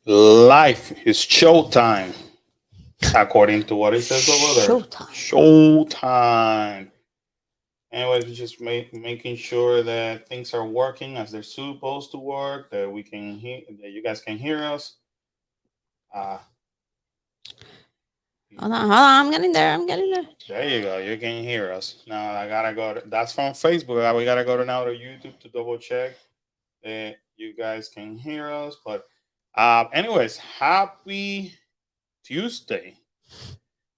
Life is showtime, according to what it says over there. Showtime. Showtime. Anyways, we're just making sure that things are working as they're supposed to work. That we can hear, that you guys can hear us. Uh, Hold on. I'm getting there. I'm getting there. there you go. You can hear us. Now I gotta go. That's from Facebook. We gotta go to now to YouTube to double check that you guys can hear us. But, anyways, happy Tuesday.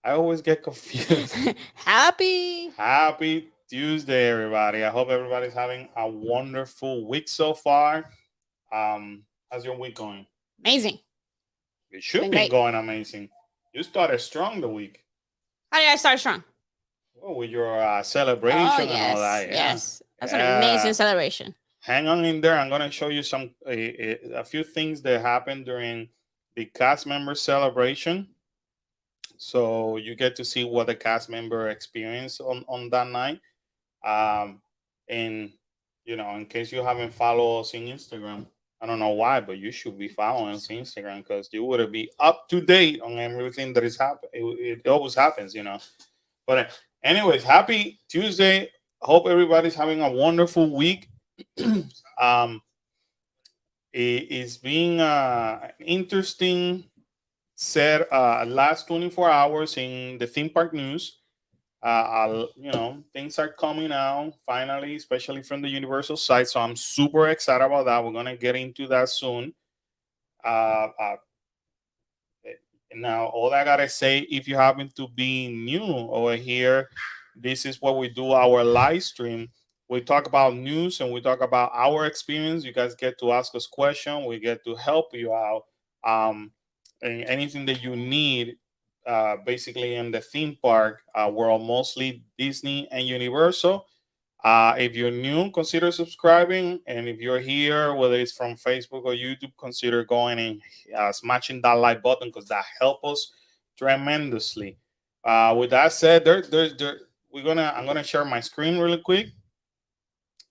I always get confused. Happy. Happy Tuesday, everybody. I hope everybody's having a wonderful week so far. How's your week going? Amazing. It should Been be great. going amazing. You started strong the week. How did I start strong? Well, with your Oh, celebration and all yes. that. Yeah. Yes. That's an Yeah. amazing celebration. Hang on in there. I'm gonna show you some a few things that happened during the cast member celebration. So you get to see what the cast member experienced on that night. Um, and in case you haven't followed us in Instagram, I don't know why, but you should be following us on Instagram because you would be up to date on everything that is happening. It always happens. But anyways, happy Tuesday. Hope everybody's having a wonderful week. um, it's been an interesting set last 24 hours in the theme park news. Things are coming out finally, especially from the Universal side. So I'm super excited about that. We're gonna get into that soon. Uh, uh, Now, all I gotta say, if you happen to be new over here, this is what we do our live stream. We talk about news and we talk about our experience. You guys get to ask us questions. We get to help you out. And anything that you need, basically in the theme park world, mostly Disney and Universal. If you're new, consider subscribing. And if you're here, whether it's from Facebook or YouTube, consider going and smashing that like button because that helps us tremendously. With that said, I'm gonna share my screen really quick,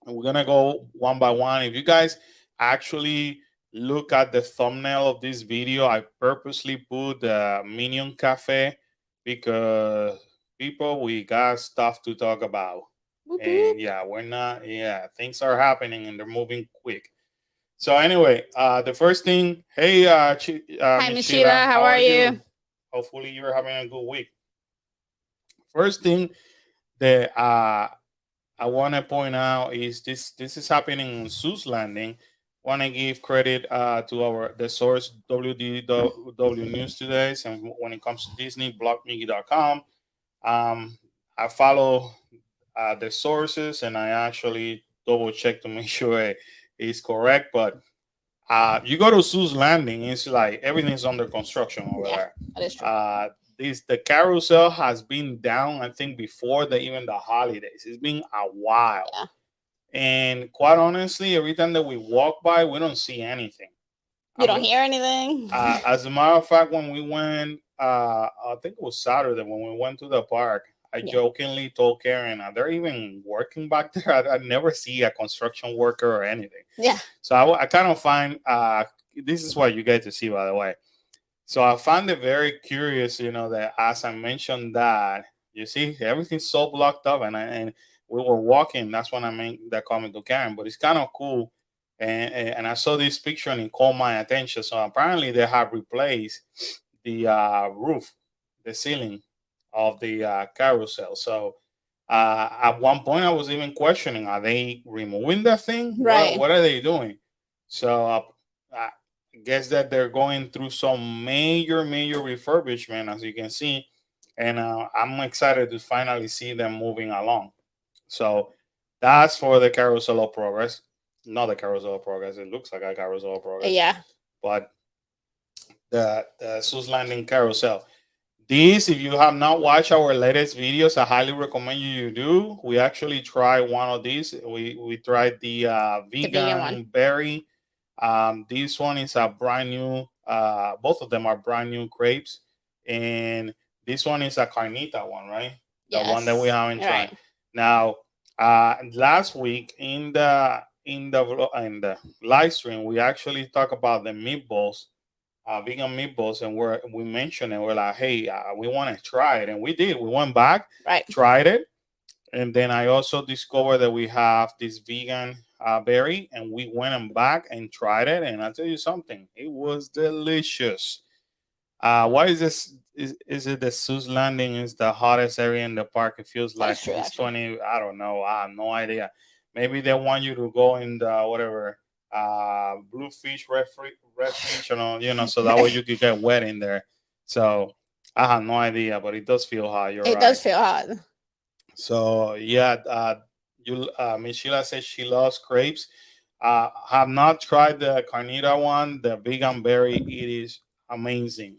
and we're gonna go one by one. If you guys actually look at the thumbnail of this video, I purposely put the Minion Cafe because people, we got stuff to talk about. Boop, boop. And yeah, we're not, yeah, things are happening and they're moving quick. So anyway, the first thing, hey, Hi, Miss Miss Sheila. Sheila, How how are are you? you? Hopefully you're having a good week. First thing that I want to point out is this is happening in Zeus Landing. Want to give credit to the source WDW News today, and when it comes to Disney, blockmiggy.com. Um, I follow the sources and I actually double check to make sure it's correct. But you go to Zeus Landing, it's like everything's under construction over Yeah, there. that is true. The carousel has been down, I think, before even the holidays. It's been a while, Yeah. and quite honestly, every time that we walk by, we don't see anything. You don't hear anything? As a matter of fact, when we went, I think it was Saturday when we went to the park. I Yeah. jokingly told Karen, they're even working back there. I never see a construction worker or anything. Yeah. So I kind of find this is what you get to see, by the way. So I found it very curious, that as I mentioned that, you see, everything's so blocked up, and we were walking. That's when I made that comment to Karen. But it's kind of cool, and I saw this picture and it caught my attention. So apparently they have replaced the roof, the ceiling of the carousel. So at one point I was even questioning: Are they removing that thing? Right. What are they doing? So I guess that they're going through some major refurbishment, as you can see, and I'm excited to finally see them moving along. So that's for the carousel of progress. Not the carousel of progress. It looks like a carousel of progress, Yeah. but the Sus Landing carousel. This, if you have not watched our latest videos, I highly recommend you do. We actually tried one of these. We tried the The vegan one. vegan berry. This one is a brand new. Both of them are brand new crepes, and this one is a carnita one, right? The one that we Yes. haven't tried. Right. Now, last week in the live stream, we actually talked about the meatballs vegan meatballs, and we mentioned it. We're like, hey, we want to try it, and we did. We went back, Right. tried it, and then I also discovered that we have this vegan berry, and we went and back and tried it, and I'll tell you something, it was delicious. Why is this? Is it the Sus Landing is the hottest area in the park? It feels That like is true, it's actually. 20. I don't know. I have no idea. Maybe they want you to go in the whatever bluefish refuge, so that way you could get wet in there. So I have no idea, but it does feel hot. You're It right. does feel hot. So yeah, Miss Sheila says she loves crepes. Have not tried the carnita one, the vegan berry. It is amazing.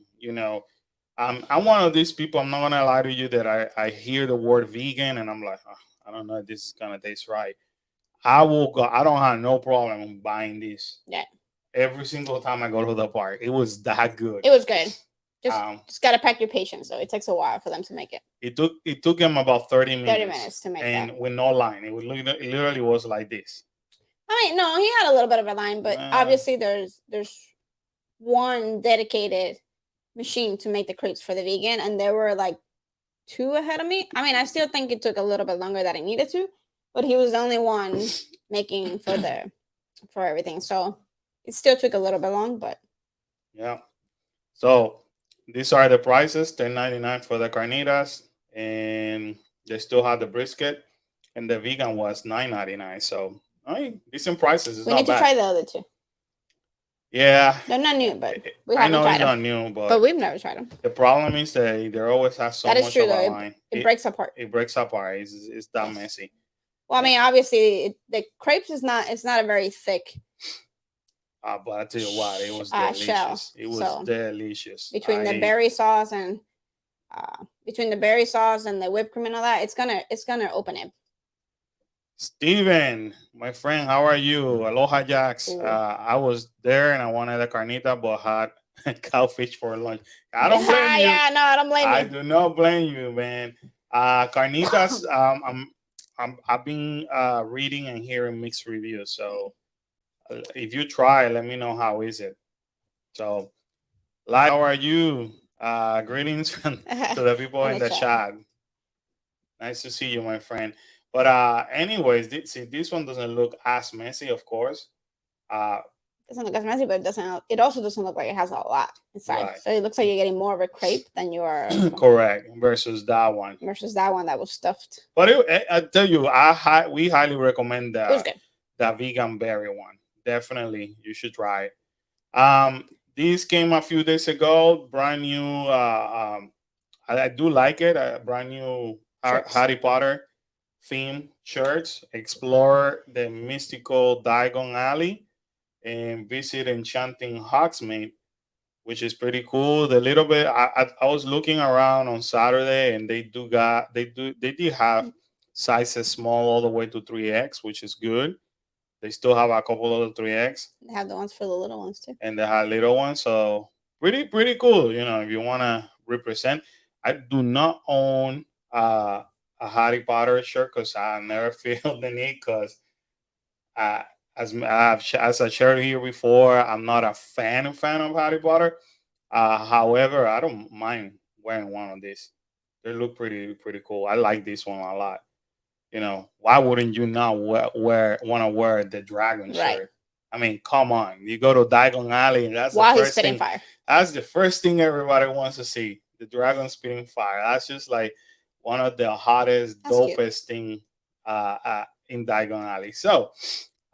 I'm one of these people. I'm not gonna lie to you that I hear the word vegan and I'm like, "Oh, I don't know if this is gonna taste right. I will go. I don't have no problem buying this Yeah. every single time I go to the park. It was that good. It was good. Just Um, just gotta pack your patience though. It takes a while for them to make it. it took him about 30 30 minutes minutes to make and that. with no line. It literally was like this. I mean, no, he had a little bit of a line, but Uh, obviously there's one dedicated machine to make the crepes for the vegan, and there were like two ahead of me. I mean, I still think it took a little bit longer than it needed to, but he was the only one making for everything. So it still took a little bit long, but yeah. So these are the prices: 10.99 for the carnitas, and they still have the brisket, and the vegan was 9.99. So, I mean, decent prices. It's we not need to bad. try the other two. Yeah, They're not new, but we I haven't know it's tried them. not new, But but we've never tried them. the problem is that there always has so That is much true of a though. line. It breaks apart. It breaks apart. It's that Yes. messy. Well, I mean, obviously, the crepes is not. It's not a very thick But I tell you what, it was shell. delicious. It was So delicious. between the berry sauce and the whipped cream and all that, it's gonna open it. Steven, my friend, how are you? Aloha Jax. Ooh. I was there and I wanted a carnita, but had cowfish for lunch. I don't blame Yeah, you. yeah, no, I don't blame I you. do not blame you, man. Carnitas. I've been reading and hearing mixed reviews. So if you try, let me know how is it. So, how are you? Greetings to the people In in the the chat. chat. Nice to see you, my friend. But anyways, see, this one doesn't look as messy, of course. Uh, Doesn't look as messy, but it doesn't. It also doesn't look like it has a lot inside. right. So it looks like you're getting more of a crepe than you are Correct. Versus that one. versus that one that was stuffed. But I tell you, we highly recommend It was good. the vegan berry one. Definitely, you should try it. This came a few days ago. Brand new. I do like it. Brand new Shirts. Harry Potter theme shirts. Explore the mystical Diagon Alley and visit enchanting Hogsmeade, which is pretty cool. The little bit I was looking around on Saturday, and they did have sizes small all the way to 3X, which is good. They still have a couple of the 3X, They have the ones for the little ones too. and they have little ones. So pretty cool. If you want to represent. I do not own a Harry Potter shirt because I never feel the need because uh, as I shared here before, I'm not a fan of Harry Potter. However, I don't mind wearing one of these. They look pretty cool. I like this one a lot. Why wouldn't you not want to wear the dragon Right. shirt? I mean, come on. You go to Diagon Alley, and that's the While he's first spitting thing. fire. That's the first thing everybody wants to see. The dragon spitting fire. That's just like one of the hottest, That's cute. dopest thing in Diagon Alley. So,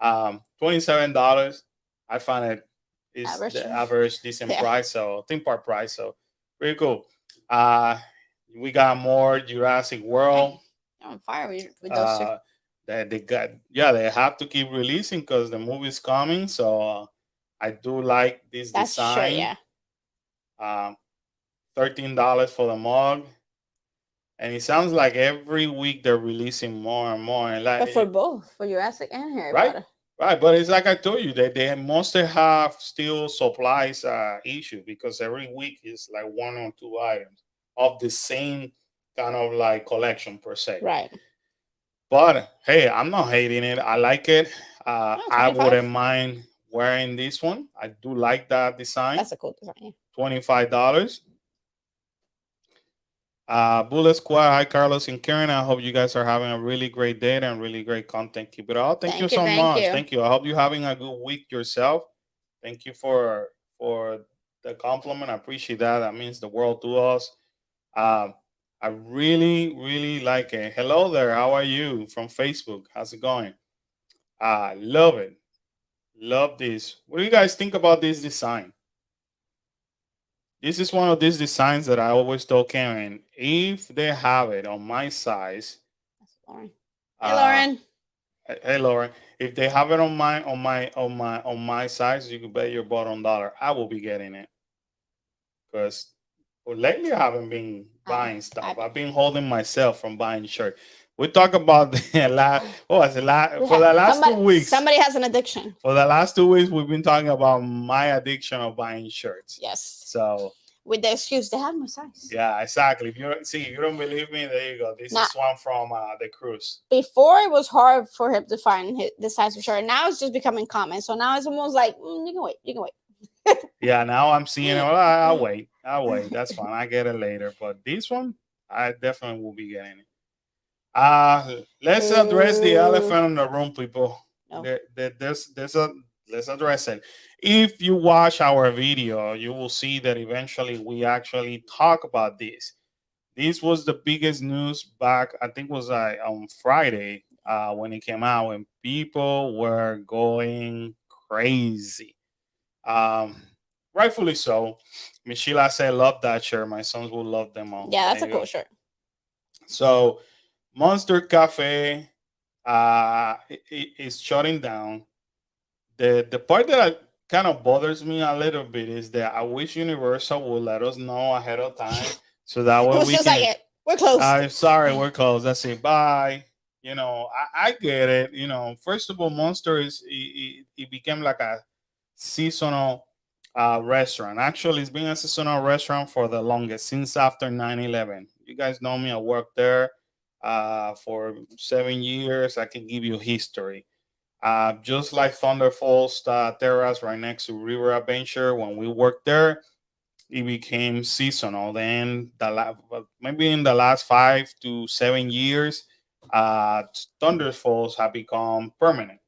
$27. I find it is Average. the average decent Yeah. price. So theme park price. So pretty cool. We got more Jurassic World. On fire with those two. That they have to keep releasing because the movie's coming. So I do like this That's design. sure, yeah. $13 for the mug, and it sounds like every week they're releasing more and more. And like, But for both, for Jurassic and Harry right, Potter. right. But it's like I told you, they mostly have still supplies issue because every week is like one or two items of the same kind of like collection per se. Right. But hey, I'm not hating it. I like it. I 25. wouldn't mind wearing this one. I do like that design. That's a cool design. $25. Bullet Squad, hi Carlos and Karen. I hope you guys are having a really great day and really great content. Keep it up. Thank you Thank you. so Thank much. you. Thank you. I hope you're having a good week yourself. Thank you for the compliment. I appreciate that. That means the world to us. Um, I really, really like it. Hello there. How are you from Facebook? How's it going? Love it. Love this. What do you guys think about this design? This is one of these designs that I always told Karen, if they have it on my size, That's Lauren. Hey, uh, Lauren. hey Lauren, if they have it on my size, you can bet your bottom dollar I will be getting it because well, lately I haven't been buying stuff. I've been holding myself from buying shirt. We talk about the last, what was it, for the last 2 weeks. Somebody has an addiction. For the last 2 weeks, we've been talking about my addiction of buying shirts. Yes. So with the excuse they have my size. yeah, exactly. If you see, you don't believe me, there you go. This is one from the cruise. Before it was hard for him to find the size of shirt. Now it's just becoming common. So now it's almost like you can wait. You can wait. Yeah, now I'm seeing it. Well, I'll wait. I'll wait. That's fine. I get it later. But this one, I definitely will be getting it. Let's address the elephant in the room, people. No. There's a let's address it. If you watch our video, you will see that eventually we actually talk about this. This was the biggest news back, I think it was on Friday when it came out, and people were going crazy. Rightfully so. Michelle said, "Love that shirt. My sons will love them all." Yeah, that's a cool shirt. So, Monster Cafe is shutting down. The part that kind of bothers me a little bit is that I wish Universal would let us know ahead of time so that way we just can. Like it. We're close. I'm sorry, we're closed. That's it. Bye. You know, I get it. You know, first of all, Monster it became like a seasonal restaurant. Actually, it's been a seasonal restaurant for the longest since after 9/11. You guys know me. I worked there for 7 years. I can give you history. Just like Thunder Falls Terrace right next to River Adventure, when we worked there, it became seasonal. Then maybe in the last 5 to 7 years, Thunder Falls have become permanent.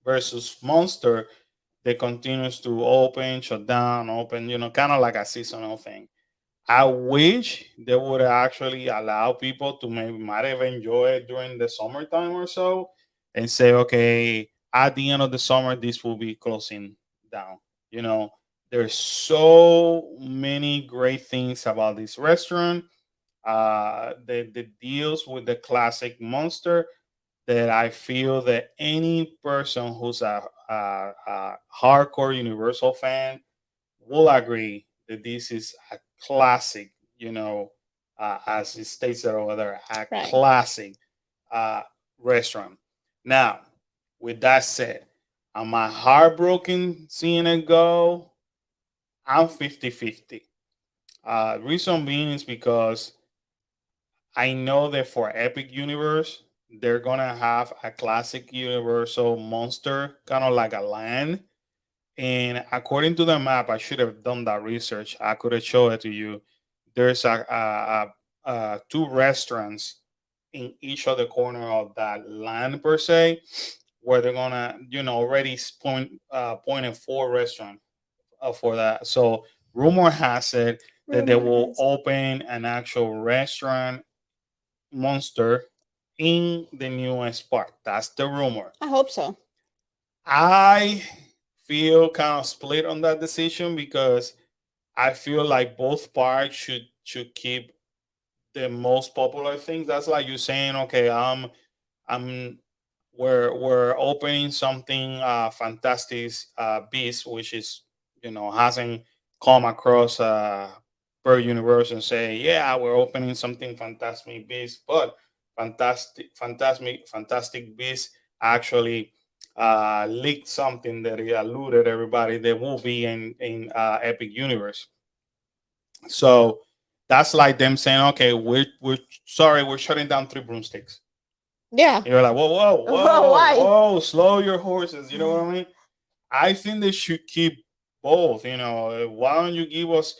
Versus Monster, they continues to open, shut down, open. You know, kind of like a seasonal thing. I wish they would actually allow people to maybe might have enjoy it during the summertime or so, and say, okay, at the end of the summer, this will be closing down. You know, there's so many great things about this restaurant. The deals with the classic Monster that I feel that any person who's a hardcore Universal fan will agree that this is a classic, you know, as it states there over there, classic uh, restaurant. Now, with that said, am I heartbroken seeing it go? I'm 50-50. Reason being is because I know that for Epic Universe, they're gonna have a classic Universal monster, kind of like a land. And according to the map, I should have done that research. I could have showed it to you. There's two restaurants in each of the corner of that land per se, where they're gonna, you know, already pointing four restaurant for that. So rumor has it that they will open an actual restaurant monster in the newest park. That's the rumor. I hope so. I feel kind of split on that decision because I feel like both parks should keep the most popular things. That's like you saying, okay, I'm we're opening something fantastic beast, which is, you know, hasn't come across per universe and say, yeah, we're opening something fantastic beast, but fantastic beast actually leaked something that it alluded everybody that will be in Epic Universe. So that's like them saying, okay, we're sorry, we're shutting down Three Broomsticks. Yeah. You're like, whoa, whoa, whoa, Why? whoa, slow your horses. You know what I mean? I think they should keep both. Why don't you give us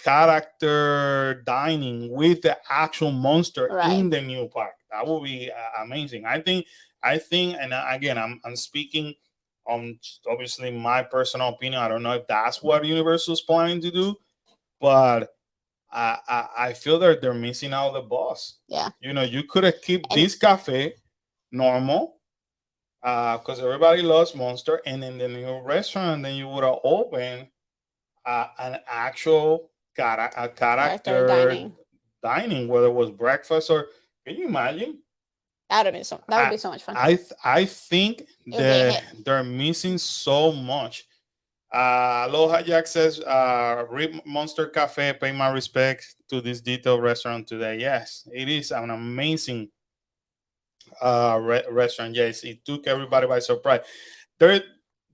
character dining with the actual monster Right. in the new park? That would be amazing. I think, and again, I'm speaking on obviously my personal opinion. I don't know if that's what Universal's planning to do, but I feel that they're missing out the boss. Yeah. You could have kept And this cafe normal because everybody loves Monster, and in the new restaurant, then you would have opened an actual a character character dining. dining, whether it was breakfast or. Can you imagine? That would I be so much fun. I think It would be a hit. they're missing so much. Aloha Jack says, "Rip Monster Cafe, pay my respects to this detailed restaurant today." Yes, it is an amazing restaurant. Yes, it took everybody by surprise. There,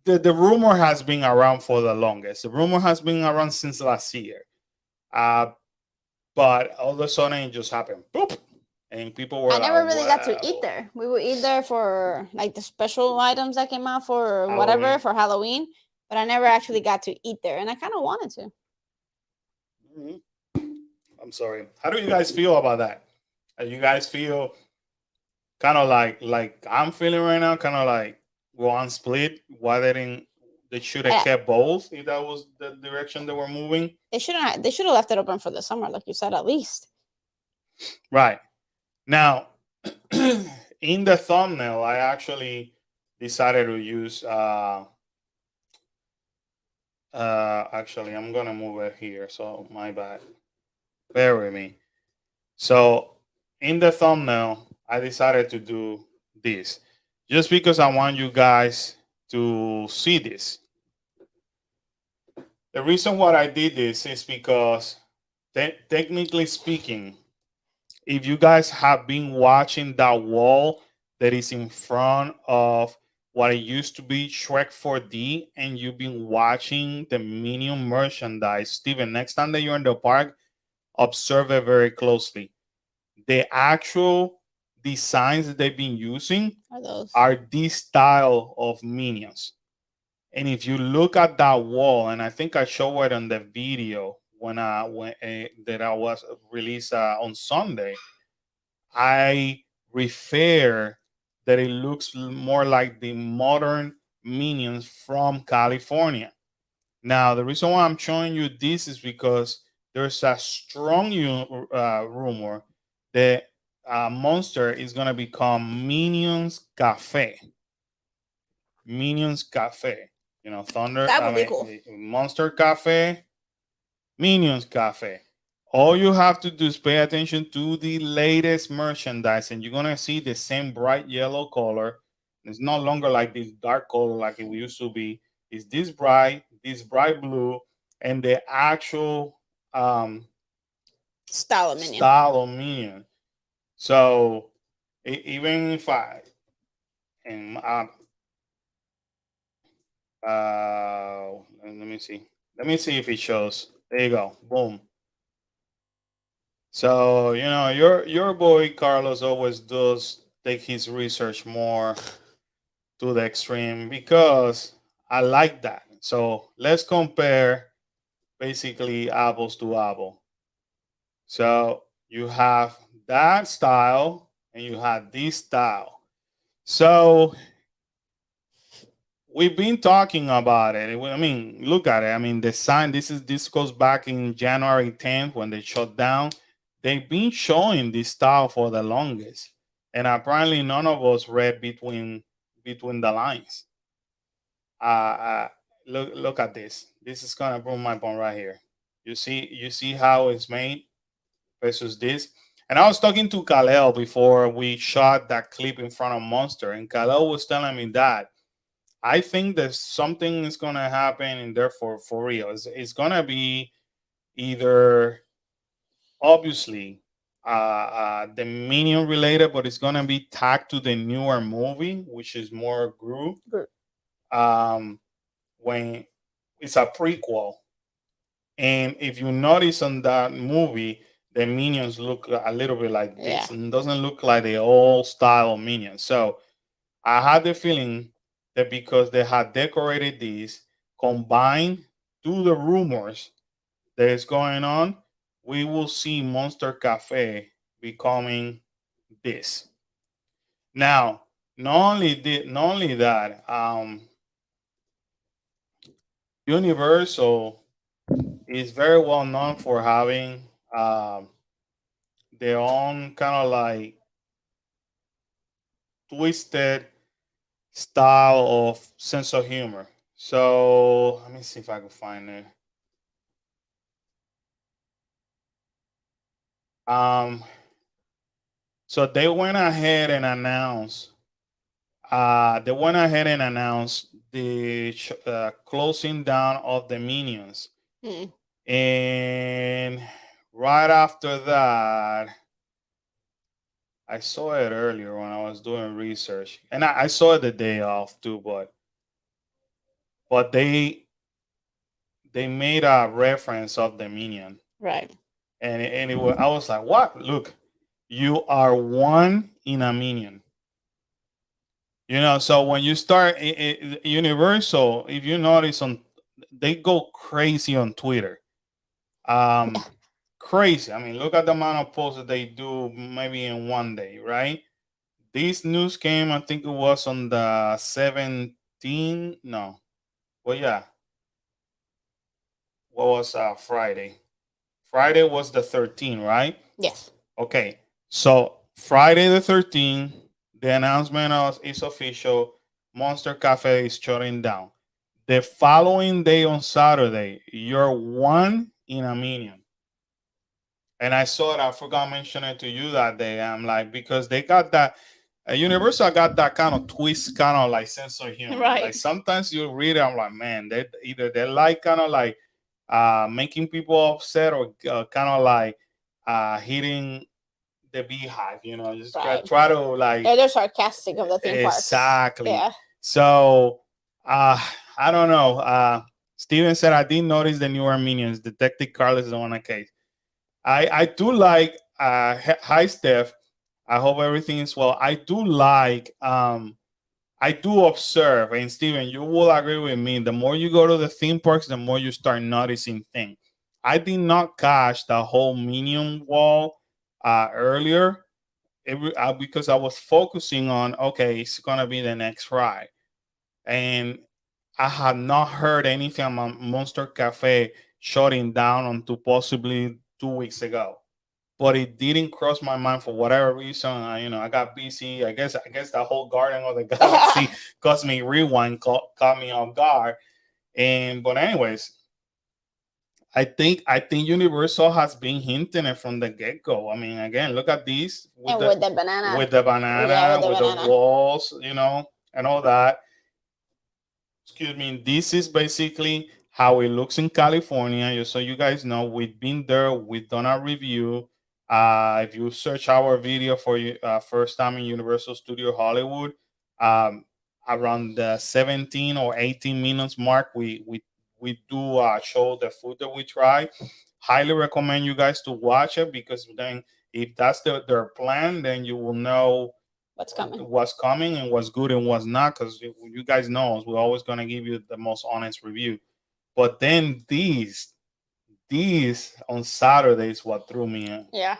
the rumor has been around for the longest. The rumor has been around since last year. Uh, but all of a sudden it just happened. Boop. And people were I like, never really got to eat wow, there. We would eat there for like the special items that came out for whatever Halloween. for Halloween, but I never actually got to eat there, and I kind of wanted to. Mhm. I'm sorry. How do you guys feel about that? You guys feel kind of like I'm feeling right now, kind of like one split. Why they should have I, kept both if that was the direction they were moving. they shouldn't. They should have left it open for the summer, like you said, at least. Right. Now, in the thumbnail, I actually decided to use. Actually, I'm gonna move it here. So my bad. Bear with me. So in the thumbnail, I decided to do this, just because I want you guys to see this. The reason why I did this is because, technically speaking, if you guys have been watching that wall that is in front of what it used to be Shrek 4D, and you've been watching the Minion merchandise, Steven, next time that you're in the park, observe it very closely. The actual designs that they've been using Are those? are this style of Minions. And if you look at that wall, and I think I showed it on the video when that I was released on Sunday, I refer that it looks more like the modern Minions from California. Now, the reason why I'm showing you this is because there's a strong rumor that Monster is gonna become Minions Cafe. Minions Cafe. Thunder. That would be I cool. mean, Monster Cafe, Minions Cafe. All you have to do is pay attention to the latest merchandise, and you're gonna see the same bright yellow color. It's no longer like this dark color like it used to be. It's this bright blue, and the actual Style of minion. style of minion. So even if I and let me see. Let me see if it shows. There you go. Boom. So your boy Carlos always does take his research more to the extreme because I like that. So let's compare basically apples to apple. So you have that style and you have this style. So we've been talking about it. I mean, look at it. I mean, the sign. This goes back in January 10th when they shut down. They've been showing this style for the longest, and apparently none of us read between the lines. Look at this. This is gonna prove my point right here. You see how it's made versus this. And I was talking to Kalel before we shot that clip in front of Monster, and Kalel was telling me that I think that something is gonna happen in there for real. It's gonna be either obviously the Minion related, but it's gonna be tagged to the newer movie, which is more Gru. Um, when it's a prequel, and if you notice on that movie, the minions look a little bit like Yeah. this, and doesn't look like the old style minions. So I had the feeling that because they had decorated these, combined to the rumors that is going on, we will see Monster Cafe becoming this. Now, not only that, Universal is very well known for having their own kind of like twisted style of sense of humor. So let me see if I can find it. Um, so they went ahead and announced the closing down of the Minions, Mm. and right after that, I saw it earlier when I was doing research, and I saw it the day off too, but they made a reference of the Minion, Right. and I was like, what? Look, you are one in a Minion. You know, so when you start Universal, if you notice they go crazy on Twitter. Um, Crazy. I mean, look at the amount of posts that they do maybe in one day, right? This news came, I think it was on the 17th. No, well, yeah, what was Friday? Friday was the 13th, right? Yes. Okay, so Friday the 13th, the announcement is official. Monster Cafe is shutting down. The following day on Saturday, you're one in a million. And I saw it. I forgot mentioning it to you that day. I'm like, because they got that. Universal got that kind of twist, kind of like sense of humor. Like Right. sometimes you read it, I'm like, man, they either they like kind of like making people upset or kind of like hitting the beehive. You know, just Right. try to like They're sarcastic of the theme parks. exactly. Yeah. So uh, I don't know. Steven said I didn't notice the newer minions. Detective Carlos is on a case. I do like hi Steph. I hope everything is well. I do like I do observe, and Steven, you will agree with me. The more you go to the theme parks, the more you start noticing things. I did not catch the whole minion wall earlier because I was focusing on okay, it's gonna be the next ride, and I had not heard anything about Monster Cafe shutting down until possibly 2 weeks ago, but it didn't cross my mind for whatever reason. I got busy. I guess the whole Garden of the Galaxy Cosmic Rewind caught me off guard. And but anyways, I think Universal has been hinting it from the get go. I mean, again, look at these And with the banana. with the Yeah, with banana, the with the banana. walls, and all that. Excuse me, this is basically how it looks in California. Just so you guys know, we've been there, we've done a review. If you search our video for first time in Universal Studio Hollywood, um, around the 17 or 18 minutes mark, we do show the food that we try. Highly recommend you guys to watch it because then if that's their plan, then you will know What's coming? what's coming and what's good and what's not because you guys know we're always going to give you the most honest review. But then these on Saturdays what threw me in. Yeah.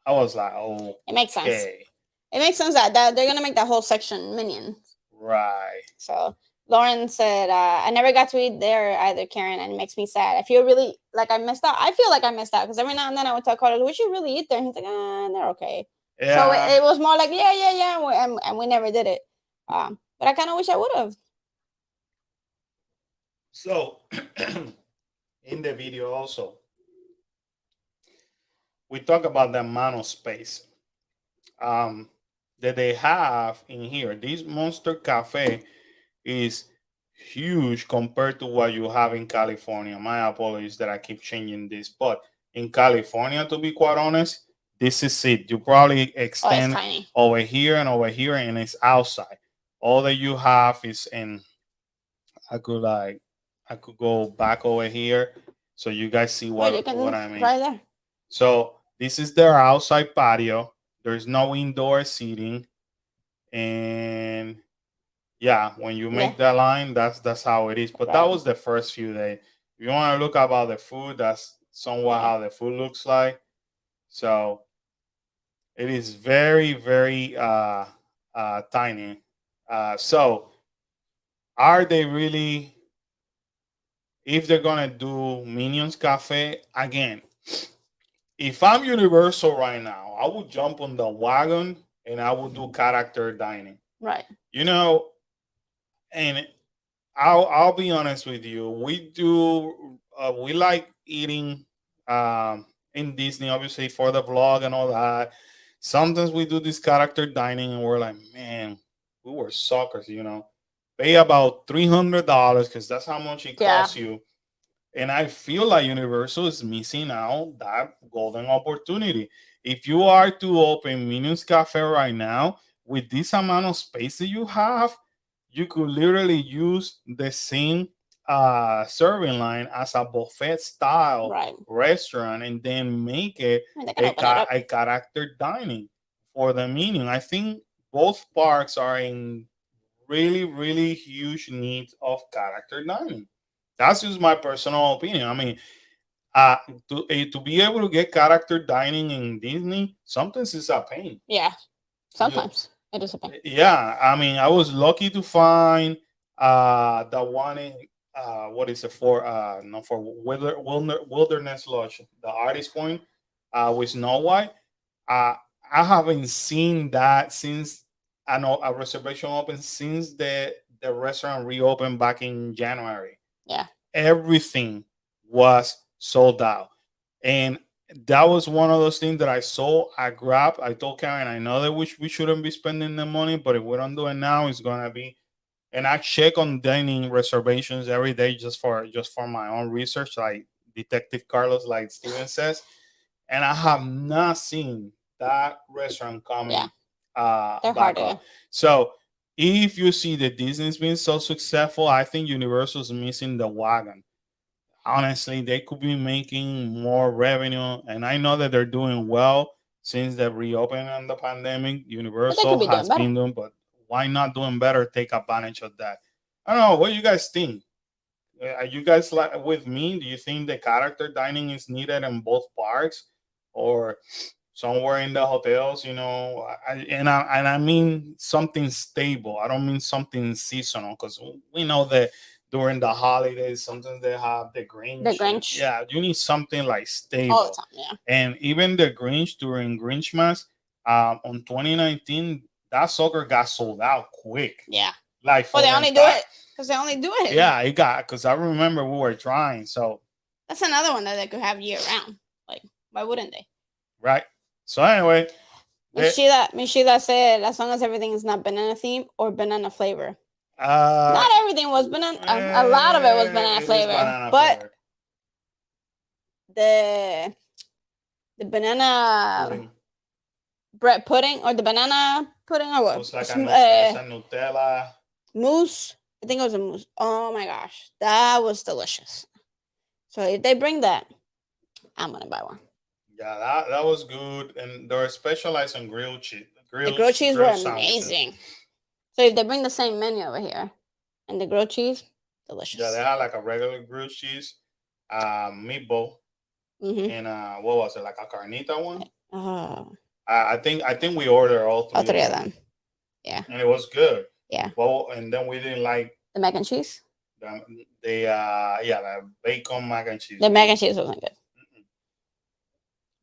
I was like, oh, It makes sense. okay, It makes sense that they're gonna make that whole section minion. right. So Lauren said, I never got to eat there either, Karen, and it makes me sad. I feel really like I missed out. I feel like I missed out because every now and then I would tell Carlos, we should really eat there. And he's like, they're okay. So Yeah. it was more like, yeah, and we never did it. But I kind of wish I would have. So in the video also, we talk about the amount of space um, that they have in here. This Monster Cafe is huge compared to what you have in California. My apologies that I keep changing this, but in California, to be quite honest, this is it. You probably Oh, it's extend tiny. over here, and it's outside. All that you have is in. I could like, I could go back over here, so you guys see Well, you what can I mean. right there. So This is their outside patio. There's no indoor seating, and yeah, when you Yeah. make that line, that's how it is. But that Right. was the first few days. If you want to look about the food, that's somewhat Yeah. how the food looks like. So it is very, very tiny. So are they really? If they're gonna do Minions Cafe again, if I'm Universal right now, I would jump on the wagon and I would do character dining. Right. You know, and I'll be honest with you. We like eating in Disney, obviously for the vlog and all that. Sometimes we do this character dining, and we're like, man, we were suckers, you know. Pay about $300 because that's how much it Yeah. costs you, and I feel like Universal is missing out that golden opportunity. If you are to open Minions Cafe right now, with this amount of space that you have, you could literally use the same serving line as a buffet style Right. restaurant and then make it I mean, they can open it up. a character dining for the Minion. I think both parks are in really, really huge need of character dining. That's just my personal opinion. I mean, uh, to be able to get character dining in Disney, sometimes it's a pain. Yeah. You, Sometimes it is a pain. yeah, I mean, I was lucky to find the one in what is it for? No, for Wilderness Lodge, the Artist Point, with Snow White. Uh, I haven't seen that since I know a reservation open since the restaurant reopened back in January. Yeah. Everything was sold out, and that was one of those things that I saw. I grabbed. I told Karen, I know that we shouldn't be spending the money, but if we don't do it now, it's gonna be. And I check on dining reservations every day just for my own research, like Detective Carlos, like Steven says, and I have not seen that restaurant Yeah. coming They're back harder. up. So if you see that Disney's been so successful, I think Universal's missing the wagon. Honestly, they could be making more revenue, and I know that they're doing well since the reopening and the pandemic. But they could Universal be doing has better. been doing, but why not doing better? Take advantage of that. I don't know. What do you guys think? Are you guys like with me? Do you think the character dining is needed in both parks, or somewhere in the hotels? You know, I mean something stable. I don't mean something seasonal because we know that during the holidays sometimes they have the The Grinch. And Grinch yeah, you need something like all the stable. time. Yeah. And even the Grinch during Grinchmas on 2019, that sucker got sold out quick. Yeah. Like Well, for they the only do entire it because they only do it. yeah, it got because I remember we were trying. So That's another one that they could have year round. Like, why wouldn't they? right. So anyway, Miss Sheila said, as long as everything is not banana theme or banana flavor. uh, Not everything was banana. A lot of it was banana it is flavor, banana but flavor the the banana pudding. bread pudding or the banana pudding or It what? was like it's a Nutella. Mousse. I think it was a mousse. Oh my gosh, that was delicious. So if they bring that, I'm gonna buy one. Yeah, that was good, and they're specialized on grilled cheese, The grilled cheese were grilled sandwiches. amazing. So if they bring the same menu over here and the grilled cheese, Yeah, they delicious. had like a regular grilled cheese, meatball, Mm-hmm. and what was it like a carnita one? Oh, I think we ordered all all three of three of them, them. Yeah, and it was good. yeah. Well, and then we didn't like The mac and cheese. the the bacon mac and cheese. The mac and cheese wasn't good,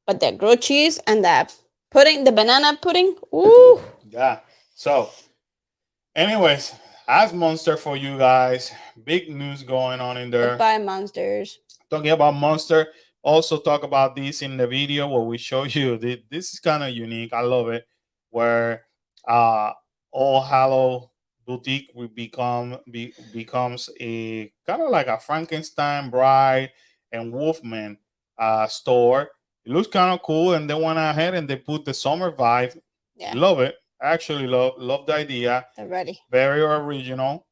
but the grilled cheese and the pudding, the banana pudding. Ooh, Yeah. So, anyways, as Monster for you guys, big news going on in there. goodbye monsters. Talking about Monster, also talk about this in the video where we show you. This is kind of unique. I love it. Where uh, All Hallow Boutique will becomes a kind of like a Frankenstein Bride and Wolfman store. It looks kind of cool, and they went ahead and they put the summer vibe. Yeah, Love it. Actually, love the idea. they're ready. Very original.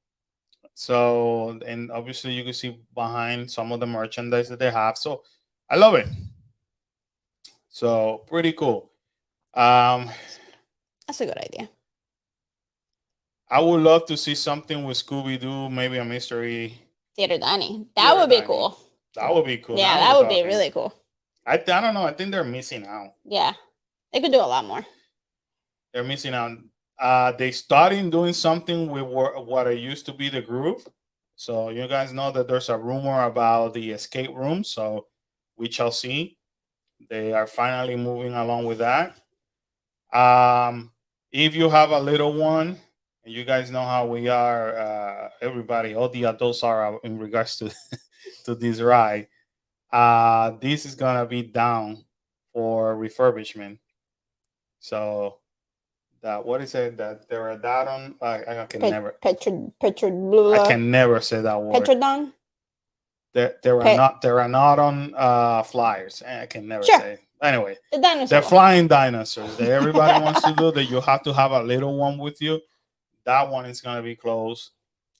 So, and obviously you can see behind some of the merchandise that they have. So, I love it. So pretty cool. Um, That's a good idea. I would love to see something with Scooby Doo, maybe a mystery Theater dining. That theater would be dining. cool. That would be cool. Yeah, Now that we're would be talking. really cool. I don't know. I think they're missing out. Yeah, they could do a lot more. They're missing out. They started doing something with what it used to be the group. So you guys know that there's a rumor about the escape room. So we shall see. They are finally moving along with that. If you have a little one, and you guys know how we are, everybody, all the adults are in regards to to this ride. This is gonna be down for refurbishment. So that what is it that there are that on? I can never. I can never say that word. Petrodon. Pet. There are not on flyers. I can never Sure. say. Anyway, The dinosaur. they're flying dinosaurs that everybody wants to do. That you have to have a little one with you. That one is gonna be closed.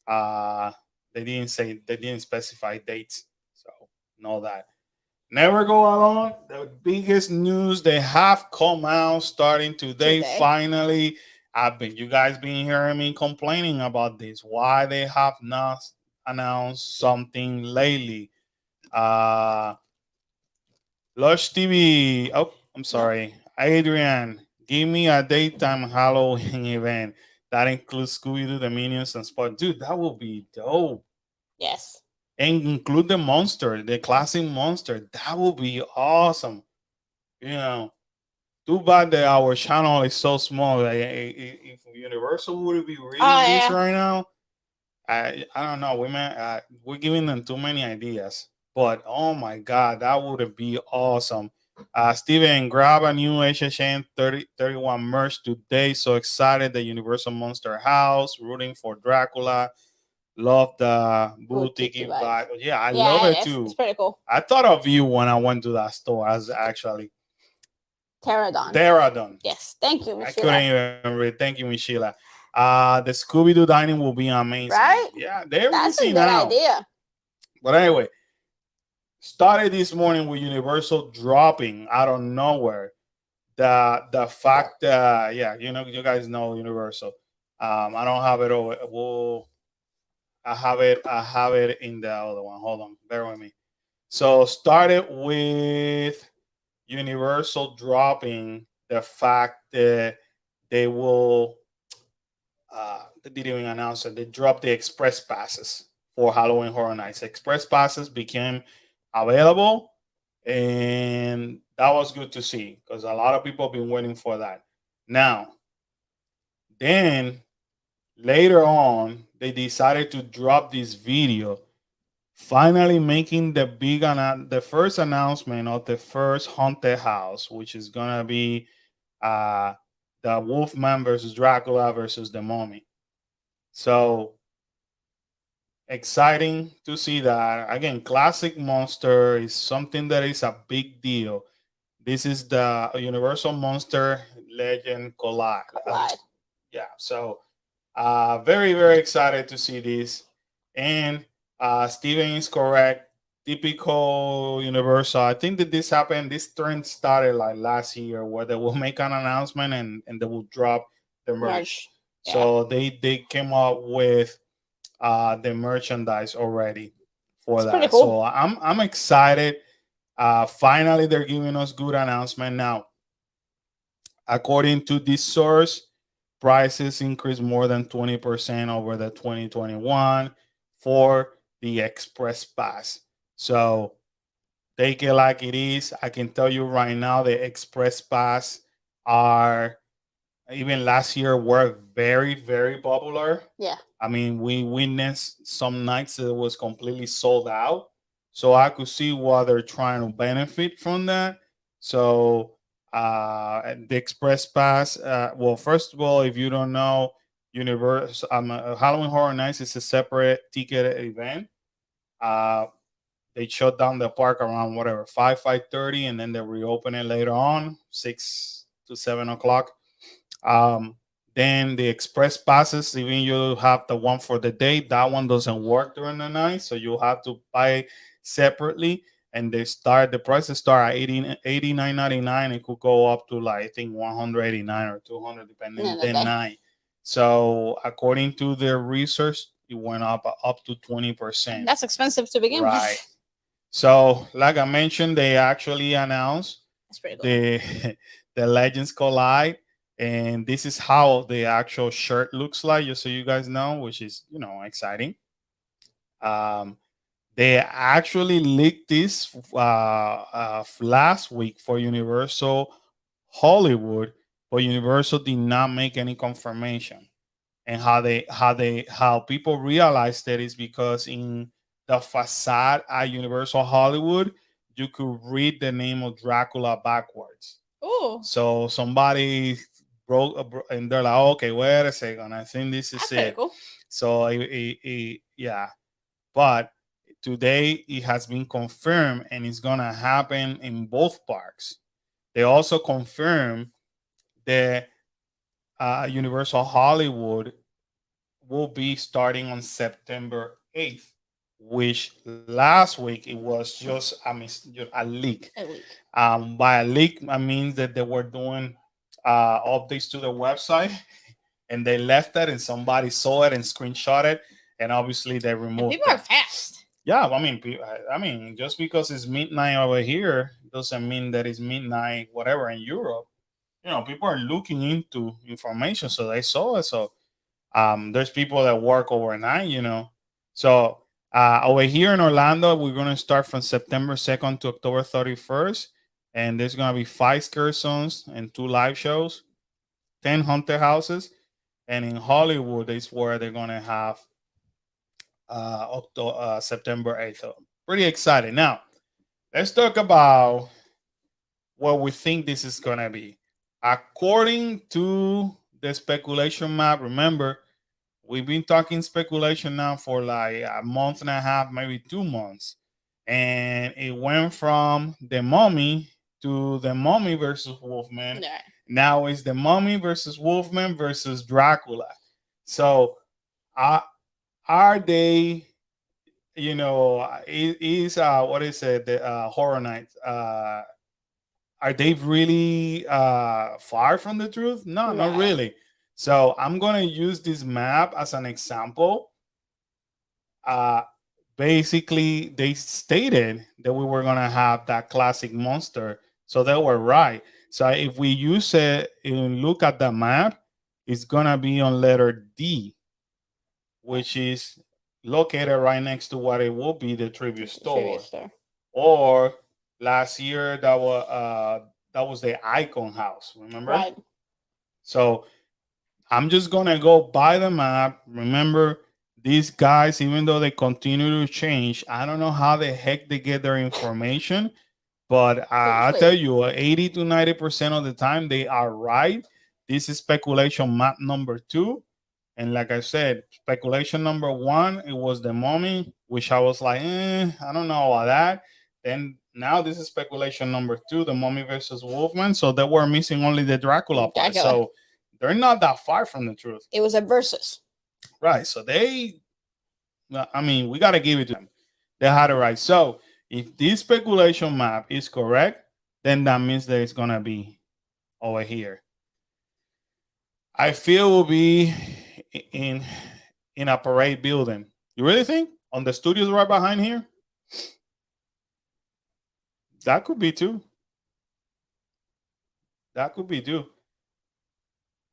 Uh, they didn't specify dates, so know that. Never go alone. The biggest news they have come out starting today. Today. Finally, you guys been hearing me complaining about this. Why they have not announced something lately? Uh Lush TV. Oh, I'm sorry. Adrian, give me a daytime Halloween event that includes Scooby Doo, the Minions, and Spot. Dude, that would be dope. Yes. And include the monster, the classic monster. That would be awesome. You know, too bad that our channel is so small. Like, if Universal would be reading this Yeah. right now, I don't know. We're giving them too many ideas. But oh my god, that would be awesome. Steven, grab a new HHN 3031 merch today. So excited, the Universal Monster House, rooting for Dracula. Love the boutique Boutique vibe. vibe. Yeah, I Yeah, love it it is. too. It's pretty cool. I thought of you when I went to that store. As actually Pterodon. Pterodon. Yes. Thank you, I Miss couldn't Sheila. even read. Thank you, Miss Sheila. The Scooby Doo dining will be amazing. Right? Yeah, they're That's a missing good out. idea. But anyway, started this morning with Universal dropping out of nowhere the fact that yeah, you guys know Universal. I don't have it over. Well, I have it in the other one. Hold on, bear with me. So started with Universal dropping the fact that they will they didn't even announce it. They dropped the express passes for Halloween Horror Nights. Express passes became available, and that was good to see because a lot of people have been waiting for that. Now, then later on, they decided to drop this video, finally making the first announcement of the first haunted house, which is gonna be uh, the Wolfman versus Dracula versus the Mummy. So exciting to see that. Again, classic monster is something that is a big deal. This is the Universal Monster Legend Collide. Collide. Yeah, so very, very excited to see this. And Steven is correct. Typical Universal. I think that this happened, this trend started like last year where they will make an announcement and they will drop the merch. Yeah. So they came up with the merchandise already for It's pretty that. cool. So I'm excited. Finally, they're giving us good announcement now. According to this source, prices increased more than 20% over the 2021 for the Express Pass. So take it like it is. I can tell you right now, the Express Pass are even last year were very, very popular. Yeah. I mean, we witnessed some nights that it was completely sold out. So I could see why they're trying to benefit from that. So the Express Pass, well, first of all, if you don't know, Halloween Horror Nights is a separate ticket event. Uh, they shut down the park around whatever 5:30, and then they reopen it later on 6 to 7 o'clock. Um, then the express passes, even you have the one for the day, that one doesn't work during the night, so you have to buy separately. and the prices start at 89.99. It could go up to like I think 189 or 200 depending the night. So according to their research, it went up to 20%. That's expensive to begin Right. with. So like I mentioned, they actually announced That's pretty cool. the the Legends Collide, and this is how the actual shirt looks like, just so you guys know, which is exciting. Um, they actually leaked this last week for Universal Hollywood, but Universal did not make any confirmation. And how people realized that is because in the facade at Universal Hollywood, you could read the name of Dracula backwards. Ooh. So somebody and they're like, "Oh, okay, wait a second, I think this is That's it." pretty cool. So yeah, but today it has been confirmed and it's gonna happen in both parks. They also confirmed that Universal Hollywood will be starting on September 8th, which last week it was just a leak. A week. By a leak, I mean that they were doing updates to the website and they left it and somebody saw it and screenshot it, and obviously they And removed people are it. fast. Yeah, I mean, just because it's midnight over here doesn't mean that it's midnight whatever in Europe. People are looking into information, so they saw it. So there's people that work overnight. So over here in Orlando, we're gonna start from September 2nd to October 31st, and there's gonna be 5 scare zones and 2 live shows, 10 haunted houses, and in Hollywood is where they're gonna have September 8th. So pretty excited. Now let's talk about what we think this is gonna be. According to the speculation map, remember we've been talking speculation now for like a month and a half, maybe 2 months, and it went from the Mummy to the Mummy versus Wolfman. Yeah. Now it's the Mummy versus Wolfman versus Dracula. So, are they? Is what is it? The Horror Nights. Are they really far from the truth? No, not Right. really. So I'm gonna use this map as an example. Uh, Basically, they stated that we were gonna have that classic monster, so they were right. So if we use it and look at the map, it's gonna be on letter D, which is located right next to what it will be the trivia store. Or last year that was the Icon House. Remember? Right. So I'm just gonna go by the map. Remember, these guys, even though they continue to change, I don't know how the heck they get their information, but I tell you, 80 to 90% of the time they are right. This is speculation map number 2. And like I said, speculation number 1, it was the Mummy, which I was like, I don't know about that. Then now this is speculation number 2, the Mummy versus Wolfman. So they were missing only the Dracula part. So they're not that far from the truth. It was a versus. Right. So we got to give it to them. They had it right. So if this speculation map is correct, then that means that it's going to be over here. I feel will be in a parade building. You really think? On the studios right behind here? That could be too. That could be too.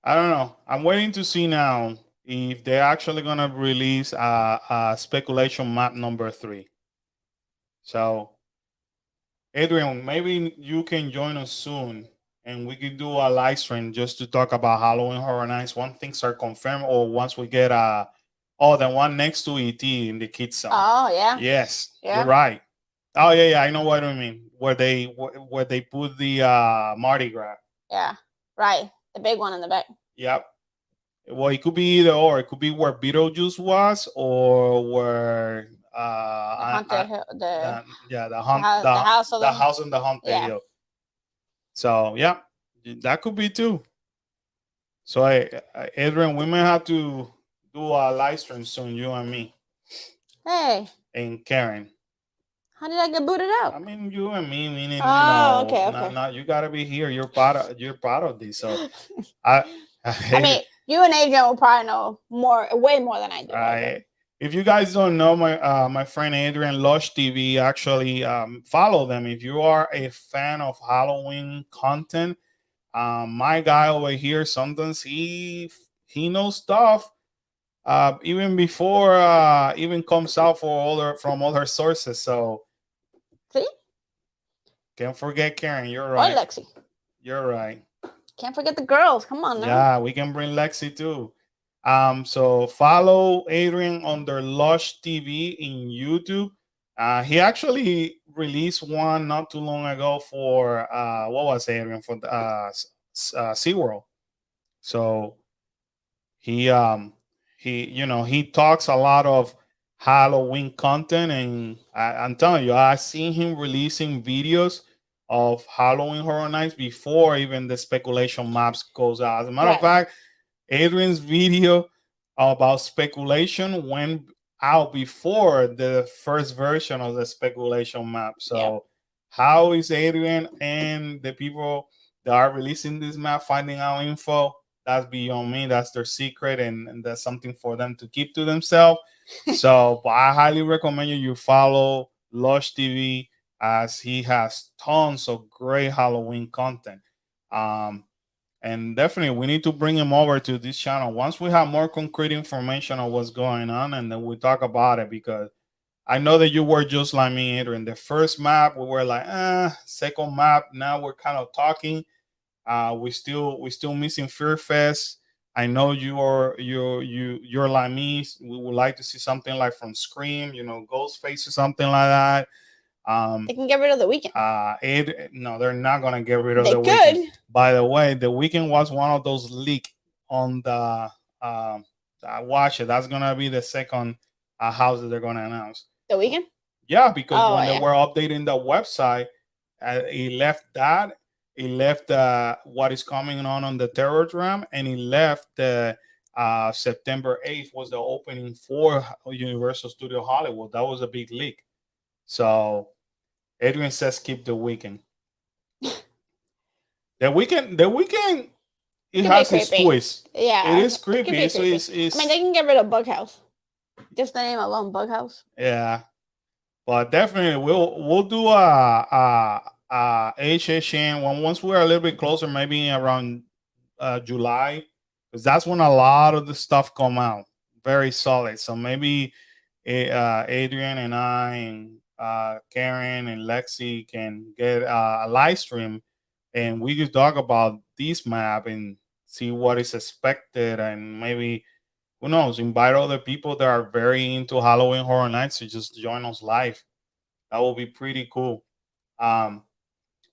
I don't know. I'm waiting to see now if they're actually gonna release a speculation map number 3. So, Adrian, maybe you can join us soon, and we can do a live stream just to talk about Halloween Horror Nights once things are confirmed, or once we get the one next to ET in the kids zone. Oh yeah. Yes, Yeah. you're right. Oh yeah, I know what I mean. Where they put the Mardi Gras. Yeah. Right. The big one in the back. Yep. Well, it could be either or. It could be where Beetlejuice was, or where the house in the haunted hill. So yeah, that could be too. So Adrian, we may have to do a live stream soon, you and me. Hey. And Karen. How did I get booted I out? mean, you and me, meaning, Oh, okay, not, okay. not, you gotta be here. You're part of this. So I, I I hate mean, it. you and Adrian will probably know more, way more than I do. Okay. I, if you guys don't know my friend Adrian Lush TV, actually follow them. If you are a fan of Halloween content, my guy over here, sometimes he knows stuff even before even comes out from other sources. So See? can't forget Karen. You're Or right. Lexi. You're right. Can't forget the girls. Come on now. Yeah, we can bring Lexi too. So follow Adrian on their Lush TV in YouTube. He actually released one not too long ago for what was Adrian for the SeaWorld. So he he talks a lot of Halloween content, and I'm telling you, I seen him releasing videos of Halloween Horror Nights before even the speculation maps goes out. As a matter of Right. fact, Adrian's video about speculation went out before the first version of the speculation map. Yeah. So how is Adrian and the people that are releasing this map finding out info? That's beyond me. That's their secret, and that's something for them to keep to themselves. So, but I highly recommend you follow Lush TV, as he has tons of great Halloween content. Um, and definitely we need to bring him over to this channel once we have more concrete information on what's going on, and then we talk about it, because I know that you were just like me, Adrian. The first map we were like, second map, now we're kind of talking. We still missing Fear Fest. I know you're like me. We would like to see something like from Scream, Ghostface or something like that. They um can get rid of the weekend. no, they're not gonna get rid of They the Weekend. could. By the way, the Weekend was one of those leak on the. I watch it. That's gonna be the second house that they're gonna announce. The weekend? Yeah, because Oh when they yeah. were updating the website, he left that. He left what is coming on the Terror Dram, and he left the September 8th was the opening for Universal Studio Hollywood. That was a big leak. So Adrian says keep the Weekend. The weekend, It it could be has its creepy. twist. It Yeah, is it could creepy. be So creepy. I mean, they can get rid of Bughouse. Just the name alone, Bughouse. yeah, but definitely we'll do a HHN when once we're a little bit closer, maybe around July, because that's when a lot of the stuff come out. Very solid. So maybe Adrian and I and Karen and Lexi can get a live stream, and we could talk about this map and see what is expected, and maybe who knows, invite other people that are very into Halloween Horror Nights to just join us live. That will be pretty cool. Um,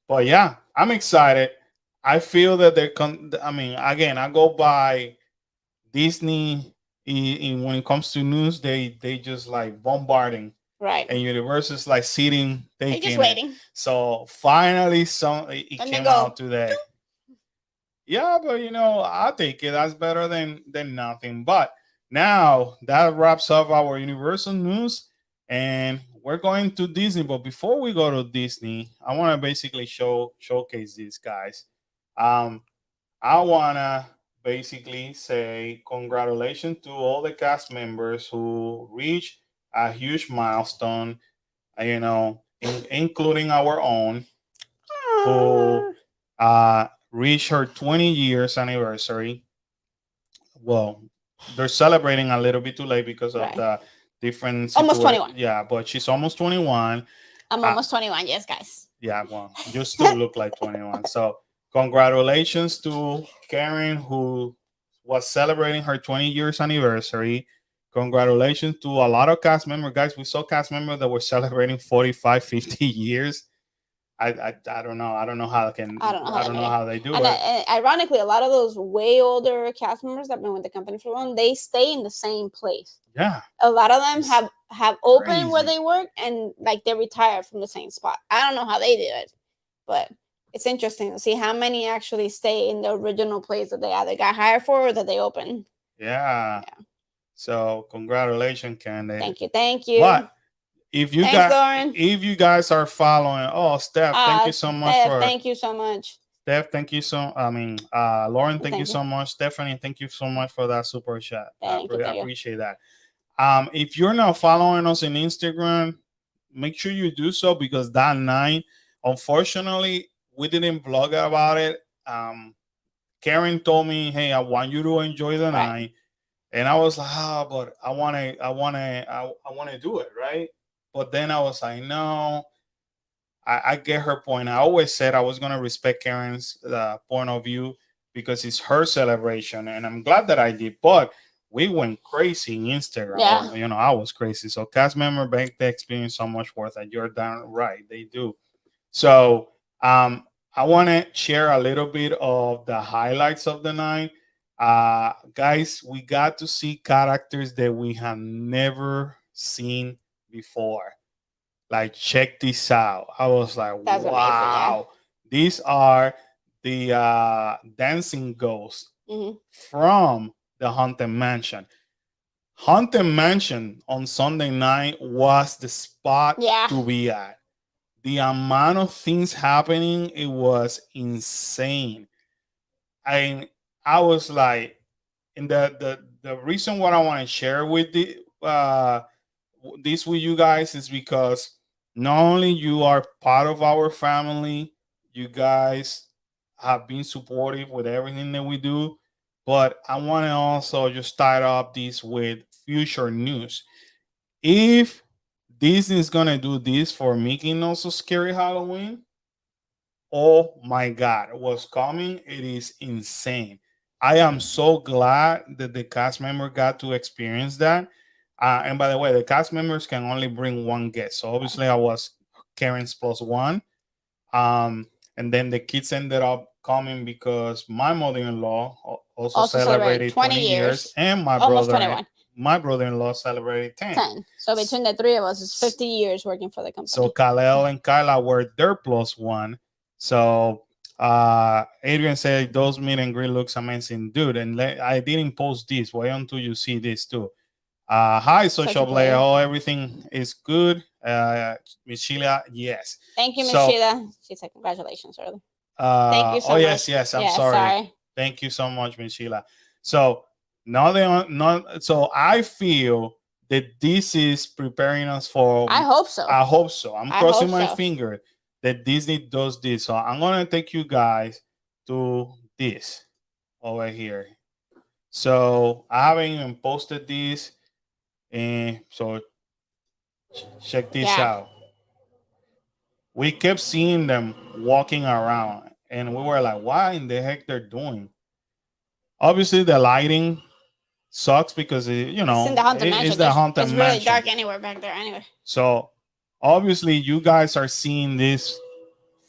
but yeah, I'm excited. I feel that I mean, again, I go by Disney when it comes to news. They just like bombarding, Right. and Universal is like sitting They're just taking it. waiting. So finally, it And they came go, out today. Yeah, but I think it. That's better than nothing. But now that wraps up our Universal news, and we're going to Disney. But before we go to Disney, I want to basically showcase these guys. Um, I wanna basically say congratulations to all the cast members who reached a huge milestone. Including our own, who "Ah." reached her 20 years anniversary. Well, they're celebrating a little bit too late because of Right. the different Almost situation. 21. Yeah, but she's almost 21. I'm Uh, almost 21. Yes, guys. yeah, well, you still look like 21. So, congratulations to Karen, who was celebrating her 20 years anniversary. Congratulations to a lot of cast members. Guys, we saw cast members that were celebrating 45, 50 years. I don't know. I don't know how I don't know how I they don't made know it. how they do And, it. and ironically, a lot of those way older cast members that have been with the company for long, they stay in the same place. Yeah. A lot of them It's have opened where crazy. they work, and like they retire from the same spot. I don't know how they did it, but it's interesting to see how many actually stay in the original place that they either got hired for or that they opened. Yeah. Yeah. So congratulations, Candy. Thank you. Thank you. But Thanks, Lauren. if you guys are following, oh Steph, thank you so much Steph, for thank you so much. Steph, thank you so. I mean, Lauren, thank you Thank you. so much. Stephanie, thank you so much for that super chat. Thank you. I Thank you. appreciate that. If you're not following us on Instagram, make sure you do so because that night, unfortunately, we didn't vlog about it. Karen told me, "Hey, I want you to enjoy the Right. night," and I was like, "Ah, but I want to do it, right?" But then I was like, "No." I get her point. I always said I was gonna respect Karen's point of view because it's her celebration, and I'm glad that I did. But we went crazy in Instagram. Yeah. Or, I was crazy. So cast member make the experience so much worth it. You're darn right, they do. So I want to share a little bit of the highlights of the night. Guys, we got to see characters that we have never seen before. Like, check this out. I was like, That's amazing. Yeah. wow, these are the dancing ghosts Mhm. from the Haunted Mansion. Haunted Mansion on Sunday night was the spot Yeah. to be at. The amount of things happening, it was insane. I I was like, and the reason what I want to share with this with you guys is because not only you are part of our family, you guys have been supportive with everything that we do, but I want to also just start up this with future news. If Disney's gonna do this for Mickey Not So Scary Halloween, oh my God, what's coming? It is insane. I am so glad that the cast member got to experience that. And by the way, the cast members can only bring one guest. So obviously, I was Karen's plus one. And then the kids ended up coming because my mother-in-law also celebrated celebrated 20 20 years, years. and Almost 21. my brother-in-law celebrated 10. 10. So between the three of us, it's 50 years working for the company. So Kalel and Kyla were their plus one. So Adrian said those meet and greet looks amazing, dude. And I didn't post this. Wait until you see this too. Hi, social player. Oh, everything is good. Miss Sheila, yes. Thank you, Miss Sheila. She said congratulations early. Thank you so oh much. yes, I'm sorry. Thank you so much, Miss Sheila. So now they are not. So I feel that this is preparing us for. I hope so. I hope so. I'm crossing my finger that Disney does this. So I'm gonna take you guys to this over here. So I haven't even posted this, and so check this out. We kept seeing them walking around, and we were like, "What in the heck they're doing?" Obviously, the lighting sucks because it's in the haunted mansion. It's the haunted mansion. It's really dark anywhere back there. Anyway. So obviously, you guys are seeing this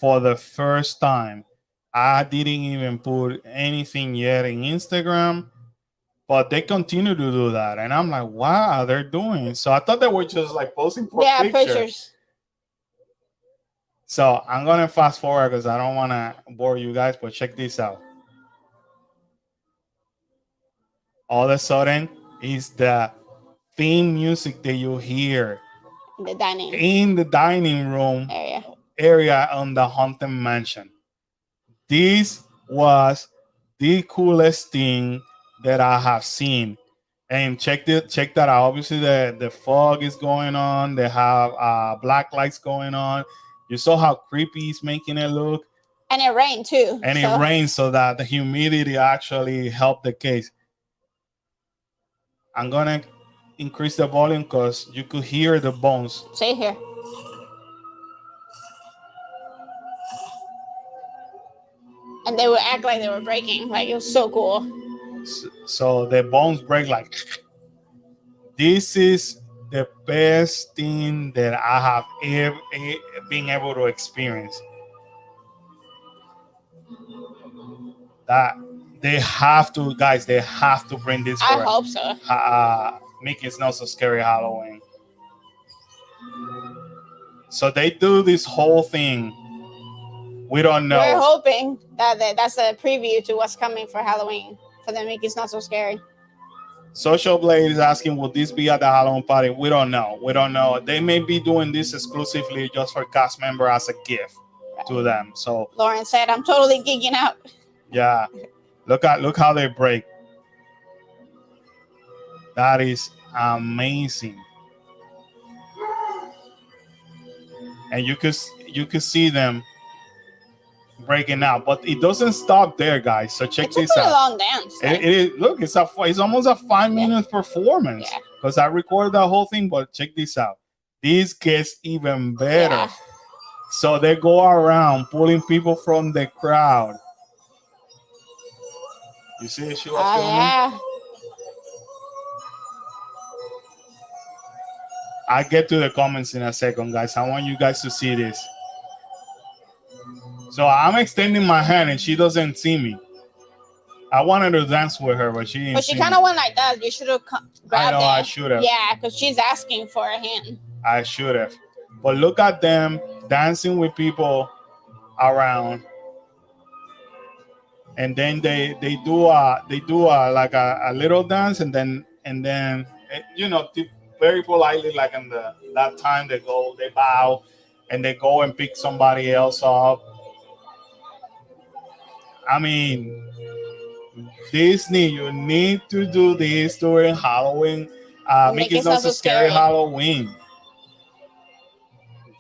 for the first time. I didn't even put anything yet in Instagram, but they continue to do that, and I'm like, wow, they're doing. So I thought they were just like posting for pictures. So I'm gonna fast forward because I don't want to bore you guys, but check this out. All of a sudden, is the theme music that you hear in the dining room area on the Haunted Mansion. This was the coolest thing that I have seen. And check that out. Obviously, the fog is going on. They have black lights going on. You saw how creepy it's making it look. And it rained too. And it rained so that the humidity actually helped the case. I'm gonna increase the volume because you could hear the bones. Say here. And they would act like they were breaking. Like, it was so cool. So the bones break like. This is the best thing that I have ever been able to experience. That they have to, guys. They have to bring this. I hope so. Mickey's Not So Scary Halloween. So they do this whole thing. We don't know. We're hoping that that's a preview to what's coming for Halloween for the Mickey's Not So Scary. Social Blade is asking, will this be at the Halloween party? We don't know. We don't know. They may be doing this exclusively just for cast member as a gift to them. So Lauren said, "I'm totally geeking out." yeah, look how they break. That is amazing. And you could see them breaking out, but it doesn't stop there, guys. So check It's a this pretty out. long dance. It is, look, it's almost a 5 minute performance Yeah. because I recorded the whole thing. But check this out. This gets even better. Yeah. So they go around pulling people from the crowd. You see, she was filming. Yeah. I get to the comments in a second, guys. I want you guys to see this. So I'm extending my hand and she doesn't see me. I wanted to dance with her, but she didn't. But she see kind me. of went like that. You should have grabbed I know it. I should have. Yeah, because she's asking for a hand. I should have. But look at them dancing with people around, and then they do like a little dance, and then very politely, like in that time they bow, and they go and pick somebody else up. I mean, Disney, you need to do this during Halloween. Make it not so scary Halloween.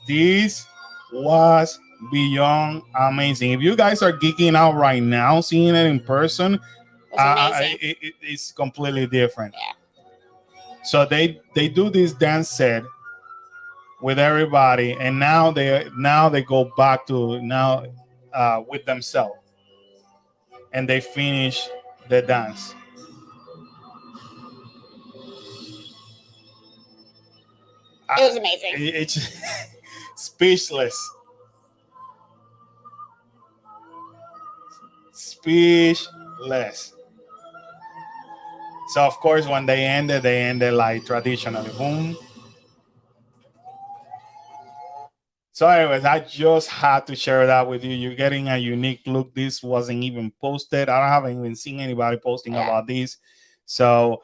This was beyond amazing. If you guys are geeking out right now, seeing it in person, it's completely different. Yeah. So they do this dance set with everybody, and now they go back to with themselves, and they finish the dance. It was amazing. It's speechless. Speechless. So of course, when they ended like traditionally, boom. So, anyways, I just had to share that with you. You're getting a unique look. This wasn't even posted. I haven't even seen anybody posting about this. So,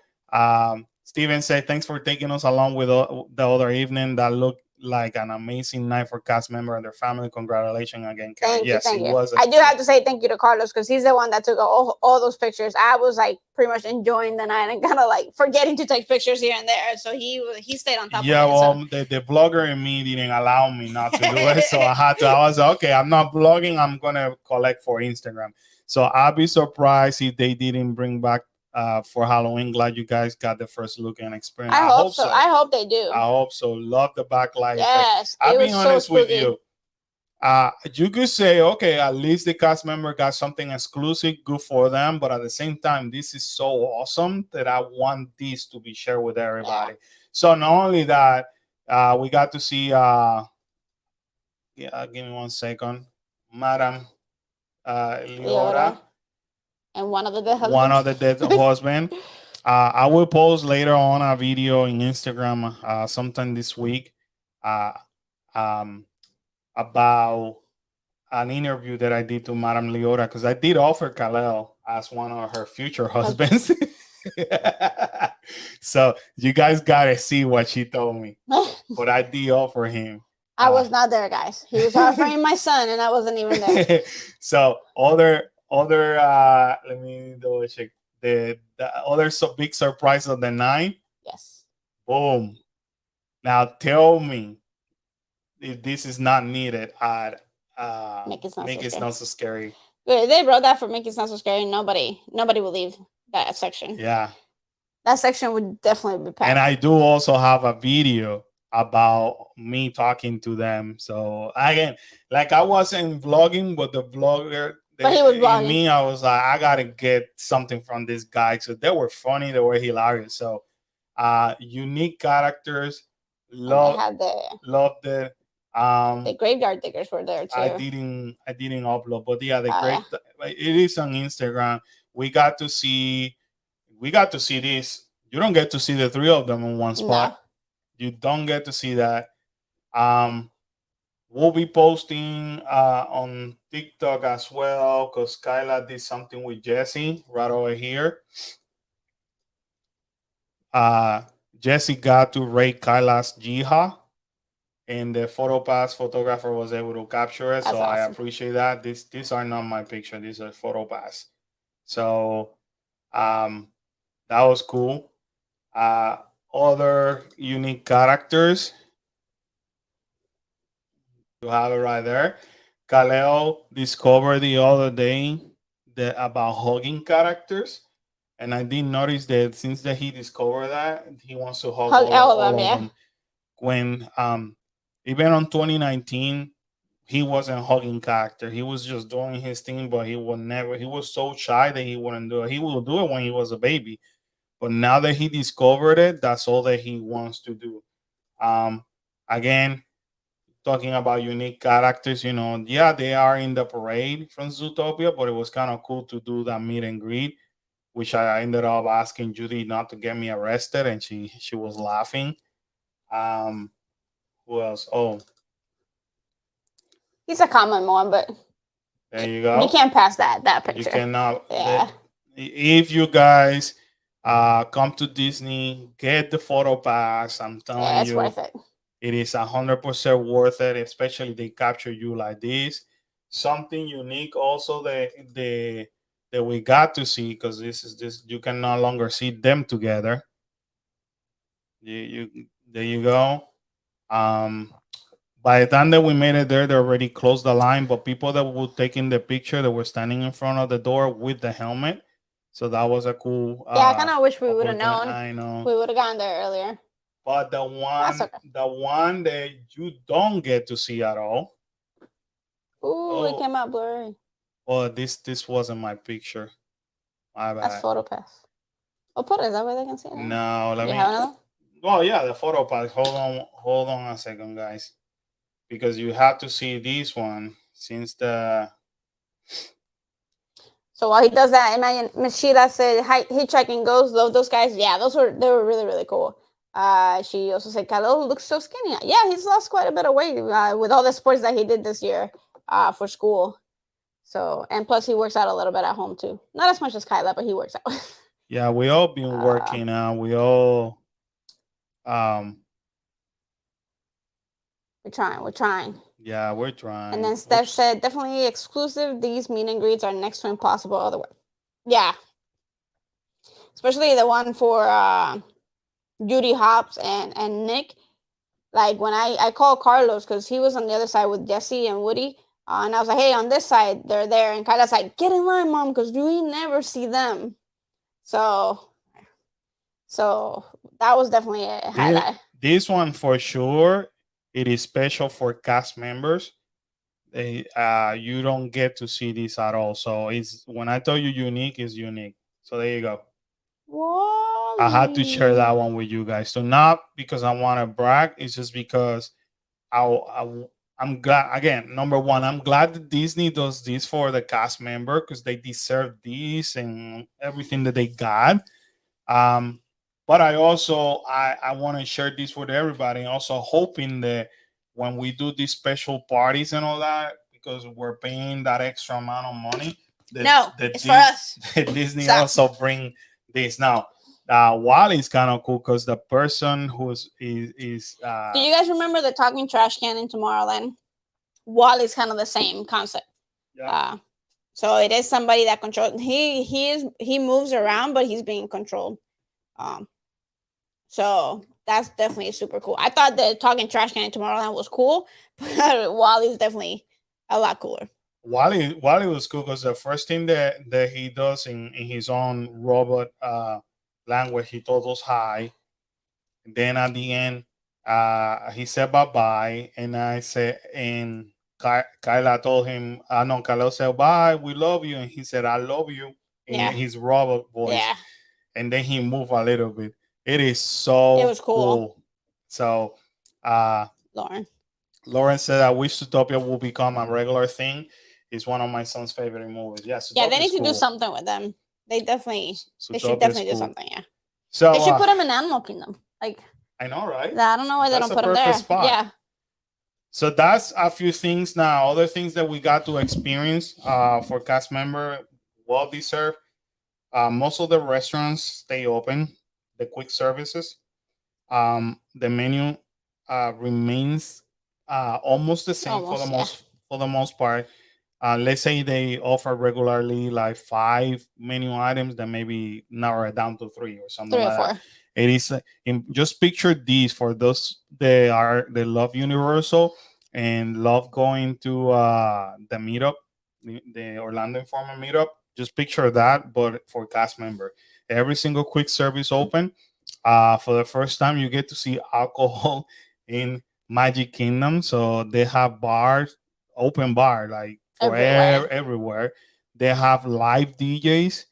Steven said, thanks for taking us along with the other evening. That looked like an amazing night for cast member and their family. Congratulations again, Karen. Thank you. Was. I do have to say thank you to Carlos because he's the one that took all those pictures. I was like pretty much enjoying the night and kind of like forgetting to take pictures here and there. So he stayed on top of it. Yeah, well, the blogger in me didn't allow me not to do it. So I was like, okay, I'm not blogging. I'm going to collect for Instagram. So I'll be surprised if they didn't bring back for Halloween. Glad you guys got the first look and experience. I hope so. I hope they do. I hope so. Love the backlight. Yes. I'll be honest with you. You could say, okay, at least the cast member got something exclusive, good for them. But at the same time, this is so awesome that I want this to be shared with everybody. Yeah. So not only that, we got to see, give me 1 second, Madam Leora. And one of the dead husbands. One of the dead husband. I will post later on a video in Instagram sometime this week about an interview that I did to Madame Leora, because I did offer Kalel as one of her future husbands. So you guys gotta see what she told me. But I did offer him. I was not there, guys. He was offering my son, and I wasn't even there. So let me double check the other big surprise of the night. Yes. Boom. Now tell me if this is not needed at Make It Not So Scary. They wrote that for Make It Not So Scary. Nobody will leave that section. Yeah. That section would definitely be packed. And I do also have a video about me talking to them. So again, like I wasn't vlogging, but the vlogger, but he was vlogging. Me, I was like, I gotta get something from this guy. So they were funny, they were hilarious. So unique characters. Loved it. The graveyard diggers were there too. I didn't upload, but yeah, it is on Instagram. We got to see this. You don't get to see the three of them in one spot. No. You don't get to see that. We'll be posting on TikTok as well, because Kyla did something with Jesse right over here. Uh, Jesse got to rate Kaila's Jiha, and the photo pass photographer was able to capture it. That's So I awesome. appreciate that. These are not my picture. These are photo pass. So um, that was cool. Uh, Other unique characters, you have it right there. Kaleo discovered the other day about hugging characters, and I did notice that since that he discovered that, he wants to hug Hug all of them, all of yeah. them. When even on 2019, he wasn't hugging character. He was just doing his thing, but he would never. He was so shy that he wouldn't do it. He will do it when he was a baby, but now that he discovered it, that's all that he wants to do. Um, Again, talking about unique characters, yeah, they are in the parade from Zootopia, but it was kind of cool to do that meet and greet, which I ended up asking Judy not to get me arrested, and she was laughing. Um, who else? Oh, He's a common one, but there you you go. can't pass that You picture. cannot. Yeah. If you guys come to Disney, get the photo pass. I'm telling Yeah, it's you, worth it. it is 100% worth it, especially they capture you like this. Something unique also that we got to see, because this you can no longer see them together. You There you go. Um, by the time that we made it there, they already closed the line. But people that were taking the picture, that were standing in front of the door with the helmet, so that was a cool Yeah, I kind of wish we would have opportunity. known. I know. We would have gone there earlier. But That's okay. the one that you don't get to see at all. Ooh, it Oh, came out blurry. oh, this wasn't my picture. My That's bad. photo pass. Oh, put it that way they can see it. Right? No, let You me. have another? Oh yeah, the photo pass. Hold on a second, guys, because you have to see this one since the. So while he does that, imagine Miss Sheila said, "Hi, hitchhiking ghosts. Love those guys. Yeah, they were really really cool." She also said, "Khalil looks so skinny. Yeah, he's lost quite a bit of weight with all the sports that he did this year for school. So and plus he works out a little bit at home too. Not as much as Kyla, but he works out. Yeah, we all been uh, working out. We all um we're trying. yeah, we're And trying. then Steph Oops. said, "Definitely exclusive. These meet and greets are next to impossible otherwise." Yeah, especially the one for Judy Hopps and Nick. Like when I called Carlos because he was on the other side with Jesse and Woody, and I was like, "Hey, on this side, they're there." And Kyla's like, "Get in line, mom, because we never see them." So, so that was definitely a This, highlight. this one for sure, it is special for cast members. You don't get to see this at all. So it's when I tell you unique, is unique. So there you go. I had to share Wally. that one with you guys. So not because I want to brag, it's just because I I'm glad again. Number one, I'm glad that Disney does this for the cast member because they deserve this and everything that they got. Um, but I want to share this with everybody. Also hoping that when we do these special parties and all that, because we're paying that extra amount of money, No, that it's for us. that Disney Stop. also bring this now. Wally's kind of cool because the person who's is Do you guys remember the talking trash can in Tomorrowland? Wally's kind of the same concept. yeah. So it is somebody that controls. He moves around, but he's being controlled. Um, so that's definitely super cool. I thought the talking trash can in Tomorrowland was cool, but Wally's definitely a lot cooler. Wally was cool because the first thing that he does in his own robot language, he told us hi. And then at the end, he said bye bye, and I said, and Kyla told him, no, Kyla said bye, we love you, and he said I love you in Yeah, his robot voice, yeah, and then he moved a little bit. It is it so was cool. cool. So, uh, Lauren. Lauren said, I wish Zootopia will become a regular thing. It's one of my son's favorite movies. Yeah, Yeah, they Zootopia is need to do cool. something with them. They should Zootopia is definitely do cool. something. Yeah, So they should put them in Animal Kingdom. Like I know, right? I don't know why they That's don't a put them perfect there. spot. Yeah, So that's a few things now. Other things that we got to experience for cast member, well deserved. Most of the restaurants stay open. the quick services. The menu remains almost the same Almost, yeah. for the most part. Let's say they offer regularly like 5 menu items, then maybe narrow it down to 3 or something Three or like that. four. It is just picture these for those they love Universal and love going to the meetup, the Orlando Informer meetup. Just picture that, but for cast member. Every single quick service open. For the first time, you get to see alcohol in Magic Kingdom. So they have bars, open bar, like for Everywhere. everywhere. They have live DJs,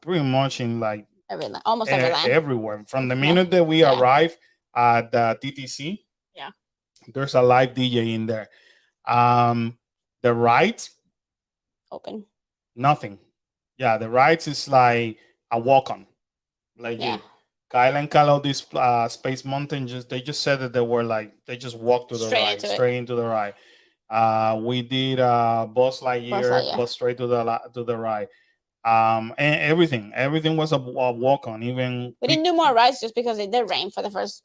pretty much in like Everything. Almost every line. everywhere. From the No. minute that we Yeah. arrive at the TTC, Yeah. there's a live DJ in there. Um, the rides, Open. nothing. Yeah, the rides is like a walk on, Yeah. legit. Kyle and Kalo, this Space Mountain, just they just said that they were like they just walked to the Straight ride, into it. straight into the ride. We did Buzz Buzz Lightyear, Lightyear. but straight to the ride. And everything was a walk on. Even We didn't do more rides just because it did rain for the first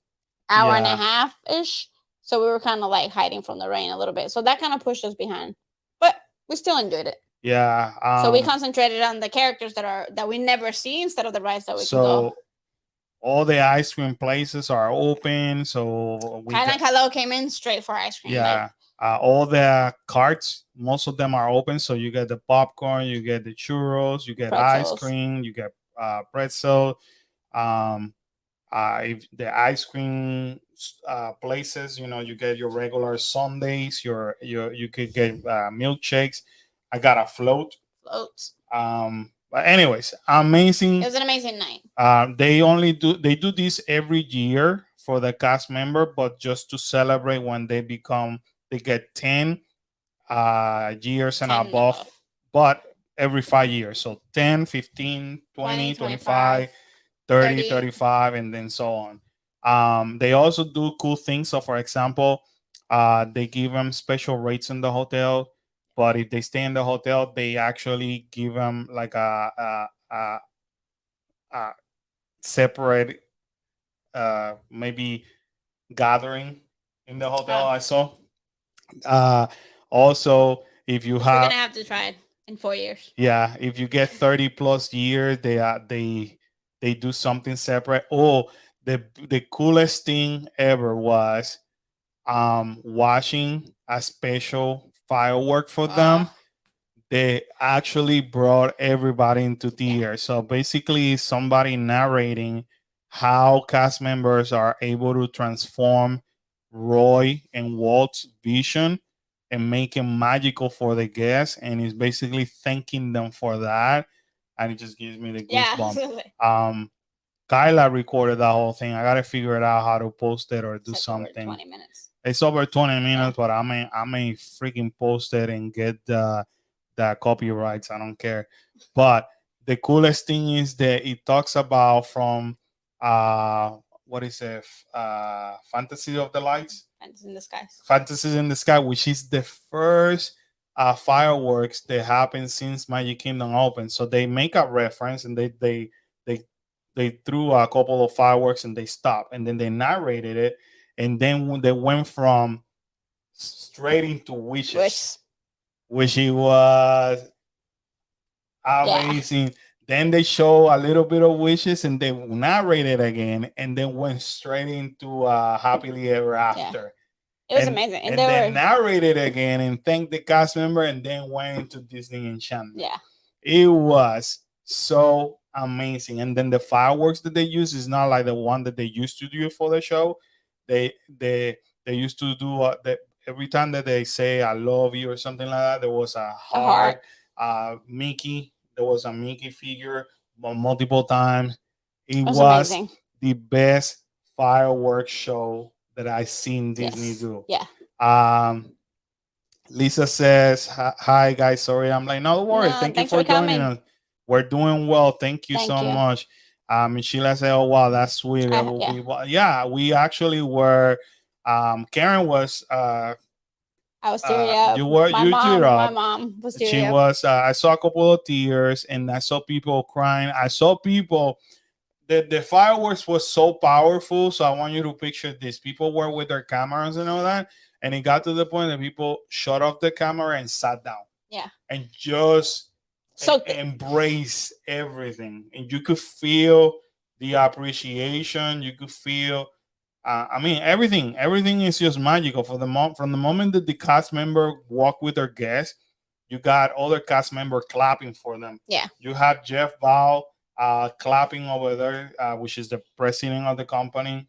hour and a yeah, half ish. So we were kind of like hiding from the rain a little bit. So that kind of pushed us behind. But we still enjoyed it. yeah. So we concentrated on the characters that we never see instead of the rides that we can go. So all the ice cream places are open. So we Kyle and Kalo came in straight for ice cream. yeah. All the carts, most of them are open. So you get the popcorn, you get the churros, you get ice Pretzels. cream, you get pretzel. Um, if the ice cream places, you know, you get your regular sundaes, your you could get milkshakes. I got a Floats. but anyways, amazing. It was an amazing night. They do this every year for the cast member, but just to celebrate when they get 10 years and 10 and above, above. but every 5 years. So 10, 15, 20, 25, 30, 30. 35, and then so on. They also do cool things. So, for example, they give them special rates in the hotel, but if they stay in the hotel, they actually give them like a separate, maybe gathering in the hotel. Oh. I saw. Uh, Also, if you We're have gonna have to try it in 4 years. yeah, if you get 30 plus years, they do something separate. Oh, the coolest thing ever was watching a special firework for them. They actually brought everybody into Yeah. tears. So basically somebody narrating how cast members are able to transform Roy and Walt's vision and make it magical for the guests, and it's basically thanking them for that, and it just gives me the Yeah. goosebump. Kyla recorded that whole thing. I gotta figure it out how to post it or do It's over something. 20 minutes. It's over 20 minutes, Yeah. but I may freaking post it and get the copyrights. I don't care. But the coolest thing is that it talks about from what is it? Fantasy of the Lights. Fantasies in the Skies. Fantasies in the Sky, which is the first fireworks that happened since Magic Kingdom opened. So they make a reference and they they threw a couple of fireworks and they stopped and then they narrated it, and then when they went from straight into wishes, which it was amazing. Then they show a little bit of wishes and they narrated again and then went straight into happily ever after. It was amazing. And then narrated again and thanked the cast member and then went into Disney Enchantment. Yeah. It was so amazing. And then the fireworks that they use is not like the one that they used to do for the show. They used to do every time that they say "I love you" or something like that, there was a heart. Mickey, there was a Mickey figure multiple times. It was amazing. the best fireworks show that I seen Disney do. Yeah. Lisa says, "Hi guys, sorry." I'm like, "No, don't worry. Thank you for joining us. We're doing well. Thank you so much." And Sheila said, "Oh wow, that's sweet." We actually were. Karen was. I was teary up. My mom was teary up. She was. I saw a couple of tears, and I saw people crying. I saw people the fireworks was so powerful. So I want you to picture this: people were with their cameras and all that, and it got to the point that people shut off the camera and sat down Yeah. and just Soaked it. embrace everything, and you could feel the appreciation. You could feel. I mean, everything is just magical. From the moment that the cast member walk with their guests, you got other cast member clapping for them. Yeah. You have Jeff Bow clapping over there, which is the president of the company.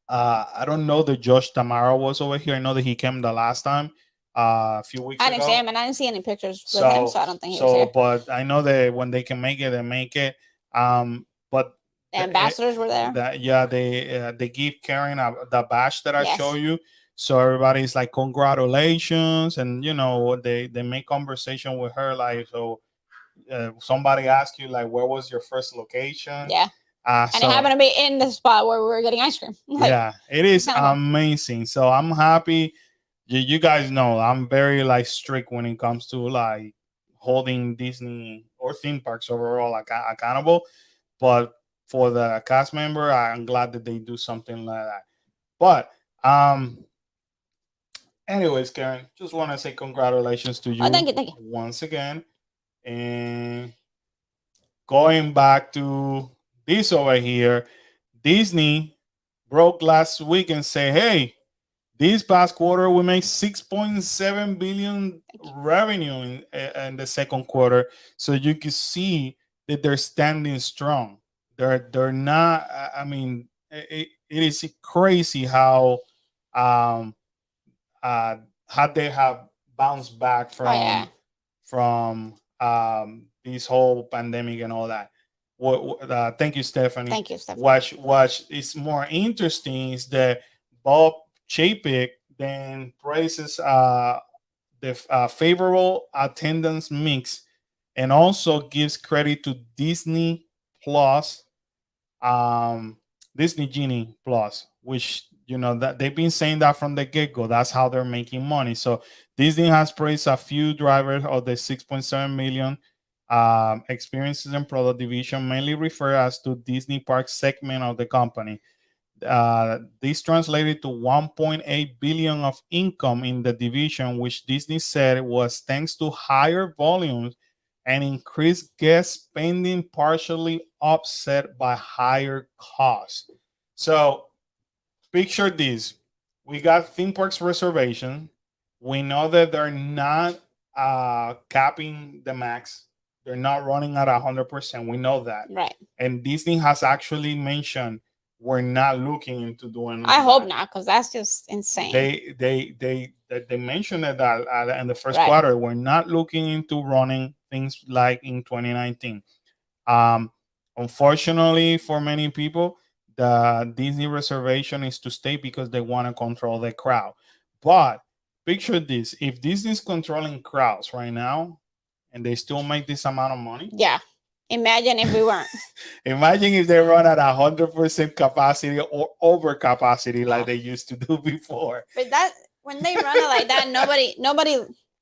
I don't know that Josh Tamara was over here. I know that he came the last time, a few weeks I didn't see ago. him, and I didn't see any pictures with him, So, so I don't think he was here. but I know that when they can make it, they make it. But The ambassadors were there. that yeah, they give Karen the badge that I Yes. show you. So everybody's like congratulations, and you know they make conversation with her like so. Somebody asked you like where was your first location? Yeah. And So it happened to be in the spot where we were getting ice cream. Like, yeah, it is kinda cool. amazing. So I'm happy. You guys know I'm very like strict when it comes to like holding Disney or theme parks overall like accountable. But for the cast member, I'm glad that they do something like that. But anyways, Karen, just want to say congratulations to you Oh, thank you. once again. And going back to this over here, Disney broke last week and say, hey, this past quarter we made 6.7 billion revenue in the second quarter. So you can see that they're standing strong. They're not. I mean, it is crazy um uh how they have bounced back Oh yeah. from this whole pandemic and all that. Thank you, Stephanie. Thank you, Stephanie. What is more interesting is that Bob Chapek then praises the favorable attendance mix and also gives credit to Disney Plus, um, Disney Genie Plus, which you know that they've been saying that from the get go. That's how they're making money. So Disney has praised a few drivers of the 6.7 million experiences and product division, mainly refer as to Disney Park segment of the company. This translated to 1.8 billion of income in the division, which Disney said was thanks to higher volumes and increased guest spending, partially offset by higher costs. So picture this: we got theme parks reservation. We know that they're not capping the max. They're not running at 100%. We know that. Right. And Disney has actually mentioned we're not looking into doing. I hope not, because that's just insane. They mentioned that in the first Right. quarter we're not looking into running things like in 2019. Unfortunately, for many people, the Disney reservation is to stay because they want to control the crowd. But picture this: if Disney's controlling crowds right now, and they still make this amount of money, Yeah. Imagine if we weren't. imagine if they run at 100% capacity or over capacity like they used to do before. But that when they run it like that, nobody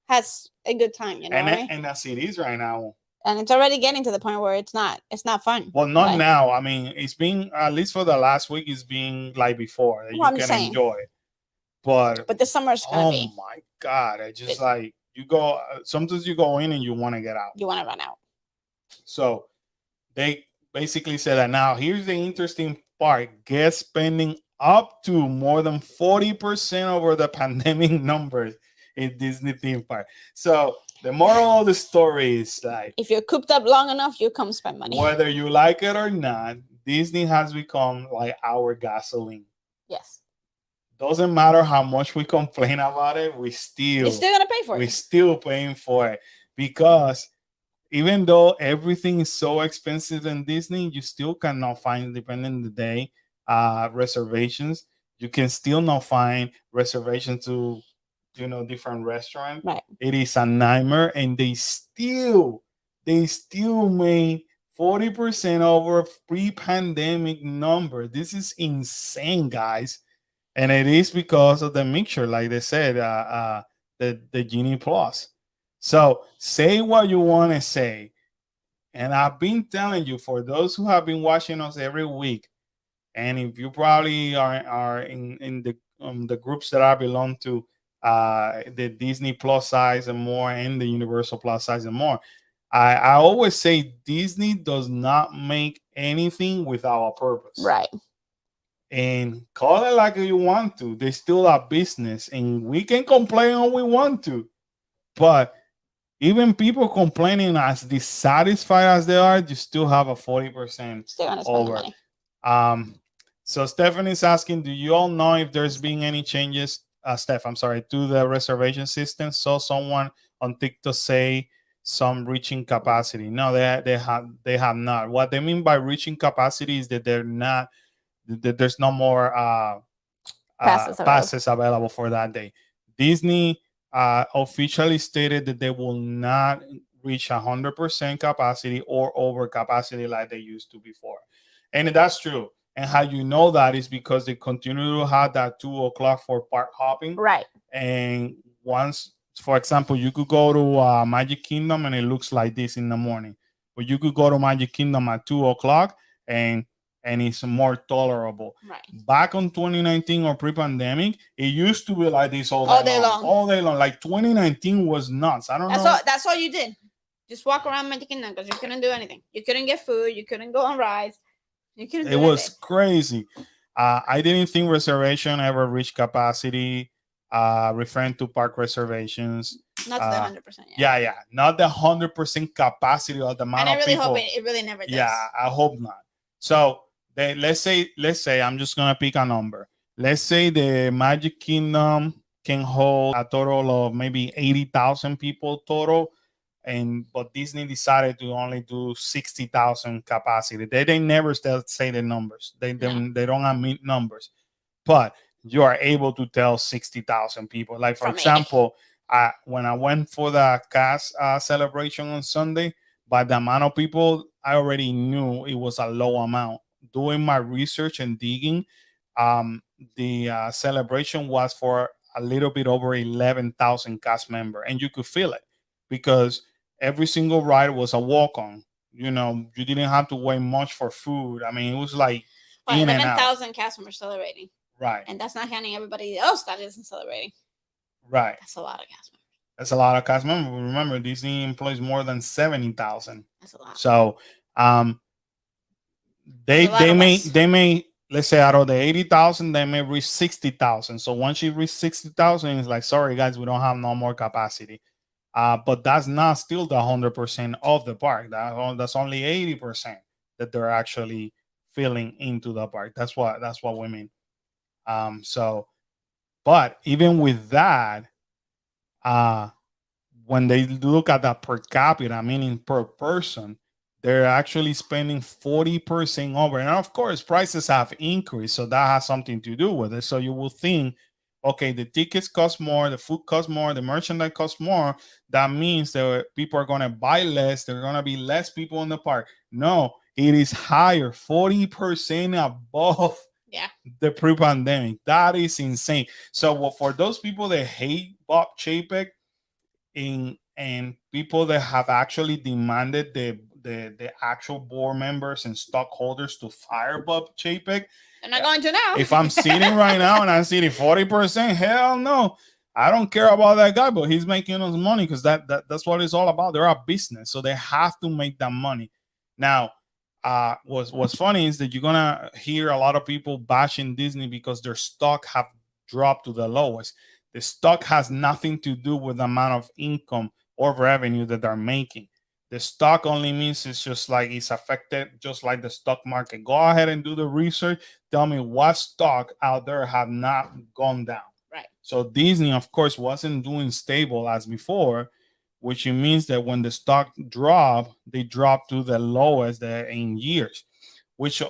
has a good time, you know. Right? And as it is right now, and it's already getting to the point where it's not fun. Well, not now. I mean, it's been at least for the last week. It's been like before that you can enjoy. But this summer's gonna be. Oh my god! I just like you go. Sometimes you go in and you want to get out. You want to run out. So they basically said that now here's the interesting part: guest spending up to more than 40% over the pandemic numbers in Disney theme park. So the moral of the story is like, if you're cooped up long enough, you come spend money. Whether you like it or not, Disney has become like our gasoline. Yes. Doesn't matter how much we complain about it, you're still gonna pay for it. We're still paying for it because even though everything is so expensive in Disney, you still cannot find, depending on the day, reservations. You can still not find reservations to, different restaurants. Right. It is a nightmare, and they still made 40% over pre-pandemic number. This is insane, guys, and it is because of the mixture, like they said, the Genie Plus. So say what you want to say. And I've been telling you, for those who have been watching us every week, and if you probably are in the groups that I belong to, the Disney Plus size and more, and the Universal Plus size and more, I always say Disney does not make anything without a purpose. Right. And call it like you want to, they still a business, and we can complain all we want to, but even people complaining as dissatisfied as they are, you still have a 40% Still gonna spend the over. money. Um, so Stephanie's asking, do you all know if there's been any changes, Steph, I'm sorry, to the reservation system? Saw someone on TikTok say some reaching capacity. No, they have not. What they mean by reaching capacity is that they're not that there's no more Passes available. passes available for that day. Disney officially stated that they will not reach 100% capacity or over capacity like they used to before. And that's true. And how you know that is because they continue to have that 2 o'clock for park hopping. Right. And once, for example, you could go to Magic Kingdom and it looks like this in the morning. But you could go to Magic Kingdom at 2 o'clock and it's more tolerable. Right. Back on 2019 or pre-pandemic, it used to be like this all All day day long. long. All day long. Like 2019 was nuts. I don't know. That's all you did. Just walk around Magic Kingdom because you couldn't do anything. You couldn't get food. You couldn't go on rides. You couldn't do It was anything. crazy. I didn't think reservation ever reached capacity. Referring to park reservations. Not to the 100%. Yeah, not the 100% capacity of the amount And I really of people. hope it really never does. Yeah, I hope not. So let's say I'm just gonna pick a number. Let's say the Magic Kingdom can hold a total of maybe 80,000 people total, and but Disney decided to only do 60,000 capacity. They never say the numbers. They don't admit numbers, but you are able to tell 60,000 people. Like for From example, when I went for the cast celebration on Sunday, by the amount of people, I already knew it was a low amount. Doing my research and digging, the celebration was for a little bit over 11,000 cast member, and you could feel it because every single ride was a walk on. You know, you didn't have to wait much for food. I mean, it was like Well, in and out. 11,000 cast members celebrating. Right. And that's not counting everybody else that isn't celebrating. Right. That's a lot of cast members. That's a lot of cast members. Remember, Disney employs more than 70,000. That's a lot. So, they may let's say out of the 80,000, they may reach 60,000. So once you reach 60,000, it's like, sorry guys, we don't have no more capacity. But that's not still the 100% of the park. That's only 80% that they're actually filling into the park. That's what we mean. So, but even with that, when they look at that per capita, meaning per person, they're actually spending 40% over. And of course, prices have increased, so that has something to do with it. So you will think, okay, the tickets cost more, the food costs more, the merchandise costs more. That means that people are going to buy less. There are going to be less people in the park. No, it is higher, 40% above the pre-pandemic. That is insane. So for those people that hate Bob Chapek and people that have actually demanded the actual board members and stockholders to fire Bob Chapek, they're not going to now. If I'm sitting right now and I'm sitting 40%, hell no. I don't care about that guy, but he's making us money because that's what it's all about. They're a business, so they have to make that money. Now, what's funny is that you're gonna hear a lot of people bashing Disney because their stock have dropped to the lowest. The stock has nothing to do with the amount of income or revenue that they're making. The stock only means it's just like it's affected, just like the stock market. Go ahead and do the research. Tell me what stock out there have not gone down. Right. So Disney, of course, wasn't doing stable as before, which means that when the stock dropped, they dropped to the lowest in years. Which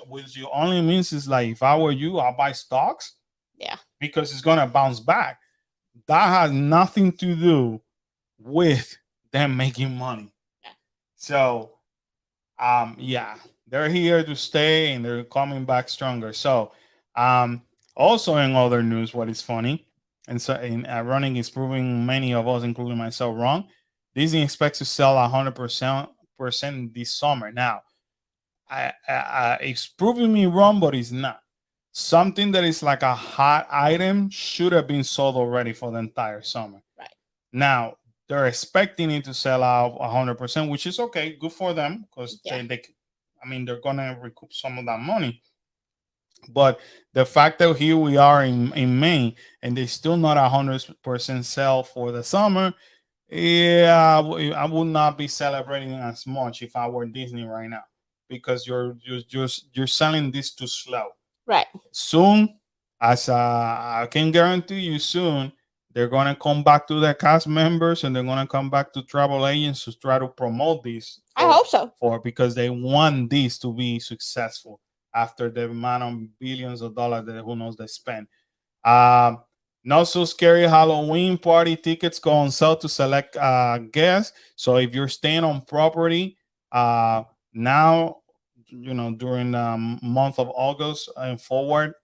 only means is like, if I were you, I'll buy stocks. Yeah. Because it's gonna bounce back. That has nothing to do with them making money. Yeah. So, yeah, they're here to stay and they're coming back stronger. So, also in other news, what is funny, and so in running is proving many of us, including myself, wrong. Disney expects to sell 100% 100% this summer. Now, it's proving me wrong, but it's not. Something that is like a hot item should have been sold already for the entire summer. Right. Now, they're expecting it to sell out 100%, which is okay, good for them because Yeah. I mean, they're gonna recoup some of that money. But the fact that here we are in May and they still not 100% sell for the summer, yeah, I would not be celebrating as much if I were Disney right now because you're selling this too slow. Right. Soon, as I can guarantee you, soon they're gonna come back to the cast members and they're gonna come back to travel agents to try to promote this. I hope so. Because they want this to be successful after the amount of billions of dollars that who knows they spend. Um, Not so scary Halloween party tickets go on sale to select guests. So if you're staying on property now, during the month of August and forward,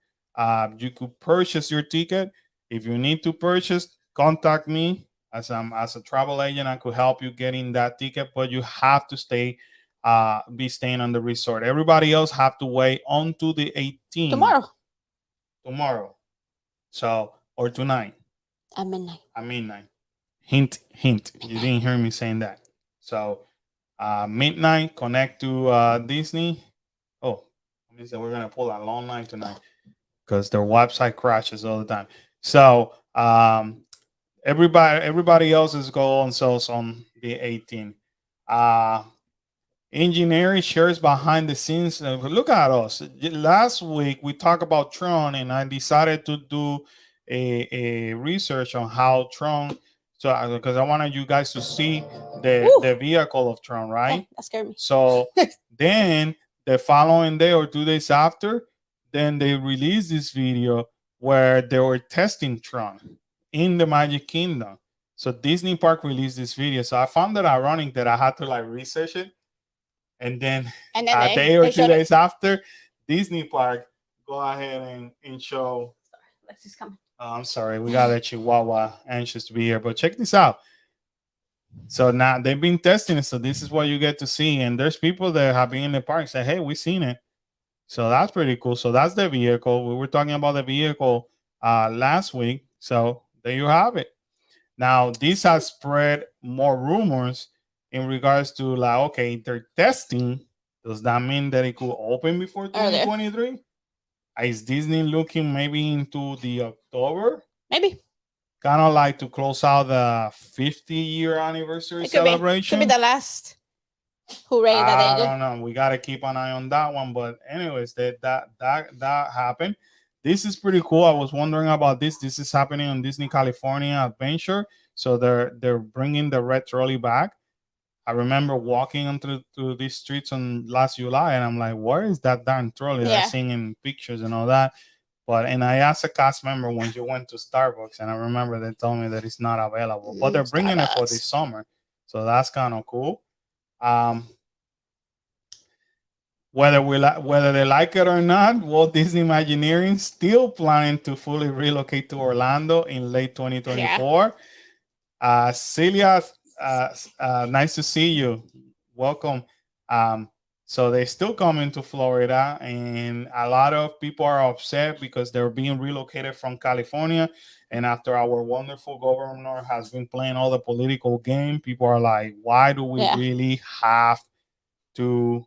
you could purchase your ticket. If you need to purchase, contact me as a travel agent. I could help you getting that ticket, but you have to be staying on the resort. Everybody else have to wait until the 18th tomorrow. So, or tonight. At midnight. At midnight. Hint, hint. You didn't hear me saying that. So, midnight, connect to Disney. Oh, let me say we're gonna pull a long line tonight because their website crashes all the time. So, everybody else's go on sales on the 18th. Engineering shares behind the scenes. Look at us. Last week we talked about Tron, and I decided to do a research on how Tron. So because I wanted you guys to see the vehicle of Tron, right? Oh, that scared me. So then the following day or 2 days after, then they released this video where they were testing Tron in the Magic Kingdom. So Disney Park released this video. So I found it ironic that I had to like research it. And then a day or 2 days after, Disney Park go ahead and show. Sorry, Lexi's coming. Oh, I'm sorry, we got a Chihuahua anxious to be here. But check this out. So now they've been testing it. So this is what you get to see. And there's people that have been in the park say, hey, we've seen it. So that's pretty cool. So that's the vehicle. We were talking about the vehicle last week. So there you have it. Now, this has spread more rumors in regards to like, okay, they're testing. Does that mean that it could open before 2023? Is Disney looking maybe into the October? Maybe. Kind of like to close out the 50-year anniversary celebration. Could be the last hooray that they do. I don't know. We got to keep an eye on that one. But anyways, that happened. This is pretty cool. I was wondering about this. This is happening on Disney California Adventure. So they're bringing the red trolley back. I remember walking through these streets on last July, and I'm like, where is that darn trolley that I've seen in pictures and all that? And I asked a cast member when you went to Starbucks, and I remember they told me that it's not available. But they're bringing it for this summer. So that's kind of cool. Whether they like it or not, Walt Disney Imagineering still planning to fully relocate to Orlando in late 2024. Celia, nice to see you. Welcome. So they're still coming to Florida, and a lot of people are upset because they're being relocated from California. And after our wonderful governor has been playing all the political game, people are like, why do we really have to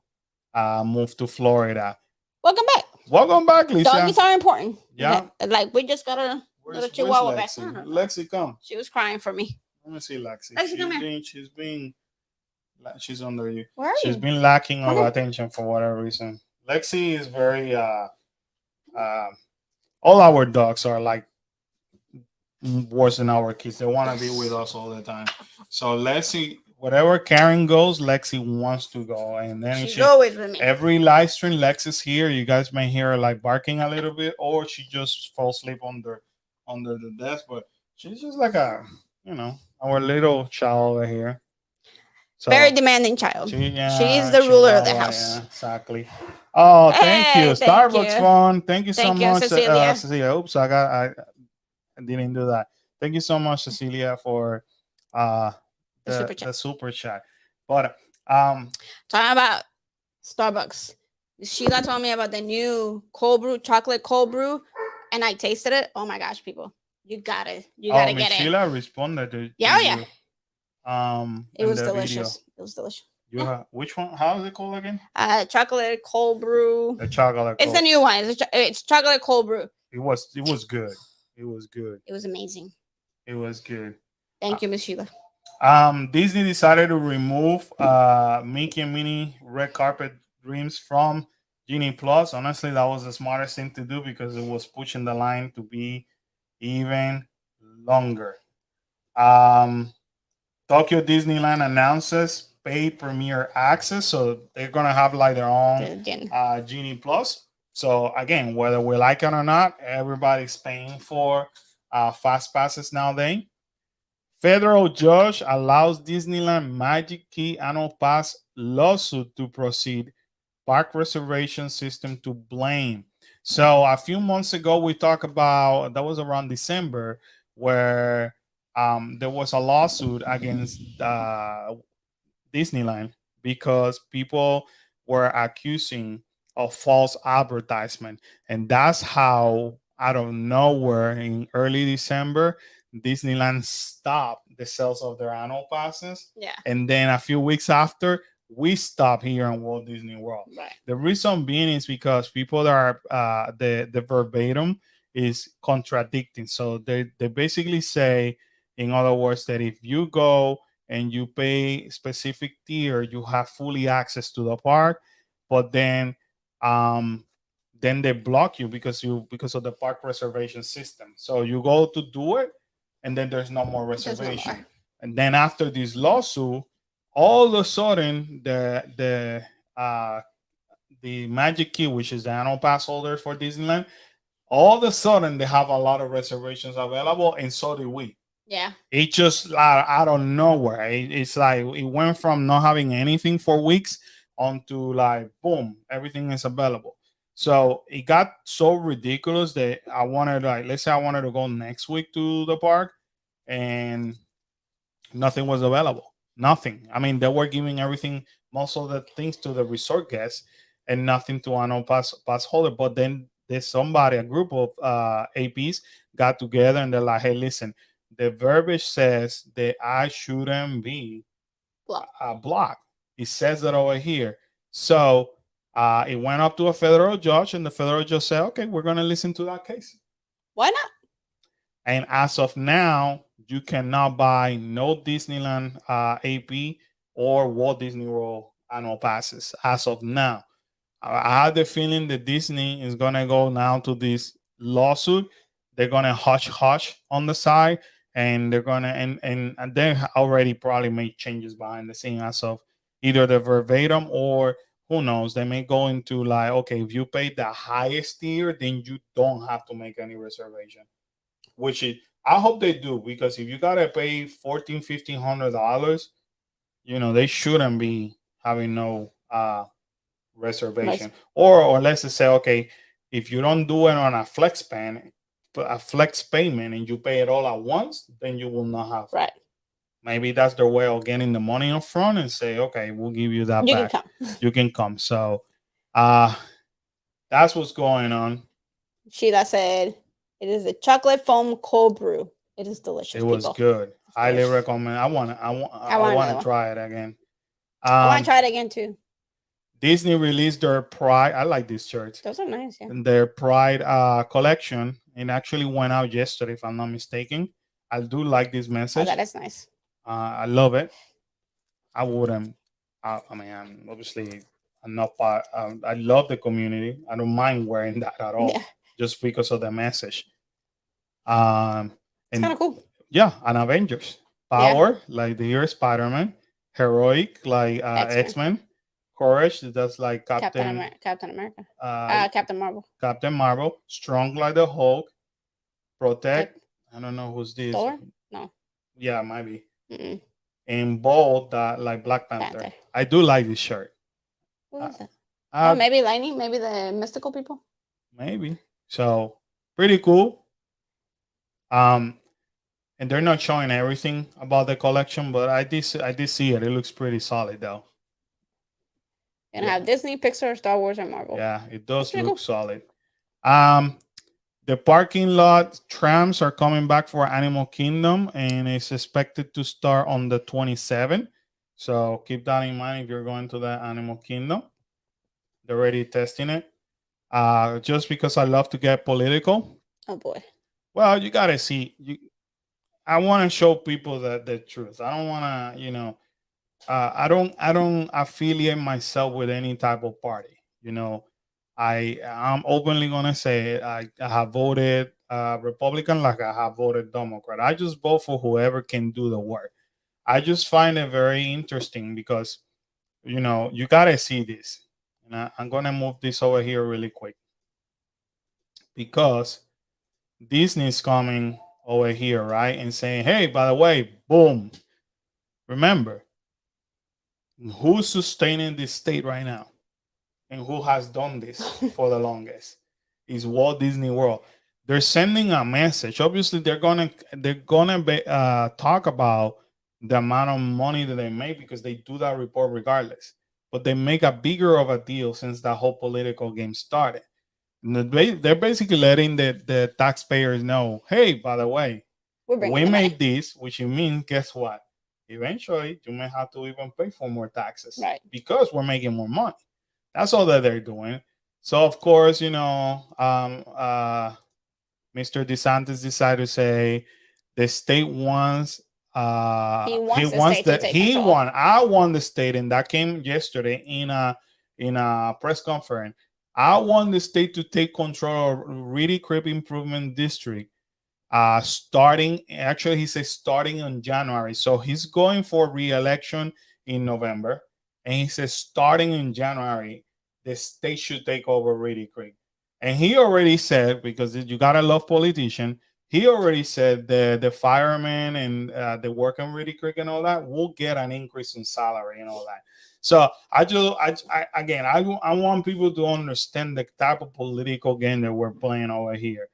move to Florida? Welcome back. Welcome back, Lisa. Doggies are important. Yeah. Like we just got a little Chihuahua back. Lexi, come. She was crying for me. Let me see Lexi. Lexi, come here. She's under you. Where are She's you? been lacking of attention for whatever reason. Lexi is very all our dogs are like worse than our kids. They want to be with us all the time. So Lexi, whatever Karen goes, Lexi wants to go. And then she's always with me. Every live stream, Lexi's here. You guys may hear her like barking a little bit, or she just falls asleep under the desk. But she's just like our little child over here. So, very demanding child. She's the ruler of the house. Yeah, exactly. Oh, thank you. Starbucks phone. Thank you so much, Cecilia. Oops, I didn't do that. Thank you so much, Cecilia, for the super chat. But Um, Talking about Starbucks. Sheila told me about the new cold brew, chocolate cold brew, and I tasted it. Oh my gosh, people. You oh, gotta Miss get it. Sheila responded to Yeah, oh yeah. you It in was the video. delicious. It was delicious. You Yeah. have which one? How is it called again? Chocolate cold brew. The chocolate It's the cold. new one. It's chocolate cold brew. It was good. It was good. It was amazing. It was good. Thank you, Miss Sheila. Disney decided to remove Mickey and Minnie Red Carpet Dreams from Genie Plus. Honestly, that was the smartest thing to do because it was pushing the line to be even longer. Um, Tokyo Disneyland announces paid premiere access, so they're gonna have like their own Again. Genie Plus. So again, whether we like it or not, everybody's paying for fast passes nowadays. Federal judge allows Disneyland Magic Key annual pass lawsuit to proceed. Park reservation system to blame. So a few months ago, we talked about that was around December where there was a lawsuit against Disneyland because people were accusing of false advertisement. And that's how, out of nowhere, in early December, Disneyland stopped the sales of their annual passes. Yeah. And then a few weeks after, we stopped here in Walt Disney World. Right. The reason being is because people are the verbatim is contradicting. So they basically say, in other words, that if you go and you pay specific tier, you have fully access to the park, but um, then they block you because of the park reservation system. So you go to do it, and then there's no more There's no reservation. more. And then after this lawsuit, all of a sudden the Magic Key, which is the annual pass holders for Disneyland, all of a sudden they have a lot of reservations available, and so do we. Yeah. It just out of nowhere. It's like it went from not having anything for weeks onto like boom, everything is available. So it got so ridiculous that I wanted, like, let's say I wanted to go next week to the park, and nothing was available. Nothing. I mean, they were giving everything, most of the things to the resort guests, and nothing to an pass holder. But then there's somebody, a group of APs got together and they're like, "Hey, listen, the verbiage says that I shouldn't be blocked. It says that over here." So it went up to a federal judge, and the federal judge said, "Okay, we're going to listen to that case." Why not? And as of now, you cannot buy no Disneyland AP or Walt Disney World annual passes as of now. I have the feeling that Disney is gonna go now to this lawsuit. They're gonna hush hush on the side, and they're gonna and they already probably made changes behind the scene as of either the verbatim or who knows. They may go into like, okay, if you pay the highest tier, then you don't have to make any reservation, which is I hope they do, because if you gotta pay 14, $1,500, they shouldn't be having no Nice. reservation. Or let's just say, okay, if you don't do it on a flex payment, and you pay it all at once, then you will not have. Right. Maybe that's their way of getting the money up front and say, okay, we'll give you that You can back. come. You can come. So uh that's what's going on. Sheila said it is a chocolate foam cold brew. It is It delicious, was people. good. It's Highly delicious. recommend. I want want another to one. try it again. I want to Um, try it again too. Disney released their Pride. I like this shirt. Those are nice, yeah. Their Pride collection. It actually went out yesterday, if I'm not mistaken. I do like this Oh, message. that is nice. I love it. I wouldn't. I mean, I'm obviously I'm not part. I love the community. I don't mind wearing that at all, Yeah. just because of the message. Um, It's kind and of cool. yeah, and Avengers Yeah. power like the year Spider-Man, heroic like X-Men. X-Men, courage that's like Captain America. uh, Captain Marvel. Captain Marvel, strong like the Hulk, protect. Protect I don't know who's this. Thor? No. Yeah, might be. Mm-mm. And bold that like Black Panther. Panther. I do like this shirt. Who Uh, is that? Oh, uh, maybe Lightning. Maybe the mystical people. maybe. So pretty cool. Um, and they're not showing everything about the collection, but I did see it. It looks pretty solid though. And Yeah, have Disney, Pixar, Star Wars, and Marvel. yeah, it That's does pretty look cool. solid. Um, the parking lot trams are coming back for Animal Kingdom, and it's expected to start on the 27th. So keep that in mind if you're going to the Animal Kingdom. They're already testing it. Just because I love to get political, Oh boy. well, you gotta see. I want to show people that the truth. I don't want to, I don't affiliate myself with any type of party. I'm openly gonna say it. I have voted Republican like I have voted Democrat. I just vote for whoever can do the work. I just find it very interesting because you gotta see this. And I'm gonna move this over here really quick because Disney's coming over here, right? And saying, hey, by the way, boom. Remember, who's sustaining this state right now? And who has done this for the longest? Is Walt Disney World. They're sending a message. Obviously, they're gonna talk about the amount of money that they make because they do that report regardless. But they make a bigger of a deal since that whole political game started. They're basically letting the taxpayers know, hey, by the way, We're bringing we the money. made this, which means, guess what? Eventually, you may have to even pay for more taxes Right. because we're making more money. That's all that they're doing. So, of course, Mr. DeSantis decided to say the state wants He he wants the wants state to that take he control. won. I won the state, and that came yesterday in a press conference. I want the state to take control of Reedy Creek Improvement District. Starting actually, he says starting in January. So he's going for re-election in November, and he says starting in January, the state should take over Reedy Creek. And he already said, because you gotta love politician, he already said the firemen and the work in Reedy Creek and all that will get an increase in salary and all that. So I want people to understand the type of political game that we're playing over here.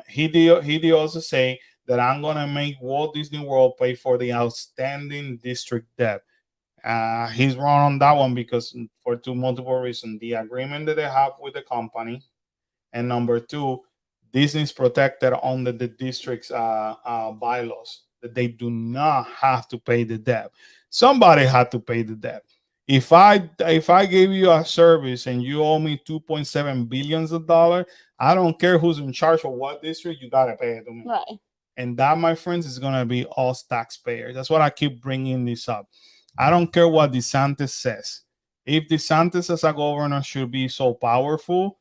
He did also say that I'm gonna make Walt Disney World pay for the outstanding district debt. He's wrong on that one because for two multiple reasons: the agreement that they have with the company, and number two, Disney's protected under the district's bylaws that they do not have to pay the debt. Somebody had to pay the debt. If I gave you a service and you owe me 2.7 billions of dollars, I don't care who's in charge of what district, you gotta pay it to me. Right. And that, my friends, is gonna be all taxpayers. That's what I keep bringing this up. I don't care what DeSantis says. If DeSantis as a governor should be so powerful,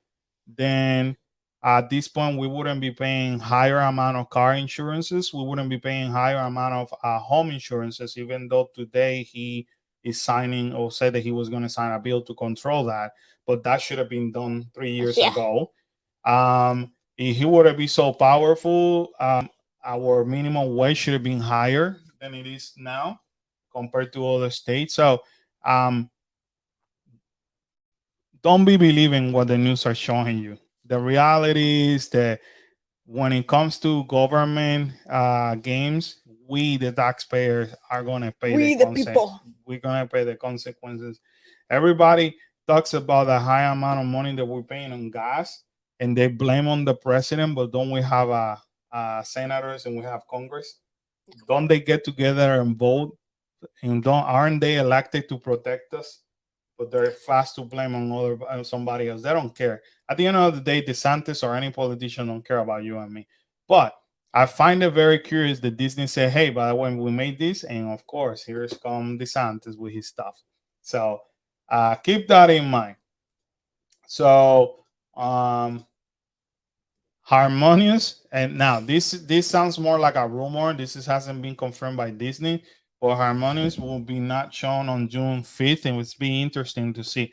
then at this point we wouldn't be paying higher amount of car insurances. We wouldn't be paying higher amount of home insurances, even though today he is signing or said that he was going to sign a bill to control that. But that should have been done 3 years Yeah. ago. If he would have been so powerful, our minimum wage should have been higher than it is now compared to other states. So um, don't be believing what the news are showing you. The reality is that when it comes to government games, we the taxpayers are gonna pay the We the consequences. people. We're gonna pay the consequences. Everybody talks about the high amount of money that we're paying on gas, and they blame on the president. But don't we have senators and we have Congress? Don't they get together and vote? And don't aren't they elected to protect us? But they're fast to blame on somebody else. They don't care. At the end of the day, DeSantis or any politician don't care about you and me. But I find it very curious that Disney said, "Hey, by the way, we made this," and of course, here's come DeSantis with his stuff. So keep that in mind. So um, harmonious, and now this sounds more like a rumor. Hasn't been confirmed by Disney, but harmonious will be not shown on June 5th, and it's be interesting to see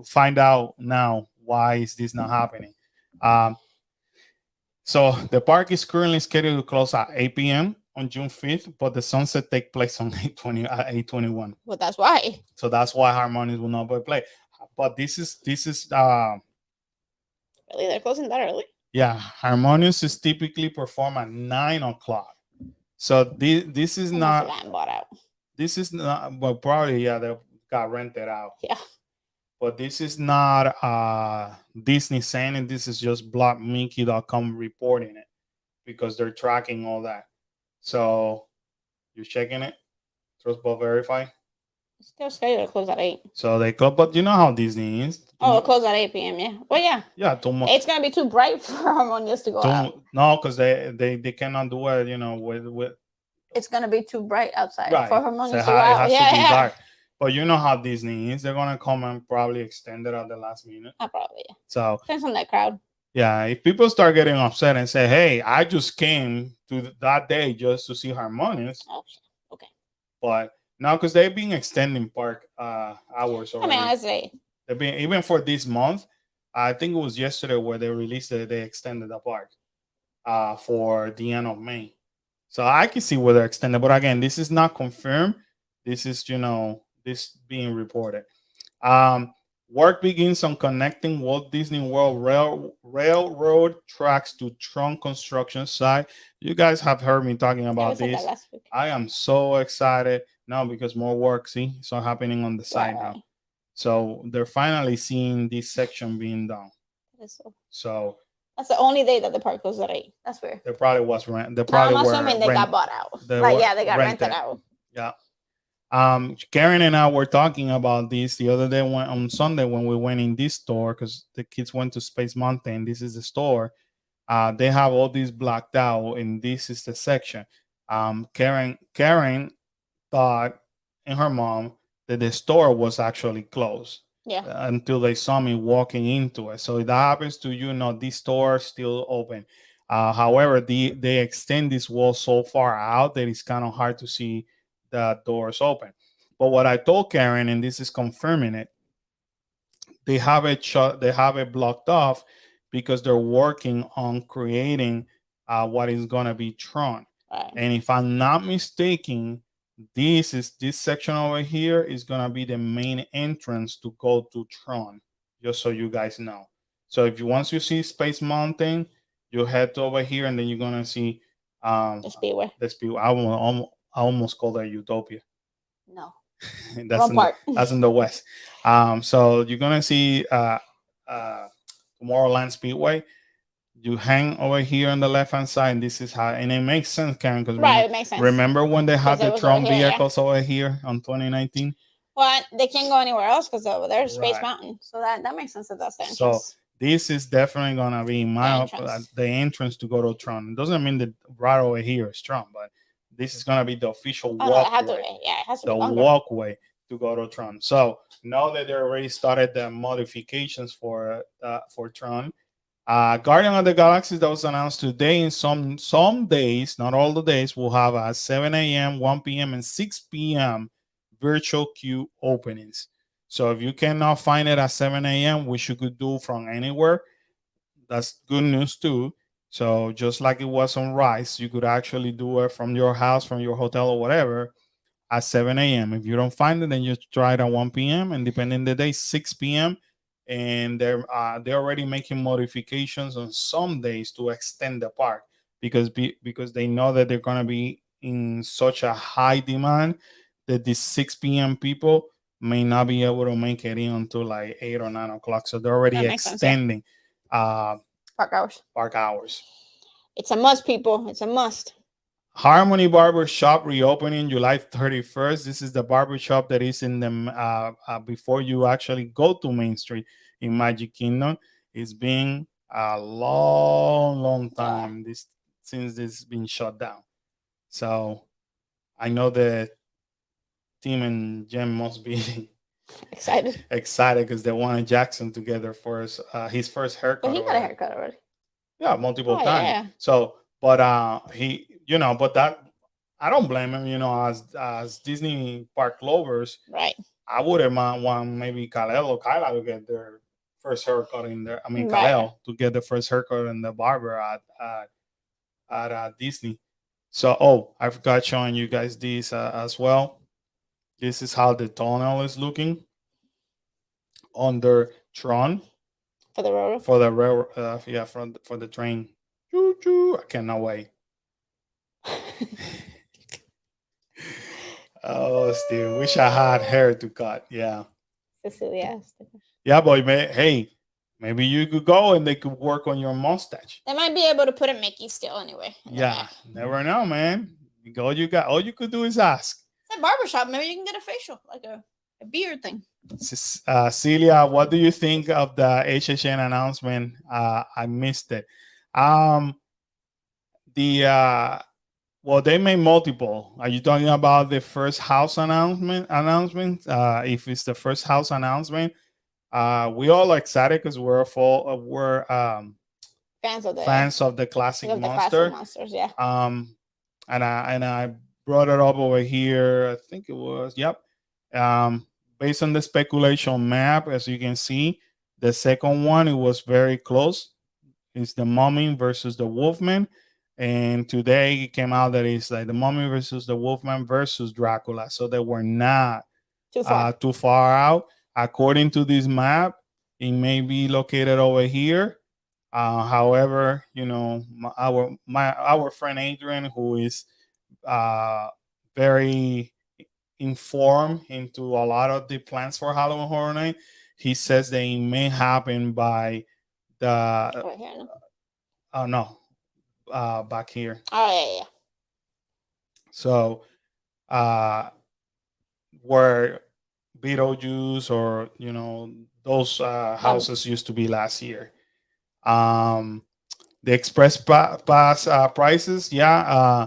find out now why is this not happening. um, so the park is currently scheduled to close at 8 p.m. on June 5th, but the sunset take place on 8:21. Well, that's why. So that's why harmonious will not be played. But this is Really, they're closing that early. yeah, harmonious is typically performed at 9 o'clock. So this is Unless it not got bought out. this is not well probably yeah got rented out. Yeah. But this is not Disney saying it. This is just blockmickey.com reporting it because they're tracking all that. So you're checking it. Trust but verify. It's still scheduled to close at 8. So they close, but you know how Disney is. Oh, it closed at 8 p.m. Yeah. Well, yeah. Yeah, too much. It's gonna be too bright for Harmonious to go out. No, because they cannot do it. You know, with It's gonna be too bright outside right. for So Harmonious to it go out. has Yeah, to be yeah. dark. But you know how Disney is. They're gonna come and probably extend it at the last minute. Probably. Yeah. So Depends on that crowd. yeah, if people start getting upset and say, "Hey, I just came to that day just to see Harmonious," Oh, okay. but now because they've been extending park hours I already. mean, honestly, They've been even for this month. I think it was yesterday where they released it. They extended the park for the end of May. So I can see where they're extended, but again, this is not confirmed. This is this being reported. Um, Work begins on connecting Walt Disney World railroad tracks to Tron construction site. You guys have heard me talking yeah, we about said that this. last week. I am so excited now because more work, so happening on the site Right, now. right. So they're finally seeing this section being done. That is so. So That's the only day that the park closed at 8. That's weird. there probably was rent. They No, probably I'm were assuming they rent. got bought out. They Like, were yeah, they got rented rented. out. Yeah. Karen and I were talking about this the other day on Sunday when we went in this store because the kids went to Space Mountain. This is the store. They have all these blacked out, and this is the section. Karen thought and her mom that the store was actually closed. Yeah. Until they saw me walking into it. So if that happens to you, this store is still open. However, they extend this wall so far out that it's kind of hard to see the doors open. But what I told Karen, and this is confirming it, they have it shut, they have it blocked off because they're working on creating what is gonna be Tron. Right. And if I'm not mistaken, this section over here is gonna be the main entrance to go to Tron. Just so you guys know. So if you once you see Space Mountain, you head over here, and then you're gonna see The Speedway. the Speedway. I almost called that Utopia. No. That's that's in the west. So you're gonna see Tomorrowland Speedway. You hang over here on the left hand side, and this is how, and it makes sense, Karen, because Right, it makes sense. remember when they had the Tron over here, vehicles over here on 2019? Well, they can't go anywhere else because over there's Space Right. Mountain, so that makes sense that that's the So entrance. this is definitely gonna be the entrance to go to Tron. It doesn't mean that right over here is Tron, but this is gonna be the official walkway. It has to The be longer. walkway to go to Tron. So now that they already started the modifications for Tron, Guardian of the Galaxy that was announced today. In some days, not all the days, will have a 7 a.m., 1 p.m., and 6 p.m. virtual queue openings. So if you cannot find it at 7 a.m., which you could do from anywhere, that's good news too. So just like it was on Rise, you could actually do it from your house, from your hotel, or whatever at 7 a.m. If you don't find it, then you try it at 1 p.m. and depending the day, 6 p.m. And they're already making modifications on some days to extend the park because they know that they're gonna be in such a high demand that these 6 p.m. people may not be able to make it in until like 8 or 9 o'clock. So they're already extending park hours. It's a must, people. It's a must. Harmony Barber Shop reopening July 31st. This is the barber shop that is in the before you actually go to Main Street in Magic Kingdom. It's been a long time since this has been shut down. So I know the team and Jem must be excited because they wanted Jackson to get his first haircut. But he got a haircut already. Yeah, multiple times. Yeah. So, but he, but that I don't blame him. As Disney park lovers, right? I wouldn't want maybe Kalel or Kyla to get their first haircut in there. I mean, Kalel to get the first haircut in the barber at Disney. So, I forgot showing you guys this as well. This is how the tunnel is looking under Tron. For the railroad? For the railroad, for the train. Choo choo! I cannot wait. Oh, Steve, wish I had hair to cut. Yeah. Cecilia asked the question. Yeah, boy, hey, maybe you could go and they could work on your mustache. They might be able to put a Mickey still anyway in the Yeah, back. never know, man. All you could do is ask. It's a barbershop. Maybe you can get a facial, like a beard thing. Celia, what do you think of the HHN announcement? I missed it. Um, the well, they made multiple. Are you talking about the first house announcement? If it's the first house announcement, we all excited because we're fans of the classic Classic monster. monsters. Yeah. Um, and I brought it up over here. I think it was. Yep. Um, Based on the speculation map, as you can see, the second one it was very close. It's the Mummy versus the Wolfman, and today it came out that it's like the Mummy versus the Wolfman versus Dracula. So they were not too far out. According to this map, it may be located over here. However, our friend Adrian, who is uh, very informed into a lot of the plans for Halloween Horror Night, he says that it may happen by the Right here. No? oh no back here. Oh yeah, yeah. So where Beetlejuice or those houses used to be last year. Um, the express pass prices, yeah,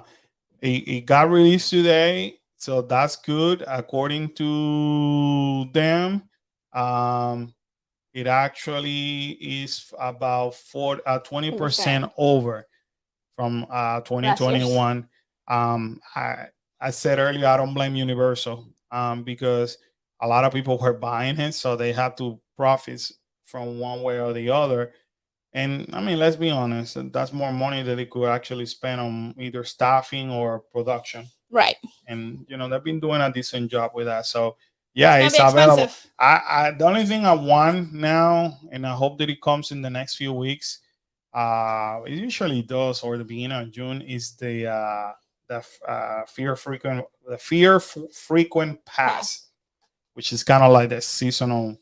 it got released today, so that's good. According to them, um, it actually is about 20% over from 2021. I said earlier, I don't blame Universal because a lot of people were buying it, so they had to profit from one way or the other. And I mean, let's be honest, that's more money that they could actually spend on either staffing or production. Right. And they've been doing a decent job with that. So yeah, it's available. I the only thing I want now, and I hope that it comes in the next few weeks. It usually does, or the beginning of June, is the frequent pass, which is kind of like the seasonal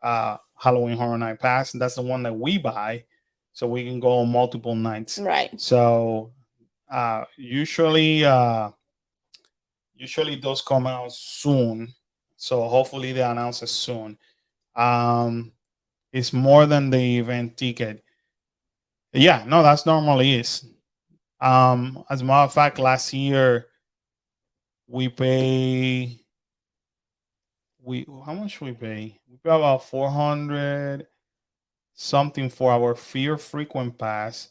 Halloween Horror Night Pass, and that's the one that we buy, so we can go on multiple nights. Right. So usually those come out soon. So hopefully they announce it soon. It's more than the event ticket. Yeah, no, that's normally is. As a matter of fact, last year we pay we how much we pay? We pay about 400 something for our fear frequent pass,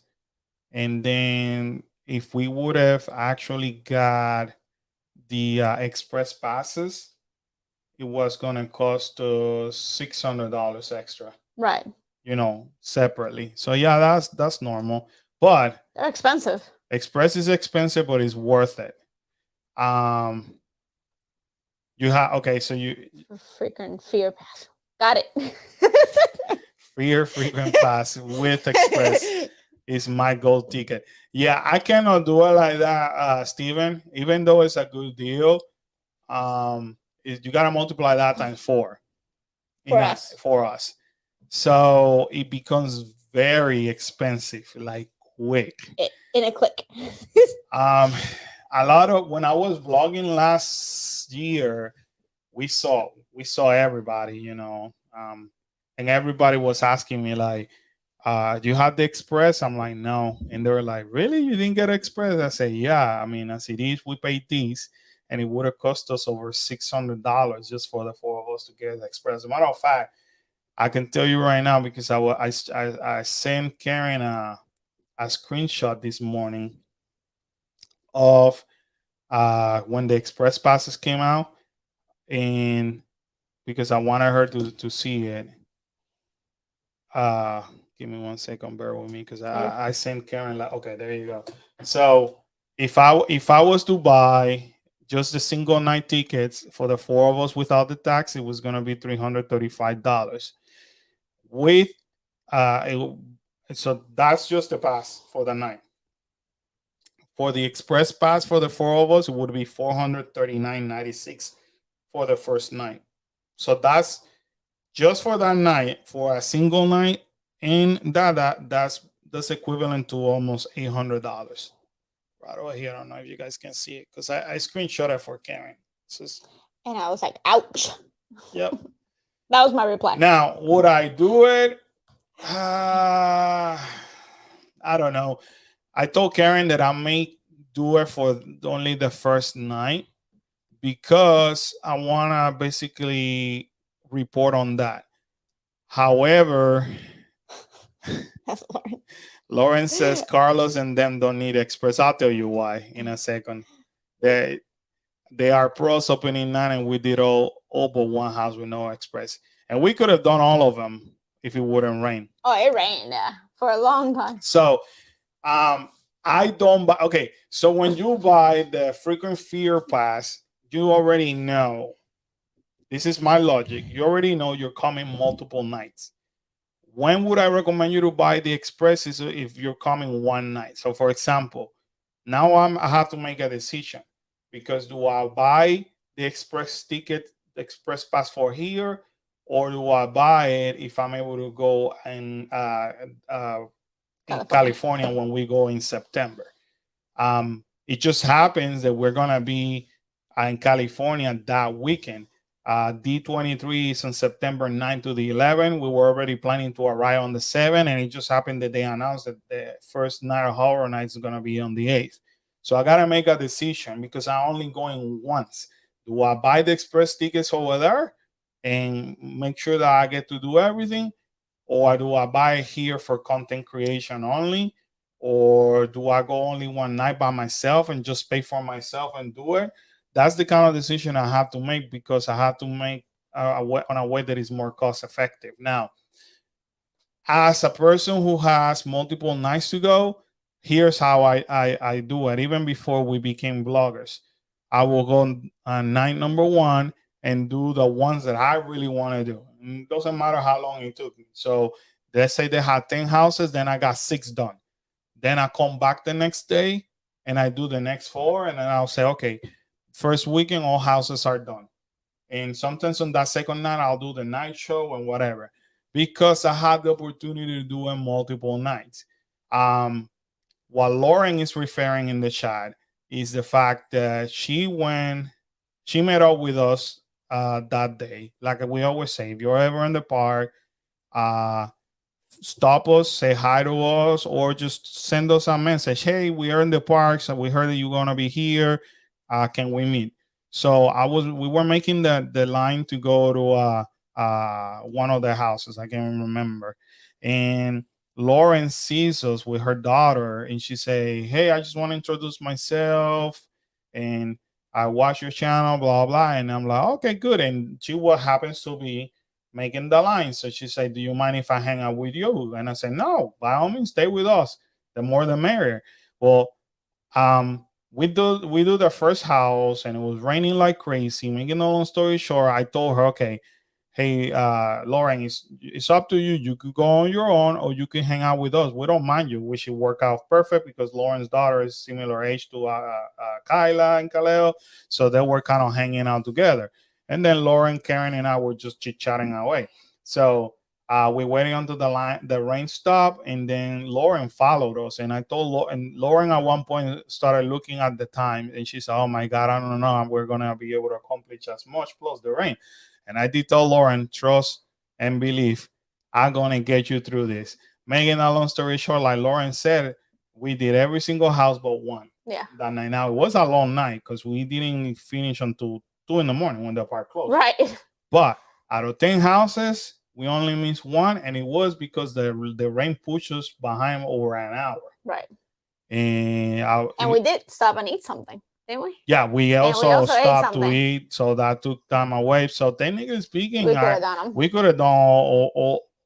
and then if we would have actually got the express passes, it was gonna cost $600 extra. Right. Separately. So yeah, that's normal, but they're expensive. Express is expensive, but it's worth it. Um, you have okay, so you freaking fear pass. Got it. fear frequent pass with Express is my gold ticket. Yeah, I cannot do it like that, Steven. Even though it's a good deal, you gotta multiply that times four for us. So it becomes very expensive, like quick. In a click. A lot of when I was vlogging last year, we saw everybody, and everybody was asking me like, do you have the Express? I'm like, no. And they were like, really? You didn't get Express? I said, yeah. I mean, as it is, we paid these, and it would have cost us over $600 just for the four of us to get the Express. As a matter of fact, I can tell you right now because I sent Karen a screenshot this morning of when the Express passes came out, and because I wanted her to see it. Give me 1 second, bear with me, because I sent Karen like, okay, there you go. So if I was to buy just the single night tickets for the four of us without the tax, it was gonna be $335. With so that's just the pass for the night. For the express pass for the four of us, it would be 439.96 for the first night. So that's just for that night, for a single night in that's equivalent to almost $800. Right over here, I don't know if you guys can see it because I screenshot it for Karen. And I was like, ouch. Yep. That was my reply. Now, would I do it? I don't know. I told Karen that I may do it for only the first night because I want to basically report on that. However, That's Lauren. Lauren says Carlos and them don't need express. I'll tell you why in a second. They they are pros opening nine, and we did all but one house with no express, and we could have done all of them if it wouldn't rain. Oh, it rained for a long time. So I don't buy. Okay, so when you buy the frequent fear pass, you already know. This is my logic. You already know you're coming multiple nights. When would I recommend you to buy the express is if you're coming one night. So for example, now I have to make a decision because do I buy the express ticket, the express pass for here, or do I buy it if I'm able to go uh, in California when we go in September? It just happens that we're gonna be in California that weekend. D23 is on September 9th to the 11th. We were already planning to arrive on the 7th, and it just happened that they announced that the first night of Horror Nights is going to be on the 8th. So I got to make a decision because I'm only going once. Do I buy the express tickets over there and make sure that I get to do everything? Or do I buy it here for content creation only? Or do I go only one night by myself and just pay for myself and do it? That's the kind of decision I have to make because I have to make on a way that is more cost effective. Now, as a person who has multiple nights to go, here's how I do it. Even before we became bloggers, I will go on night number one and do the ones that I really want to do. It doesn't matter how long it took me. So let's say they had 10 houses, then I got 6 done. Then I come back the next day and I do the next 4, and then I'll say, okay, first weekend, all houses are done. And sometimes on that second night, I'll do the night show and whatever because I had the opportunity to do it multiple nights. What Lauren is referring in the chat is the fact that she met up with us that day. Like we always say, if you're ever in the park, uh, stop us, say hi to us, or just send us a message. Hey, we are in the park, so we heard that you're gonna be here. Can we meet? So we were making the line to go to one of the houses. I can't remember. And Lauren sees us with her daughter, and she say, "Hey, I just want to introduce myself, and I watch your channel, blah blah." And I'm like, "Okay, good." And she what happens to be making the line. So she said, "Do you mind if I hang out with you?" And I said, "No, by all means, stay with us. The more the merrier." Well, we do the first house, and it was raining like crazy. Making a long story short, I told her, "Okay, hey, Lauren, it's up to you. You could go on your own, or you can hang out with us. We don't mind you. We should work out perfect because Lauren's daughter is similar age to Kyla and Kaleo, so they were kind of hanging out together." And then Lauren, Karen, and I were just chit chatting away. So we're waiting until the rain stopped, and then Lauren followed us. And I told and Lauren at one point started looking at the time, and she said, "Oh my God, I don't know, we're gonna be able to accomplish as much plus the rain." And I did tell Lauren, trust and believe, I'm gonna get you through this. Making a long story short, like Lauren said, we did every single house but one. Yeah. That night. Now it was a long night because we didn't finish until 2 in the morning when the park closed. Right. But out of 10 houses, we only missed one, and it was because the rain pushed us behind over an hour. Right. And we did stop and eat something, didn't we? Yeah, we also stopped to eat, so that took time away. So technically speaking, we could have done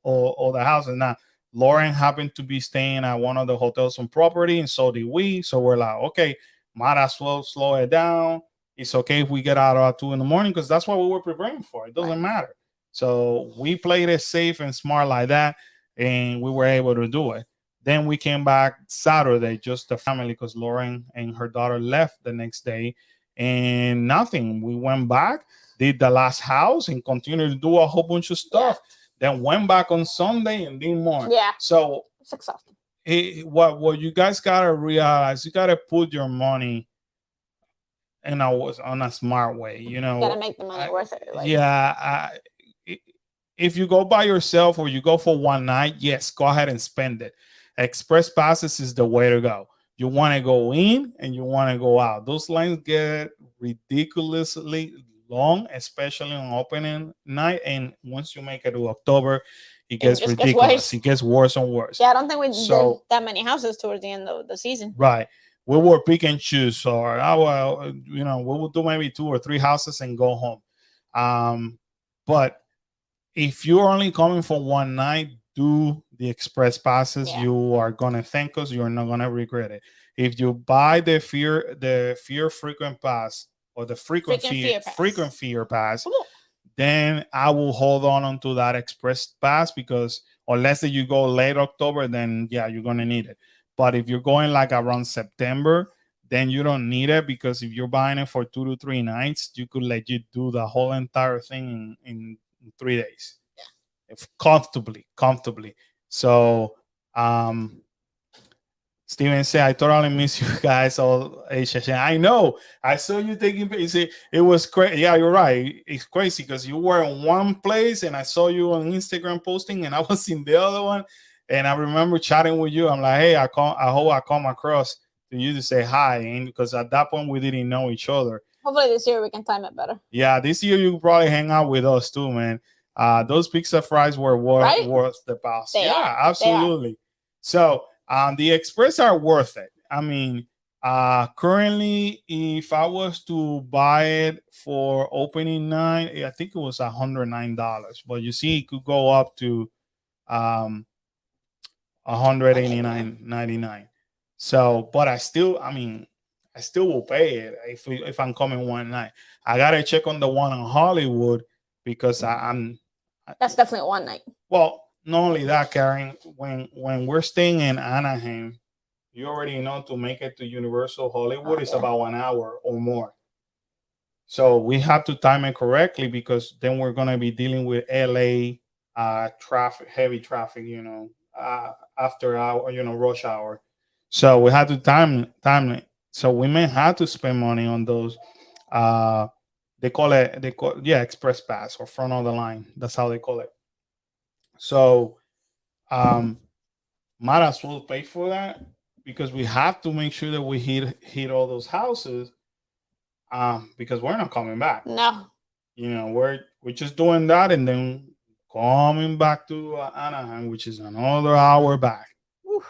all the houses. Now, Lauren happened to be staying at one of the hotels on property, and so did we. So we're like, okay, might as well slow it down. It's okay if we get out at 2 in the morning because that's what we were preparing for. It doesn't matter. So we played it safe and smart like that, and we were able to do it. Then we came back Saturday, just the family, because Lauren and her daughter left the next day, and nothing. We went back, did the last house, and continued to do a whole bunch of Yeah. stuff. Then went back on Sunday and did more. Yeah. So It's exhausting. what you guys gotta realize, you gotta put your money in a on a smart way. You You gotta know, make the money I, worth it. Like, yeah. If you go by yourself or you go for one night, yes, go ahead and spend it. Express passes is the way to go. You want to go in and you want to go out. Those lines get ridiculously long, especially on opening night. And once you make it to October, it it gets just gets ridiculous. worse. It gets worse and worse. Yeah, I don't think we did So, that many houses towards the end of the season. right. We will pick and choose. Or, well, you know, we will do maybe 2 or 3 houses and go home. But if you're only coming for one night, do the express passes. Yeah. You are gonna thank us. You're not gonna regret it. If you buy the fear frequent pass or the frequent Freaking fear fear pass. frequent fear pass, Come on. then I will hold on to that express pass, because unless that you go late October, then yeah, you're gonna need it. But if you're going like around September, then you don't need it, because if you're buying it for 2 to 3 nights, you could let you do the whole entire thing in 3 days, if comfortably. So Steven said, I totally miss you guys all. I know. I saw you taking pictures. It was crazy. Yeah, you're right. It's crazy because you were in one place and I saw you on Instagram posting and I was in the other one. And I remember chatting with you. I'm like, hey, I hope I come across to you to say hi. And because at that point we didn't know each other. Hopefully this year we can time it better. Yeah, this year you probably hang out with us too, man. Those pizza fries were Right? worth the cost. They Yeah, are. absolutely. So the express are worth it. I mean, currently, if I was to buy it for opening night, I think it was $109. But you see, it could go up to um 189.99. So, but I mean, I still will pay it if I'm coming one night. I gotta check on the one in Hollywood because That's definitely one night. well, not only that, Karen. When we're staying in Anaheim, you already know to make it to Universal Hollywood is Yeah. about 1 hour or more. So we have to time it correctly because then we're gonna be dealing with LA traffic, heavy traffic, after hour, rush hour. So we had to time it. So we may have to spend money on those. Uh, they call express pass or front of the line. That's how they call it. So um, might as well pay for that because we have to make sure that we hit all those houses because we're not coming back. No. We're just doing that and then coming back to Anaheim, which is another hour back. Oof.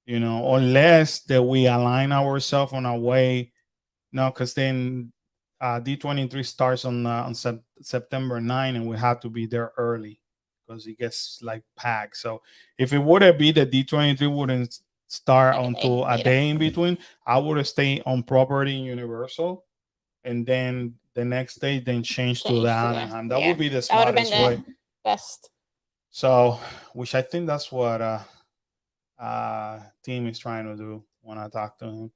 Unless that we align ourselves on our way. No, because then D23 starts on September 9, and we have to be there early because it gets like packed. So if it would have been the D23 wouldn't start Like until a day in between, I would have stayed on property in Universal and then the next day then change to the Anaheim. That would be the That would have been smartest way. the best. So, which I think that's what team is trying to do when I talk to him.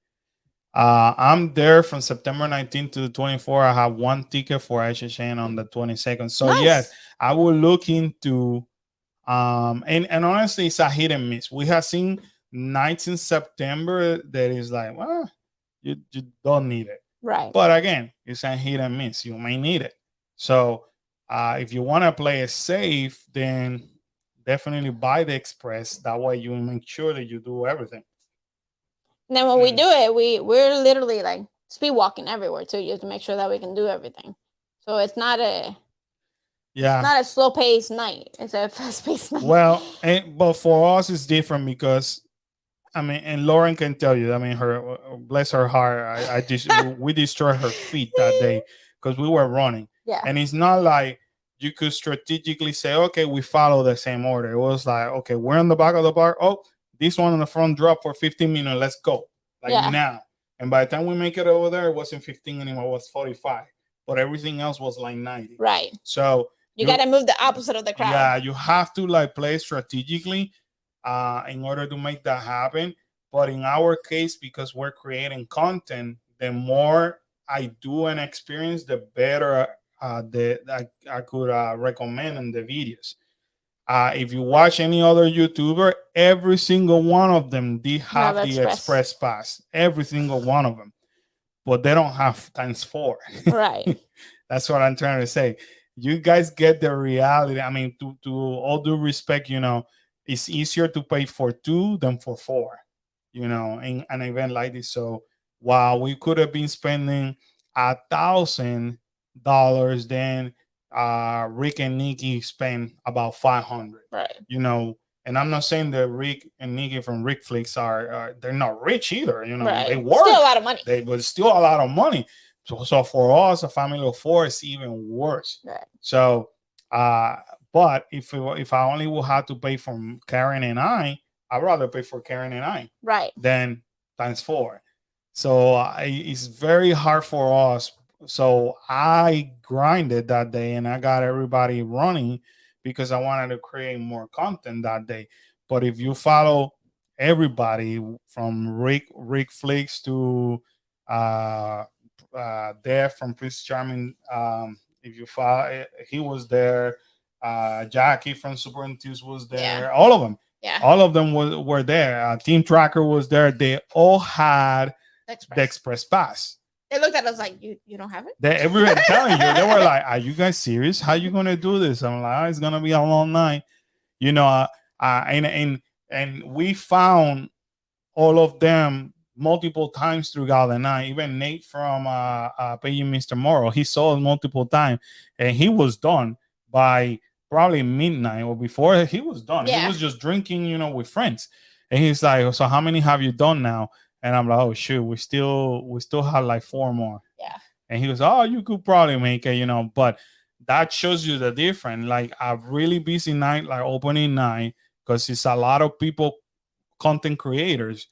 I'm there from September 19th to the 24th. I have one ticket for HHN on the 22nd. So Nice. yes, I will look into and honestly it's a hit and miss. We have seen nights in September that is like, well, you don't need it. Right. But again, it's a hit and miss. You may need it. So if you want to play it safe, then definitely buy the express. That way you make sure that you do everything. And then when we do it, we're literally like speed walking everywhere too, just to make sure that we can do everything. So it's not a slow paced night. It's a fast paced night. Well, but for us it's different because and Lauren can tell you. Her bless her heart. We destroyed her feet that day because we were running. Yeah. And it's not like you could strategically say, okay, we follow the same order. It was like, okay, we're in the back of the bar. Oh, this one in the front drop for 15 minutes. Let's go. Now. And by the time we make it over there, it wasn't 15 anymore. It was 45. But everything else was like 90. Right. So you got to move the opposite of the crowd. Yeah, you have to play strategically. in order to make that happen. But in our case, because we're creating content, the more I do and experience, the better I could recommend in the videos. If you watch any other YouTuber, every single one of them they Have have the express. express pass, every single one of them, but they don't have times four. Right. That's what I'm trying to say. You guys get the reality. I mean, to all due respect, it's easier to pay for two than for four, in an event like this. So while we could have been spending $1,000, then Rick and Nikki spent about 500. Right. And I'm not saying that Rick and Nikki from Rick Flicks are they're not rich either. Right. They work. Still a lot of money. But still a lot of money. So for us, a family of four, it's even worse. Right. So, but if I only will have to pay for Karen and I'd rather pay for Karen and I. Right. Than times four. So it's very hard for us. So I grinded that day and I got everybody running because I wanted to create more content that day. But if you follow everybody from Rick Flicks to uh Dave from Prince Charming, if you follow, he was there. Jackie from Super Enthused was there. Yeah. All of them. Yeah. All of them were there. Team Tracker was there. They all had the Express Pass. They looked at us like, you don't have it? Everyone telling you, they were like, are you guys serious? How you going to do this? I'm like, it's going to be a long night. And we found all of them multiple times throughout the night. Even Nate from Paying Mr. Morrow, he saw it multiple times and he was done by probably midnight or before he was done. Yeah. He was just drinking, with friends. And he's like, so how many have you done now? And I'm like, oh shoot, we still have like 4 more. Yeah. And he goes, oh, you could probably make it, but that shows you the difference. Like a really busy night, like opening night, because it's a lot of people, content creators,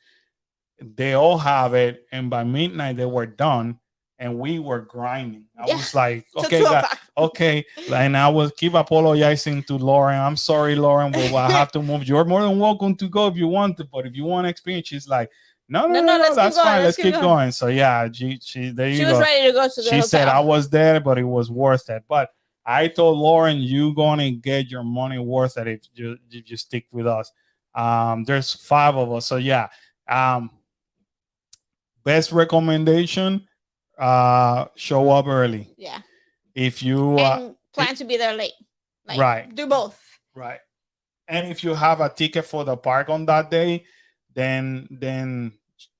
they all have it, and by midnight they were done. And we were grinding. I was like, okay, okay. And I will keep apologizing to Lauren. I'm sorry, Lauren, but I have to move. You're more than welcome to go if you want to, but if you want experience, she's like, no, that's fine. Let's keep going. So yeah, she there you go. She was ready to go to the hotel. She said I was there, but it was worth it. But I told Lauren, you gonna get your money worth it if you stick with us. There's 5 of us, so yeah. Best recommendation. Show up early. Yeah. If you plan to be there late. Like, right. Do both. Right. And if you have a ticket for the park on that day, then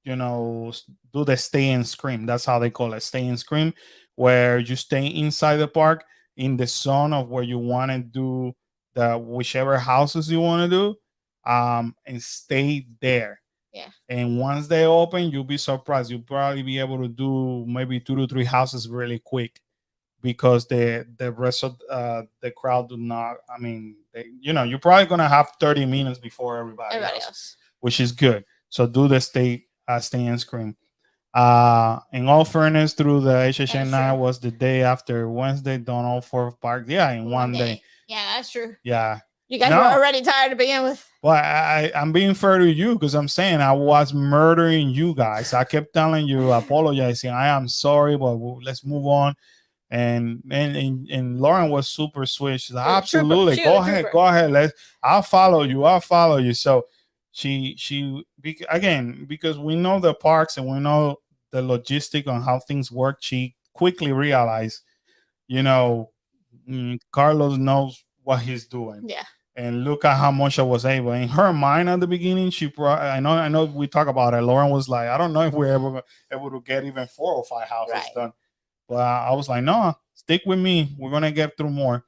do the stay and scream. That's how they call it, stay and scream, where you stay inside the park in the zone of where you want to do the whichever houses you want to do, and stay there. Yeah. And once they open, you'll be surprised. You'll probably be able to do maybe 2 to 3 houses really quick because the rest of the crowd do not. I mean, you're probably gonna have 30 minutes before everybody else, which is good. So do the stay and scream. In all fairness, through the HHN9 was the day after Wednesday. Don't all 4 parks. Yeah, in one day. Yeah, that's true. Yeah. You guys were already tired to begin with. Well, I'm being fair to you because I'm saying I was murdering you guys. I kept telling you, apologizing. I am sorry, but let's move on. And Lauren was super sweet. She's like, absolutely, go ahead. I'll follow you. So she again, because we know the parks and we know the logistic on how things work. She quickly realized, Carlos knows what he's doing. Yeah. And look at how much I was able. In her mind at the beginning, I know we talk about it. Lauren was like, I don't know if we're ever able to get even 4 or 5 houses done. But I was like, no, stick with me. We're gonna get through more.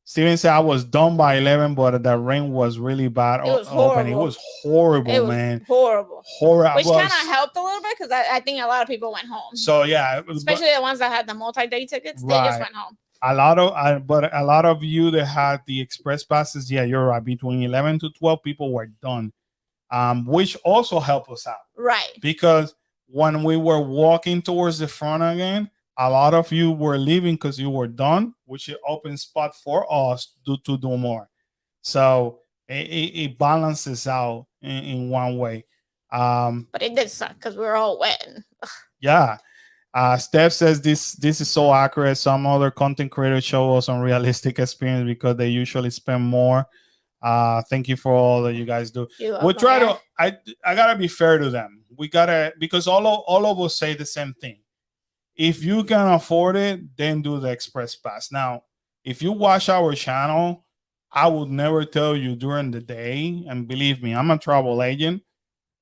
Steven said I was done by 11, but the rain was really bad. It was horrible. It was horrible, man. Horrible. Which kind of helped a little bit because I think a lot of people went home. So yeah, especially the ones that had the multi-day tickets, they just went home. But a lot of you that had the express passes, yeah, you're right. Between 11 to 12 people were done, which also helped us out. Right. Because when we were walking towards the front again, a lot of you were leaving because you were done, which is open spot for us to do more. So It balances out in one way. Um, But it did suck because we were all wet. yeah. Steph says this is so accurate. Some other content creators show us unrealistic experience because they usually spend more. Thank you for all that you guys do. You're We'll welcome, try guys. to. I gotta be fair to them. We gotta, because all of us say the same thing. If you can afford it, then do the express pass. Now, if you watch our channel, I would never tell you during the day. And believe me, I'm a travel agent.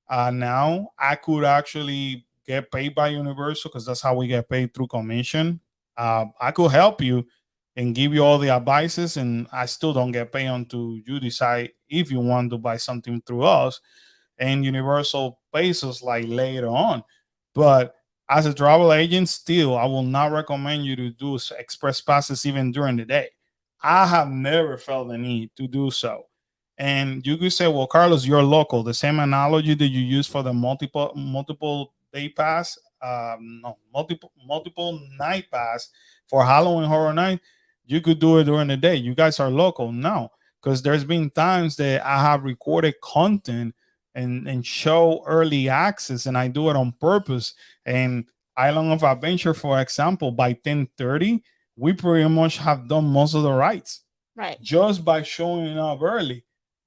Now I could actually get paid by Universal because that's how we get paid, through commission. I could help you and give you all the advices, and I still don't get paid until you decide if you want to buy something through us, and Universal pays us like later on. But as a travel agent, still, I will not recommend you to do express passes even during the day. I have never felt the need to do so. And you could say, well, Carlos, you're local. The same analogy that you use for the multiple day pass, no, multiple night pass for Halloween Horror Night, you could do it during the day. You guys are local. No, because there's been times that I have recorded content and show early access, and I do it on purpose. And Island of Adventure, for example, by 10:30, we pretty much have done most of the rides Right. just by showing up early.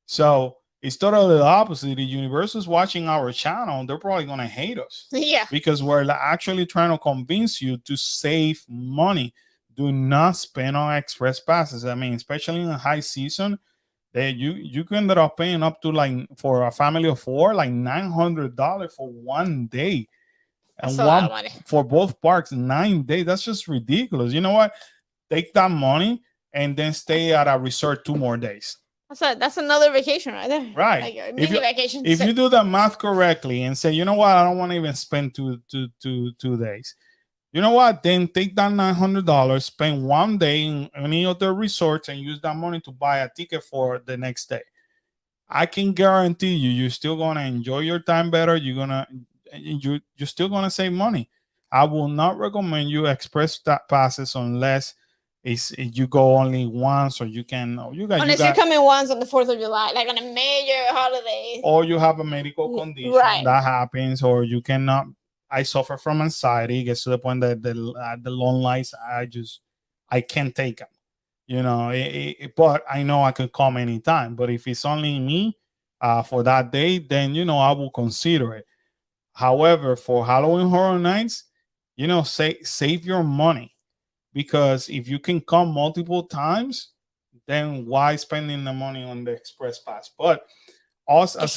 So it's totally the opposite. The Universal's watching our channel, they're probably gonna hate us Yeah. because we're actually trying to convince you to save money. Do not spend on express passes. I mean, especially in high season, that you can end up paying up to, like, for a family of four, like $900 for one day, That's and a lot one of money. for both parks, 9 days. That's just ridiculous. You know what? Take that money and then stay at a resort 2 more days. That's another vacation right there. Right. Like a If mini you vacation. if you do the math correctly and say, you know what, I don't want to even spend 2 days. You know what? Then take that $900, spend one day in any of the resorts, and use that money to buy a ticket for the next day. I can guarantee you, you're still gonna enjoy your time better. You're still gonna save money. I will not recommend you express that passes unless you go only once, or you can, Unless you're coming once on the 4th of July, like on a major holiday. or you have a medical condition Right. that happens, or you cannot. I suffer from anxiety. It gets to the point that the long nights, I can't take them. But I know I could come anytime. But if it's only me for that day, then I will consider it. However, for Halloween Horror Nights, save your money, because if you can come multiple times, then why spending the money on the express pass? But us There's as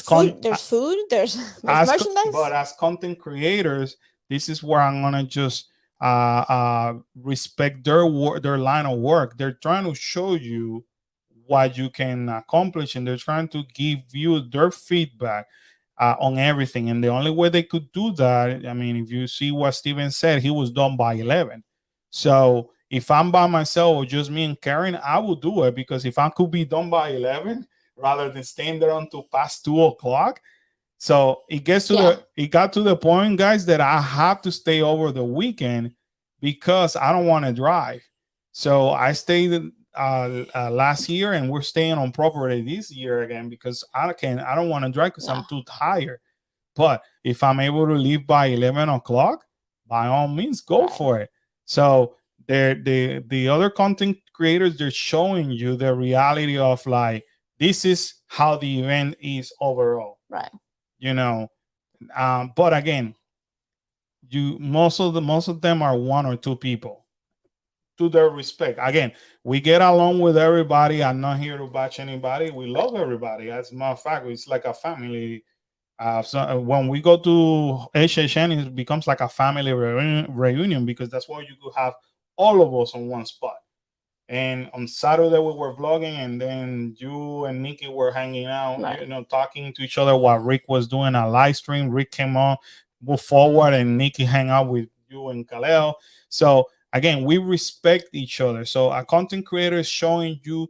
food. There's merchandise. but as content creators, this is where I'm gonna just respect their work, their line of work. They're trying to show you what you can accomplish, and they're trying to give you their feedback on everything. And the only way they could do that, I mean, if you see what Steven said, he was done by 11. So if I'm by myself or just me and Karen, I will do it, because if I could be done by 11 rather than staying there until past 2 o'clock. So it got to the point, guys, that I have to stay over the weekend because I don't want to drive. So I stayed last year, and we're staying on property this year again because I don't want to drive because I'm too tired. But if I'm able to leave by 11 o'clock, by all means, go for it. So the other content creators, they're showing you the reality of, like, this is how the event is overall. Right. But again, most of them are one or two people, to their respect. Again, we get along with everybody. I'm not here to bash anybody. We love everybody. As a matter of fact, it's like a family. So when we go to HHN, it becomes like a family reunion, because that's where you could have all of us on one spot. And on Saturday we were vlogging, and then you and Nikki were hanging out, talking to each other while Rick was doing a live stream. Rick came on, moved forward, and Nikki hang out with you and Kaleo. So again, we respect each other. So a content creator is showing you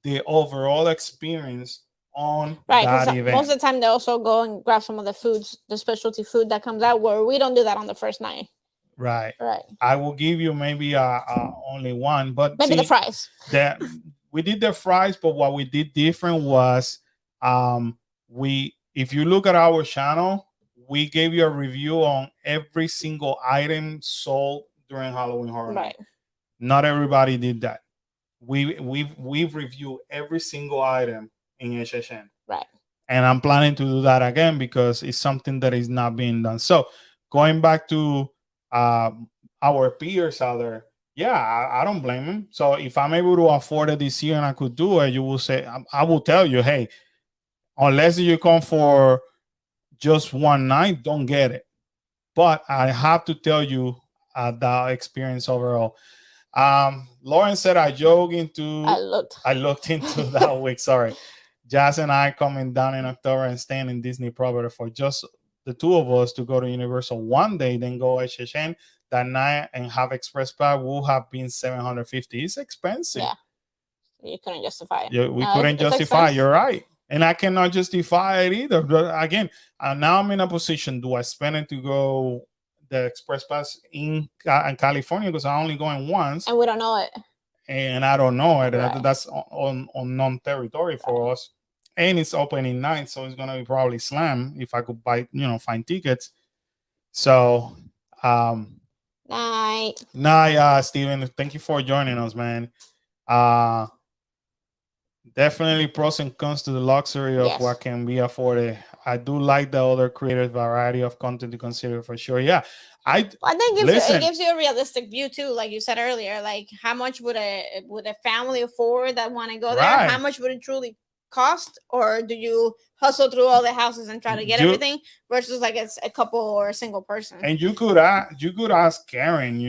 the overall experience on that event. Most of the time they also go and grab some of the foods, the specialty food that comes out, where we don't do that on the first night. Right. I will give you maybe only one, but maybe the fries. we did the fries, but what we did different was we if you look at our channel, we gave you a review on every single item sold during Halloween Horror Night. Right. Not everybody did that. We've reviewed every single item in HHN. Right. And I'm planning to do that again because it's something that is not being done. So going back to uh, our peers out there, yeah, I don't blame them. So if I'm able to afford it this year and I could do it, you will say, I will tell you, hey, unless you come for just one night, don't get it. But I have to tell you the experience overall. Lauren said I looked. I looked into that week. Sorry. Jazz and I coming down in October and staying in Disney property for just the two of us to go to Universal one day, then go HHN that night and have Express Pass will have been 750. It's expensive. Yeah. You couldn't justify it. Yeah, we No, couldn't it's justify. expensive. You're right, and I cannot justify it either. But again, now I'm in a position: do I spend it to go the Express Pass in California because I'm only going once, And we don't know it. and I don't know it. Right. That's on non-territory for us, and it's opening night, so it's gonna be probably slam if I could buy find tickets. So, Night. Steven, thank you for joining us, man. Uh, Definitely pros and cons to the luxury of Yes. what can be afforded. I do like the other creators' variety of content to consider for sure. Yeah, I think listen. it gives you a realistic view too, like you said earlier. Like how much would a family afford that want to go there? Right. How much would it truly cost, or do you hustle through all the houses and try to get everything versus like it's a couple or a single person? And you could ask Karen.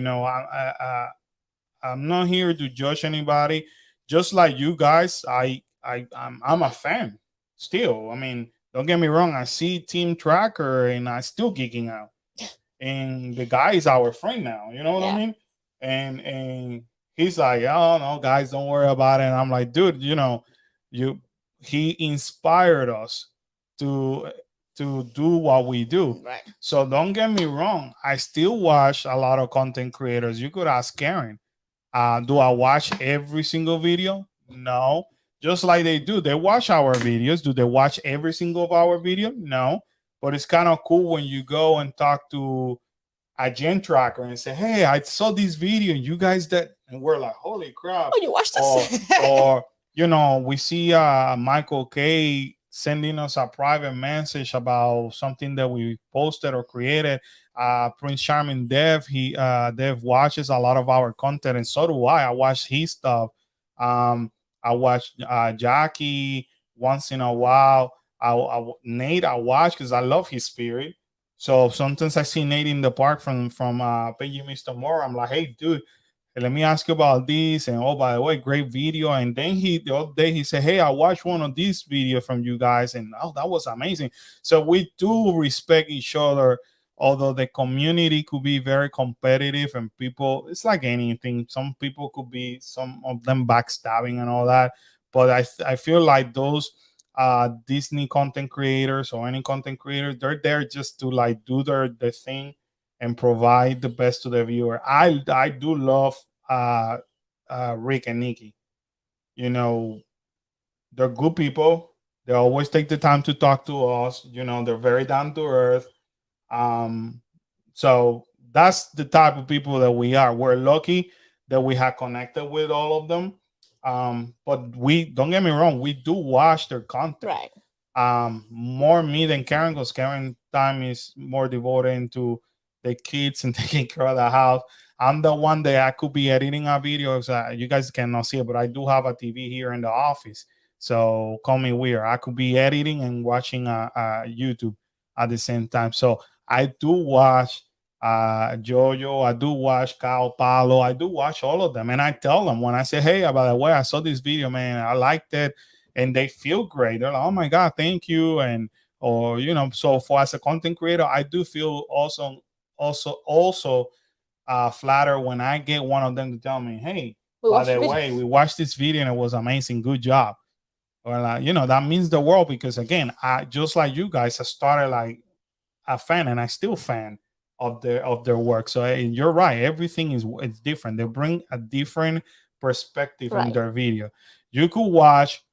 I'm not here to judge anybody. Just like you guys, I'm a fan still. I mean, don't get me wrong. I see Team Tracker and I still geeking out. And the guy is our friend now. You know what I mean? And he's like, oh no, guys, don't worry about it. And I'm like, dude, he inspired us to do what we do. Right. So don't get me wrong. I still watch a lot of content creators. You could ask Karen. Do I watch every single video? No. Just like they do. They watch our videos. Do they watch every single of our video? No. But it's kind of cool when you go and talk to a gen tracker and say, hey, I saw this video. You guys and we're like, holy crap. Oh, you watched this? or we see Michael K sending us a private message about something that we posted or created. Prince Charming Dev, Dev watches a lot of our content, and so do I. I watch his stuff. I watch Jackie once in a while. Nate, I watch because I love his spirit. So sometimes I see Nate in the park from Peggy Mr. Moore. I'm like, hey, dude, let me ask you about this. And oh, by the way, great video. And then the other day he said, hey, I watched one of these videos from you guys, and oh, that was amazing. So we do respect each other, although the community could be very competitive and people, it's like anything. Some people could be, some of them backstabbing and all that. But I feel like those Disney content creators or any content creator, they're there just to like do their thing and provide the best to the viewer. I do love Rick and Nikki. They're good people. They always take the time to talk to us. They're very down to earth. So that's the type of people that we are. We're lucky that we have connected with all of them. But we don't get me wrong, we do watch their content. Right. More me than Karen, because Karen time is more devoted into the kids and taking care of the house. I'm the one that I could be editing our videos. You guys cannot see it, but I do have a TV here in the office. So call me weird. I could be editing and watching YouTube at the same time. So I do watch Jojo. I do watch Kyle Paulo. I do watch all of them. And I tell them when I say, hey, by the way, I saw this video, man. I liked it. And they feel great. They're like, oh my God, thank you. And, so for as a content creator, I do feel also flattered when I get one of them to tell me, hey, by the way, we watched this video and it was amazing. Good job. Or that means the world, because again, I just like you guys, I started like a fan and I still fan of their work. So you're right. Everything it's different. They bring a different perspective in their video. You could watch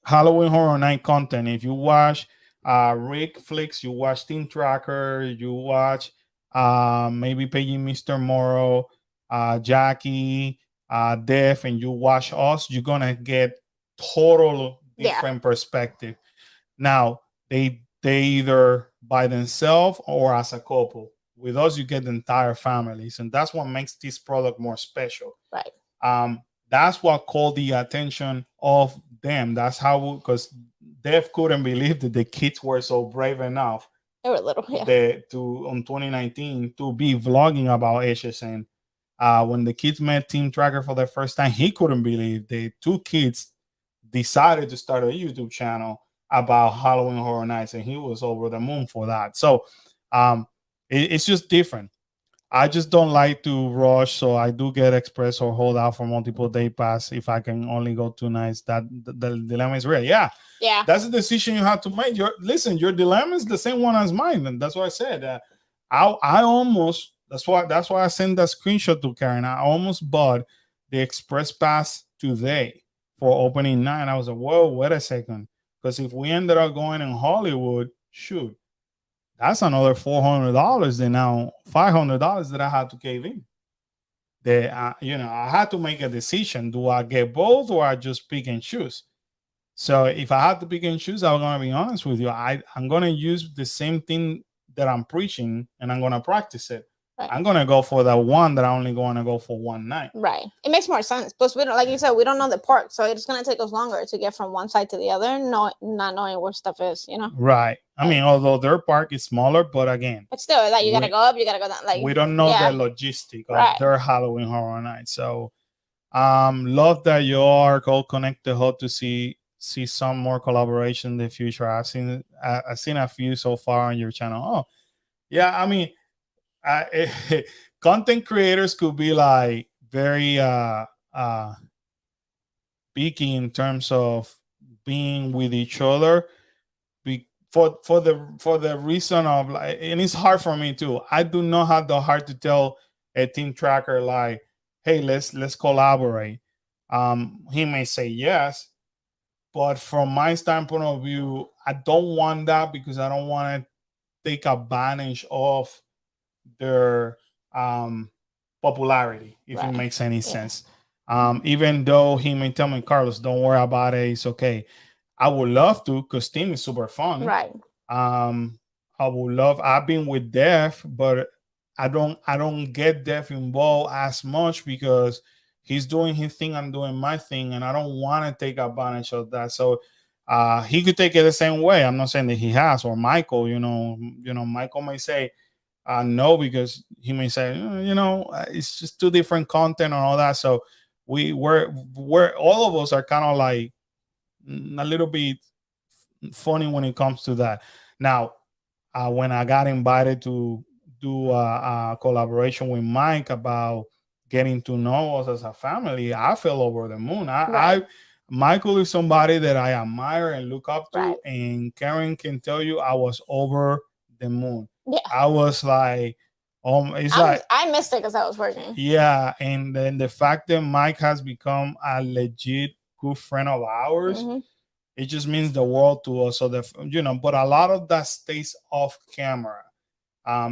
Halloween Horror Night content. If you watch Rick Flicks, you watch Team Tracker, you watch maybe Peggy Mr. Morrow, Jackie, Def, and you watch us, you're gonna get total Yeah. different perspective. Now they either by themselves or as a couple. With us, you get the entire families, and that's what makes this product more special. Right. That's what called the attention of them. That's how, because Dev couldn't believe that the kids were so brave enough They were little. Yeah. to on 2019 to be vlogging about HSN. When the kids met Team Tracker for the first time, he couldn't believe the two kids decided to start a YouTube channel about Halloween Horror Nights, and he was over the moon for that. So um, it's just different. I just don't like to rush, so I do get express or hold out for multiple day pass if I can only go 2 nights. That the dilemma is real. Yeah, Yeah. that's a decision you have to make. Your dilemma is the same one as mine, and that's what I said. I almost that's why I sent that screenshot to Karen. I almost bought the express pass today for opening night. I was like, whoa, wait a second, because if we ended up going in Hollywood, shoot, that's another $400. Then now $500 that I had to cave in. That I had to make a decision. Do I get both or I just pick and choose? So if I had to pick and choose, I'm gonna be honest with you. I'm gonna use the same thing that I'm preaching and I'm gonna practice it. Right. I'm gonna go for the one that I only gonna go for one night. Right. It makes more sense. Plus, we don't, like you said, we don't know the park, so it's gonna take us longer to get from one side to the other, not knowing where stuff is. Right. I mean, although their park is smaller, but again, but still, like you gotta go up, you gotta go down. Like we don't know yeah. the logistic of Right. their Halloween Horror Night. So love that you are all connected. Hope to see some more collaboration in the future. I've seen a few so far on your channel. Oh yeah, I mean, content creators could be like very picky in terms of being with each other, for the reason of like, and it's hard for me too. I do not have the heart to tell a Team Tracker like, hey, let's collaborate. He may say yes, but from my standpoint of view, I don't want that because I don't want to take advantage of their popularity, if it Right. makes any Yeah. sense. Even though he may tell me, Carlos, don't worry about it, it's okay. I would love to, because team is super fun. Right. I would love. I've been with Def, but I don't get Def involved as much because he's doing his thing, I'm doing my thing, and I don't want to take advantage of that. So he could take it the same way. I'm not saying that he has, or Michael. Michael may say no, because he may say, it's just two different content and all that. So we're all of us are kind of like a little bit funny when it comes to that. Now, when I got invited to do a collaboration with Mike about getting to know us as a family, I fell over the moon. Right. Michael is somebody that I admire and look up to, Right. and Karen can tell you I was over the moon. Yeah. I was like, I missed it because I was working. yeah, and then the fact that Mike has become a legit good friend of ours, it just means the world to us. So but a lot of that stays off camera,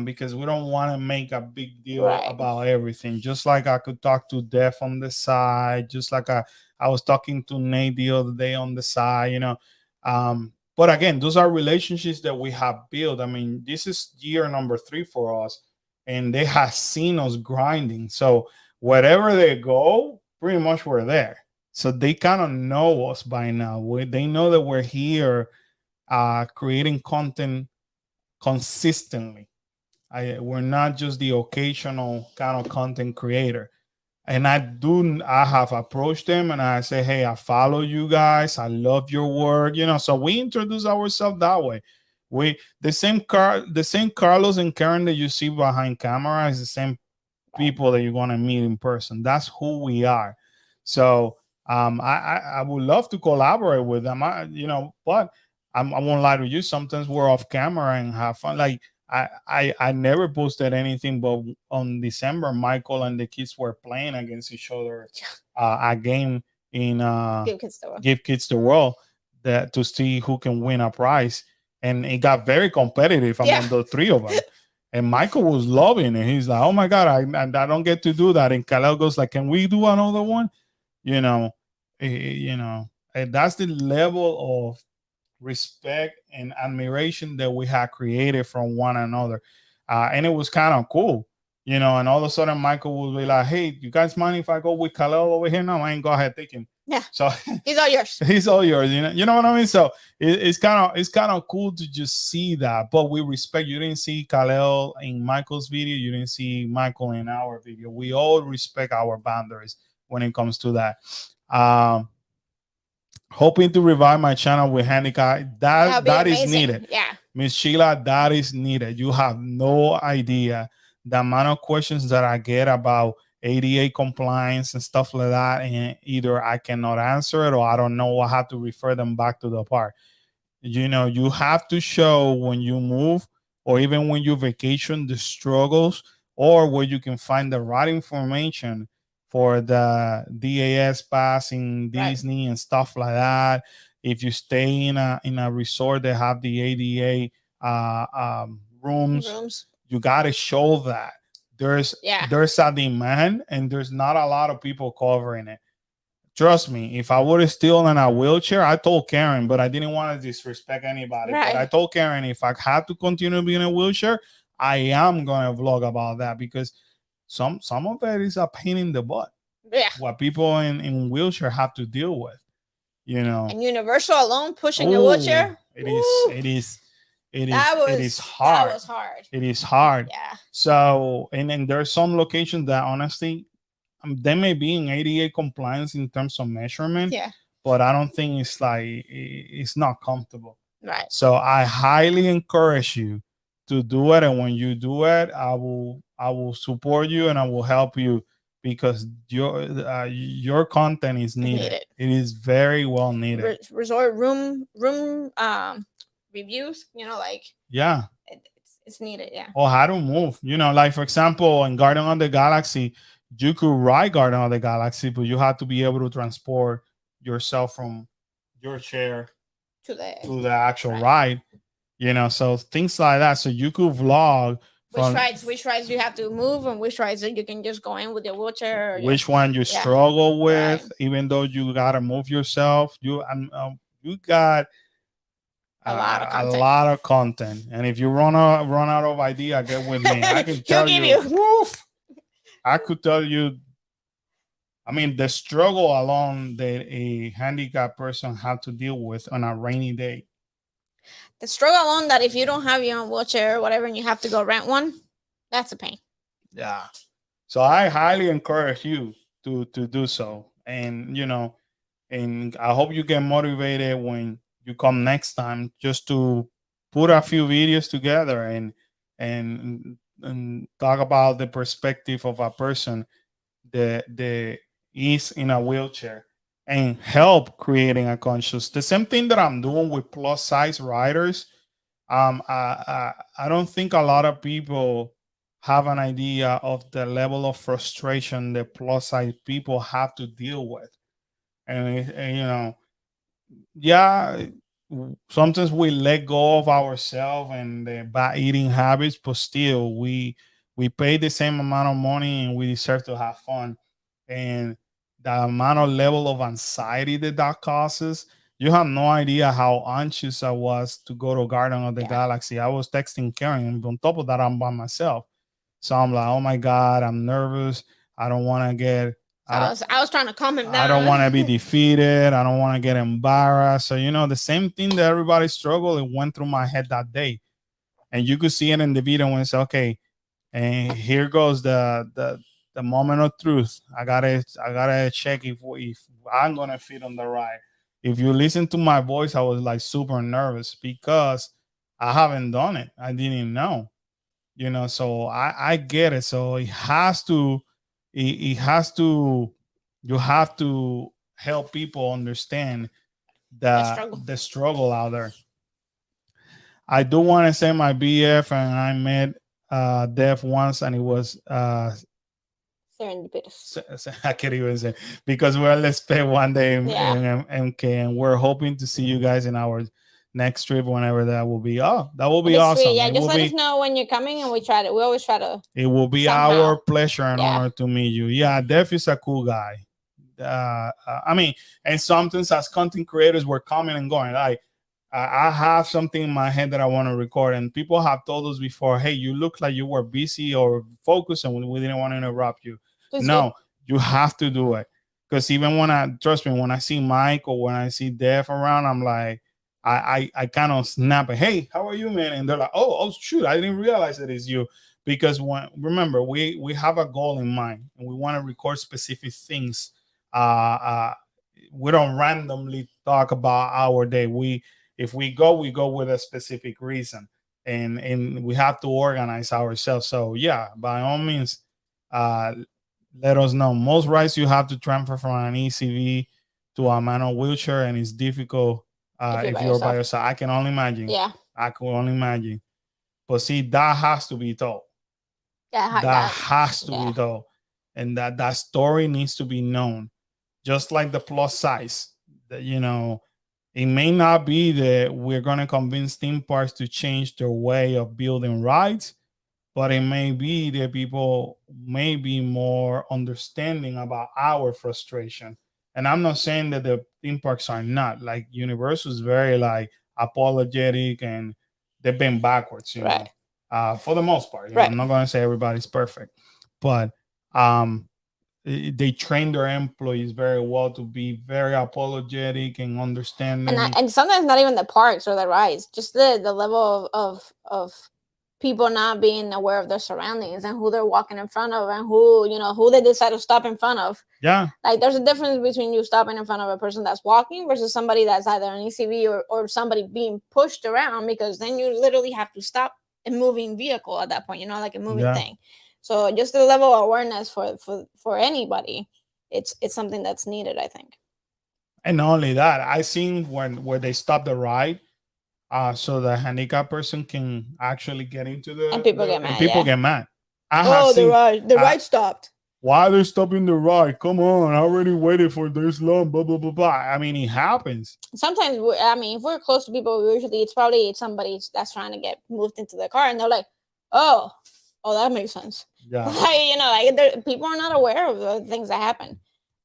because we don't want to make a big deal Right. about everything. Just like I could talk to Def on the side, just like I was talking to Nate the other day on the side, but again, those are relationships that we have built. I mean, this is year number 3 for us, and they have seen us grinding. So wherever they go, pretty much we're there. So they kind of know us by now. They know that we're here creating content consistently. We're not just the occasional kind of content creator. And I have approached them and I say, hey, I follow you guys. I love your work. So we introduce ourselves that way. The same Carlos and Karen that you see behind camera is the same people that you're going to meet in person. That's who we are. So I would love to collaborate with them. But I won't lie to you. Sometimes we're off camera and have fun. Like I never posted anything, but on December, Michael and the kids were playing against each other a game in Give kids the world. Give Kids the World, that to see who can win a prize, and it got very competitive Yeah. among the three of them. And Michael was loving it. He's like, "Oh my god, I don't get to do that." And Kalel goes like, "Can we do another one?" You know, and that's the level of respect and admiration that we had created from one another. And it was kind of cool, and all of a sudden Michael would be like, "Hey, you guys mind if I go with Khalil over here?" "No, I ain't, go ahead, take him." Yeah. So He's all yours. he's all yours, you know what I mean? So it's kind of cool to just see that. But we respect, you didn't see Khalil in Michael's video, you didn't see Michael in our video. We all respect our boundaries when it comes to that. um Hoping to revive my channel with handicap. That That would be that is amazing. needed. Yeah. Miss Sheila, that is needed. You have no idea the amount of questions that I get about ADA compliance and stuff like that, and either I cannot answer it or I don't know. I have to refer them back to the park. You have to show when you move or even when you vacation the struggles, or where you can find the right information for the DAS pass in Right. Disney and stuff like that. If you stay in a resort that have the ADA rooms, Rooms. you got to show that there's Yeah. there's a demand and there's not a lot of people covering it. Trust me, if I would have still in a wheelchair, I told Karen, but I didn't want to disrespect anybody. But I Right. told Karen, if I had to continue being in a wheelchair, I am gonna vlog about that, because some of it is a pain in the butt. Yeah. What people in wheelchair have to deal with, you know. And Universal alone pushing a Oh, wheelchair. it is, Woo. it is, That it is was hard. hard. It is hard. Yeah. So, and then there's some locations that honestly, they may be in ADA compliance in terms of measurement, Yeah. but I don't think it's like it's not comfortable. Right. So I highly encourage you to do it, and when you do it, I will support you and I will help you, because your content is needed. Needed. It is very well needed. Resort room reviews. Like Yeah. it's needed. Yeah. Or how to move. Like for example, in Garden of the Galaxy, you could ride Garden of the Galaxy, but you have to be able to transport yourself from your chair To the actual right. ride. So things like that. So you could vlog from which rides you have to move, and which rides you can just go in with your wheelchair. which one you Yeah. struggle with, Right. even though you gotta move yourself. You got A lot of a content. lot of content, and if you run out of idea, get with me. I can tell give you. you. Woof, I could tell you. I mean, the struggle alone that a handicapped person had to deal with on a rainy day. The struggle alone, that if you don't have your own wheelchair or whatever and you have to go rent one, that's a pain. Yeah. So I highly encourage you to do so, and and I hope you get motivated when you come next time, just to put a few videos together and talk about the perspective of a person that is in a wheelchair, and help creating a conscious. The same thing that I'm doing with plus size riders. I don't think a lot of people have an idea of the level of frustration that plus size people have to deal with. And yeah, sometimes we let go of ourselves and the bad eating habits, but still we pay the same amount of money and we deserve to have fun. And the amount of level of anxiety that causes, you have no idea how anxious I was to go to Garden of the Galaxy. I was texting Karen, and on top of that, I'm by myself. So I'm like, oh my God, I'm nervous. I don't want to get I was trying to calm him down. I don't want to be defeated. I don't want to get embarrassed. So, the same thing that everybody struggled, it went through my head that day. And you could see it in the video when it's okay. And here goes the moment of truth. I gotta check if I'm gonna fit on the ride. If you listen to my voice, I was like super nervous because I haven't done it. I didn't know. So I get it. So it has to you have to help people understand the struggle out there. I do want to say my BF and I met Dev once, and it was Serendipitous. I can't even say because we're let's pay one day Yeah. in MK, and we're hoping to see you guys in our next trip whenever that will be. Oh, that will That'd be be sweet. awesome. Yeah, just let us know when you're coming, and we always try to It will be our somehow. pleasure and Yeah. honor to meet you. Yeah, Def is a cool guy. I mean, and sometimes as content creators, we're coming and going. Like I have something in my head that I want to record, and people have told us before, "Hey, you look like you were busy or focused, and we didn't want to interrupt you." Please do. No, you have to do it because even when I trust me, when I see Mike or when I see Def around, I'm like, I kind of snap it. Hey, how are you, man? And they're like, oh, shoot, I didn't realize that it's you. Because when remember, we have a goal in mind, and we want to record specific things. Uh, we don't randomly talk about our day. We if we go with a specific reason, and we have to organize ourselves. So yeah, by all means, uh, let us know. Most rides you have to transfer from an ECV to a manual wheelchair, and it's difficult If you're if by you're by yourself. yourself. I can only imagine. Yeah. I can only imagine. But see, that has to be told. Yeah. That has to Yeah. be told, and that story needs to be known. Just like the plus size, that it may not be that we're gonna convince theme parks to change their way of building rides, but it may be that people may be more understanding about our frustration. And I'm not saying that the theme parks are not. Like Universal is very like apologetic, and they've been backwards, Right. for the most part. Right. I'm not gonna say everybody's perfect, but um they train their employees very well to be very apologetic and understanding. And sometimes not even the parks or the rides, just the level of people not being aware of their surroundings and who they're walking in front of and who they decide to stop in front of. Yeah, Like there's a difference between you stopping in front of a person that's walking versus somebody that's either an ECV or somebody being pushed around, because then you literally have to stop a moving vehicle at that point, like a moving yeah. thing. So just the level of awareness for anybody, it's something that's needed, I think. And not only that, I seen when where they stop the ride, so the handicapped person can actually get into And people the get and mad, people yeah. get mad. I have Oh, seen the uh, ride stopped. why they're stopping the ride. Come on, I already waited for this long. Blah blah blah blah. I mean, it happens. Sometimes if we're close to people, usually it's somebody that's trying to get moved into the car, and they're like, "Oh, that makes sense." Yeah, People are not aware of the things that happen.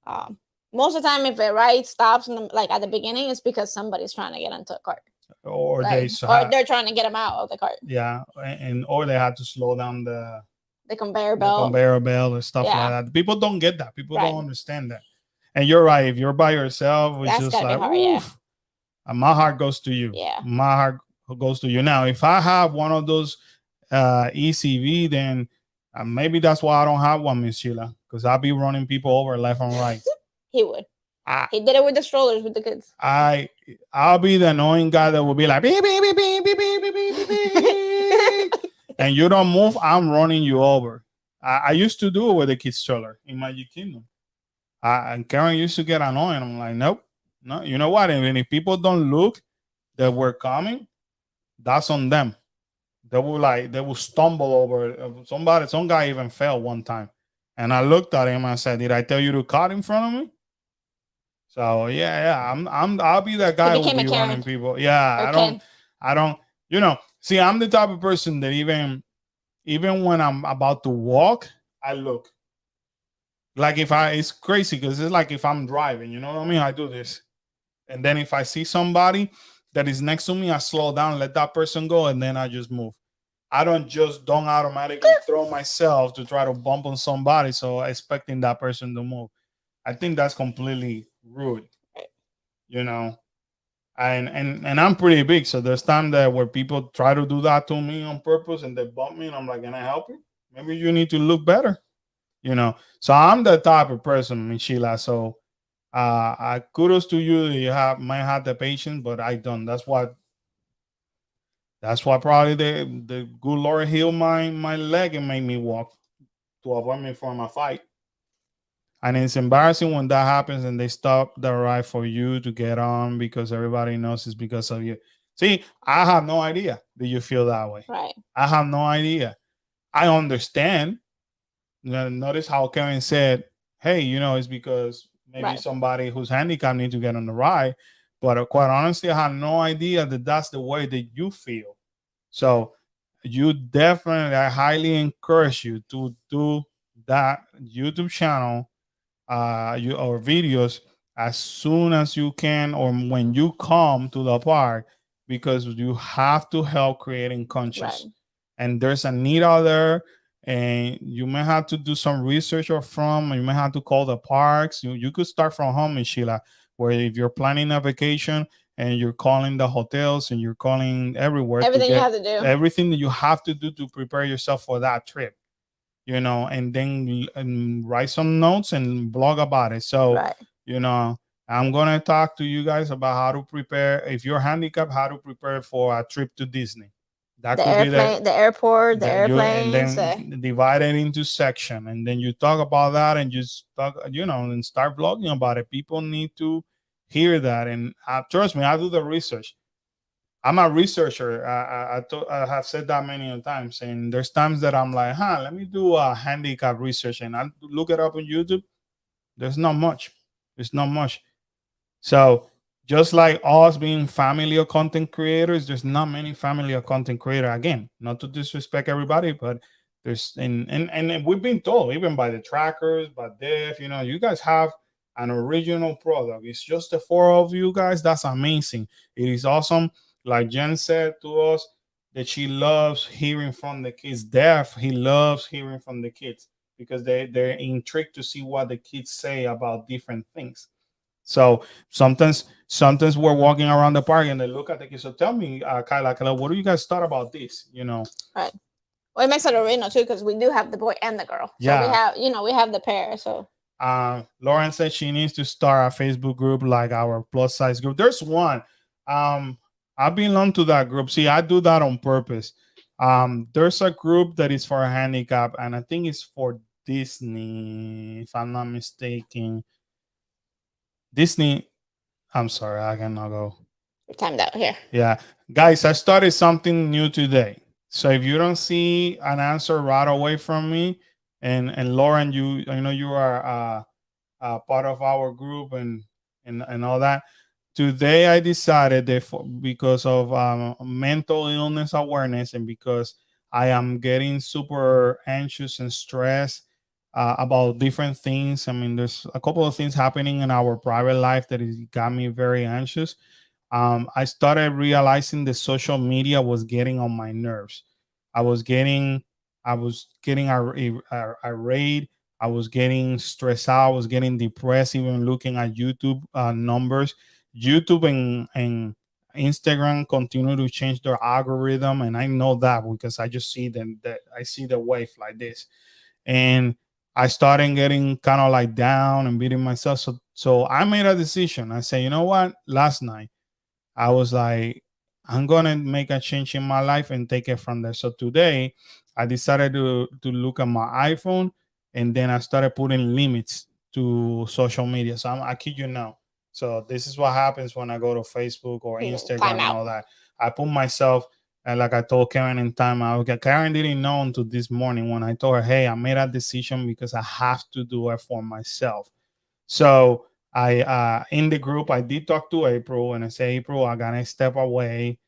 Um, Most of the time, if a ride stops like at the beginning, it's because somebody's trying to get into a cart, or they right? Or they're trying to get them out of the cart. yeah, and or they had to slow down The conveyor the belt. conveyor belt and stuff like Yeah. that. People don't get that. People Right. don't understand that. And you're right. If you're by yourself, it's That's just gotta be like, hard. Yeah. oof. My heart goes to you. Yeah. My heart goes to you. Now, if I have one of those ECV, then maybe that's why I don't have one, Miss Sheila, because I'll be running people over left and right. He would. I, He did it with the strollers with the kids. I'll be the annoying guy that will be like, beep, beep, beep, beep, beep, beep, beep, beep, beep. And you don't move, I'm running you over. I used to do it with the kids stroller in Magic Kingdom. And Karen used to get annoying. I'm like, nope, no. You know what? And if people don't look that we're coming, that's on them. They will stumble over somebody. Some guy even fell one time, and I looked at him and said, "Did I tell you to cut in front of me?" So yeah, I'll be that He guy who will became a be Karen. running people. Yeah, Or Ken. I don't. See, I'm the type of person that even when I'm about to walk, I look. Like it's crazy because it's like if I'm driving, you know what I mean? I do this. And then if I see somebody that is next to me, I slow down, let that person go, and then I just move. I don't automatically throw myself to try to bump on somebody, so expecting that person to move. I think that's completely rude, you know. And I'm pretty big, so there's time that where people try to do that to me on purpose and they bump me, and I'm like, can I help you? Maybe you need to look better, you know. So I'm the type of person, Sheila. So kudos to you that you might have the patience, but I don't. That's why probably the good Lord healed my leg and made me walk to avoid me from a fight. And it's embarrassing when that happens and they stop the ride for you to get on because everybody knows it's because of you. See, I have no idea that you feel that way. Right. I have no idea. I understand, Notice how Kevin said, "Hey, it's because maybe Right. somebody who's handicapped need to get on the ride." But quite honestly, I had no idea that that's the way that you feel. So you definitely, I highly encourage you to do that YouTube channel, you or videos as soon as you can or when you come to the park, because you have to help creating Right. conscious. And there's a need out there, and you may have to do some research or from you may have to call the parks. You could start from home in Sheila, where if you're planning a vacation and you're calling the hotels and you're calling everywhere to Everything you get have to do. everything that you have to do to prepare yourself for that trip, and then write some notes and blog about it. So, Right. you know, I'm gonna talk to you guys about how to prepare if you're handicapped, how to prepare for a trip to Disney. That The could be airplane, the airport, the and airplanes. then divide it into section, and then you talk about that and just talk, and start blogging about it. People need to hear that, and trust me, I do the research. I'm a researcher. I have said that many times, and there's times that I'm like, let me do a handicap research, and I look it up on YouTube. There's not much. There's not much. So just like us being family of content creators, there's not many family of content creator. Again, not to disrespect everybody, but there's and we've been told even by the trackers, by Def, you guys have an original product. It's just the four of you guys. That's amazing. It is awesome. Like Jen said to us that she loves hearing from the kids. Def, he loves hearing from the kids because they're intrigued to see what the kids say about different things. So sometimes we're walking around the park and they look at the kids. So tell me, Kyla, what do you guys thought about this? Right. Well, it makes it original too because we do have the boy and the girl. So we Yeah. have, we have the pair. So Lauren said she needs to start a Facebook group like our plus size group. There's one. Um, I belong to that group. See, I do that on purpose. There's a group that is for a handicap, and I think it's for Disney, if I'm not mistaken. Disney. I'm sorry, I cannot go. we're timed out here. Yeah. Guys, I started something new today. So if you don't see an answer right away from me, and Lauren, I know you are part of our group and all that. Today I decided that because of mental illness awareness and because I am getting super anxious and stressed about different things. I mean, there's a couple of things happening in our private life that has got me very anxious. I started realizing that social media was getting on my nerves. I was getting, I was getting irate. I was getting stressed out. I was getting depressed, even looking at YouTube numbers. YouTube and Instagram continue to change their algorithm, and I know that because I just see them. That I see the wave like this, and I started getting kind of like down and beating myself. So I made a decision. I said, you know what? Last night I was like, I'm gonna make a change in my life and take it from there. So today, I decided to look at my iPhone, and then I started putting limits to social media. So I kid you now. So this is what happens when I go to Facebook or Time Instagram and out. all that. I put myself, and like I told Karen in time, Karen didn't know until this morning when I told her, hey, I made a decision because I have to do it for myself. So I in the group I did talk to April and I say, April, I gotta step away.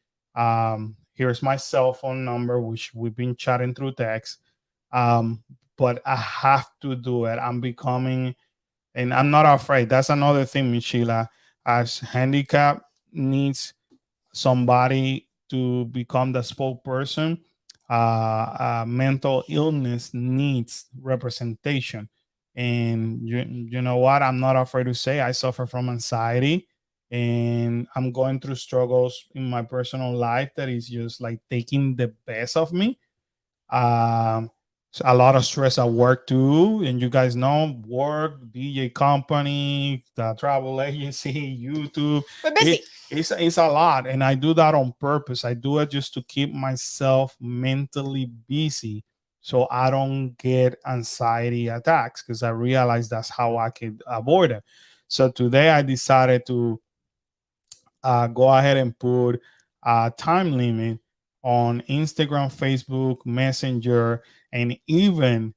Here's my cell phone number, which we've been chatting through text. Um, but I have to do it. I'm becoming, and I'm not afraid. That's another thing, Michela. As handicap needs somebody to become the spokesperson. Mental illness needs representation. And you know what? I'm not afraid to say I suffer from anxiety and I'm going through struggles in my personal life that is just like taking the best of me. So a lot of stress at work too, and you guys know work, DJ company, the travel agency, YouTube. We're It, busy. it's a lot, and I do that on purpose. I do it just to keep myself mentally busy, so I don't get anxiety attacks. Because I realize that's how I can avoid it. So today I decided to go ahead and put a time limit on Instagram, Facebook, Messenger, and even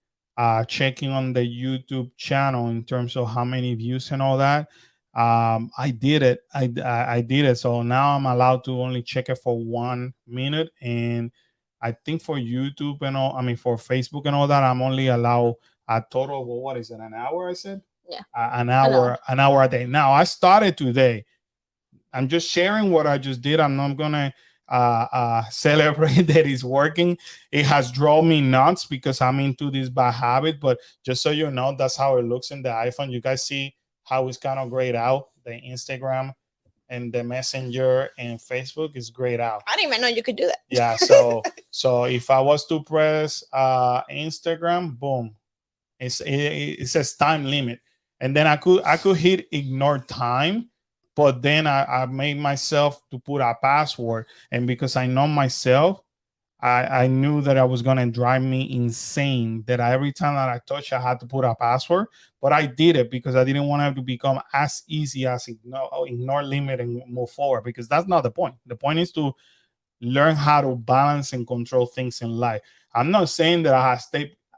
checking on the YouTube channel in terms of how many views and all that. I did it. I did it. So now I'm allowed to only check it for 1 minute. And I think for YouTube and all, I mean, for Facebook and all that, I'm only allowed a total of, what is it, an hour? I said Yeah. an hour a day. Now I started today. I'm just sharing what I just did. I'm not gonna celebrate that it's working. It has drawn me nuts because I'm into this bad habit. But just so you know, that's how it looks in the iPhone. You guys see how it's kind of grayed out. The Instagram and the Messenger and Facebook is grayed out. I didn't even know you could do that. Yeah. So if I was to press Instagram, boom, it says time limit, and then I could hit ignore time, but then I made myself to put a password, and because I know myself, I knew that I was gonna drive me insane. That every time that I touch, I had to put a password, but I did it because I didn't want it to become as easy as ignore limit and move forward, because that's not the point. The point is to learn how to balance and control things in life. I'm not saying that I have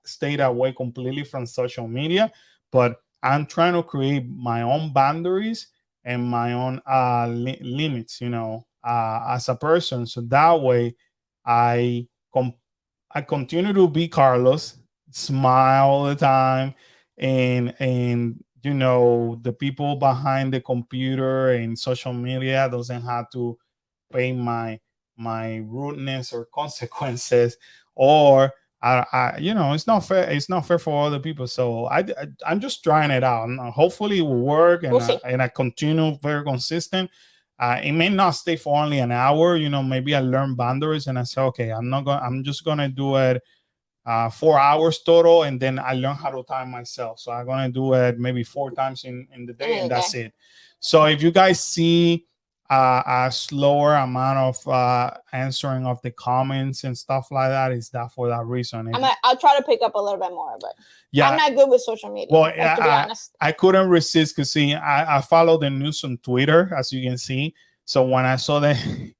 stayed away completely from social media, but I'm trying to create my own boundaries and my own limits, as a person. So that way, I com- I continue to be Carlos, smile all the time, and the people behind the computer and social media doesn't have to pay my rudeness or consequences, or it's not fair. It's not fair for other people. So I'm just trying it out, and hopefully it will work. And We'll see. I continue very consistent. It may not stay for only an hour. Maybe I learn boundaries and I say, okay, I'm just gonna do it 4 hours total, and then I learn how to time myself. So I'm gonna do it maybe 4 times in the day, and that's it. So if you guys see a slower amount of answering of the comments and stuff like that, is that for that reason. I'll try to pick up a little bit more, but Yeah, I'm not good with social media. well, to be honest, I couldn't resist, because see, I follow the news on Twitter, as you can see. So when I saw the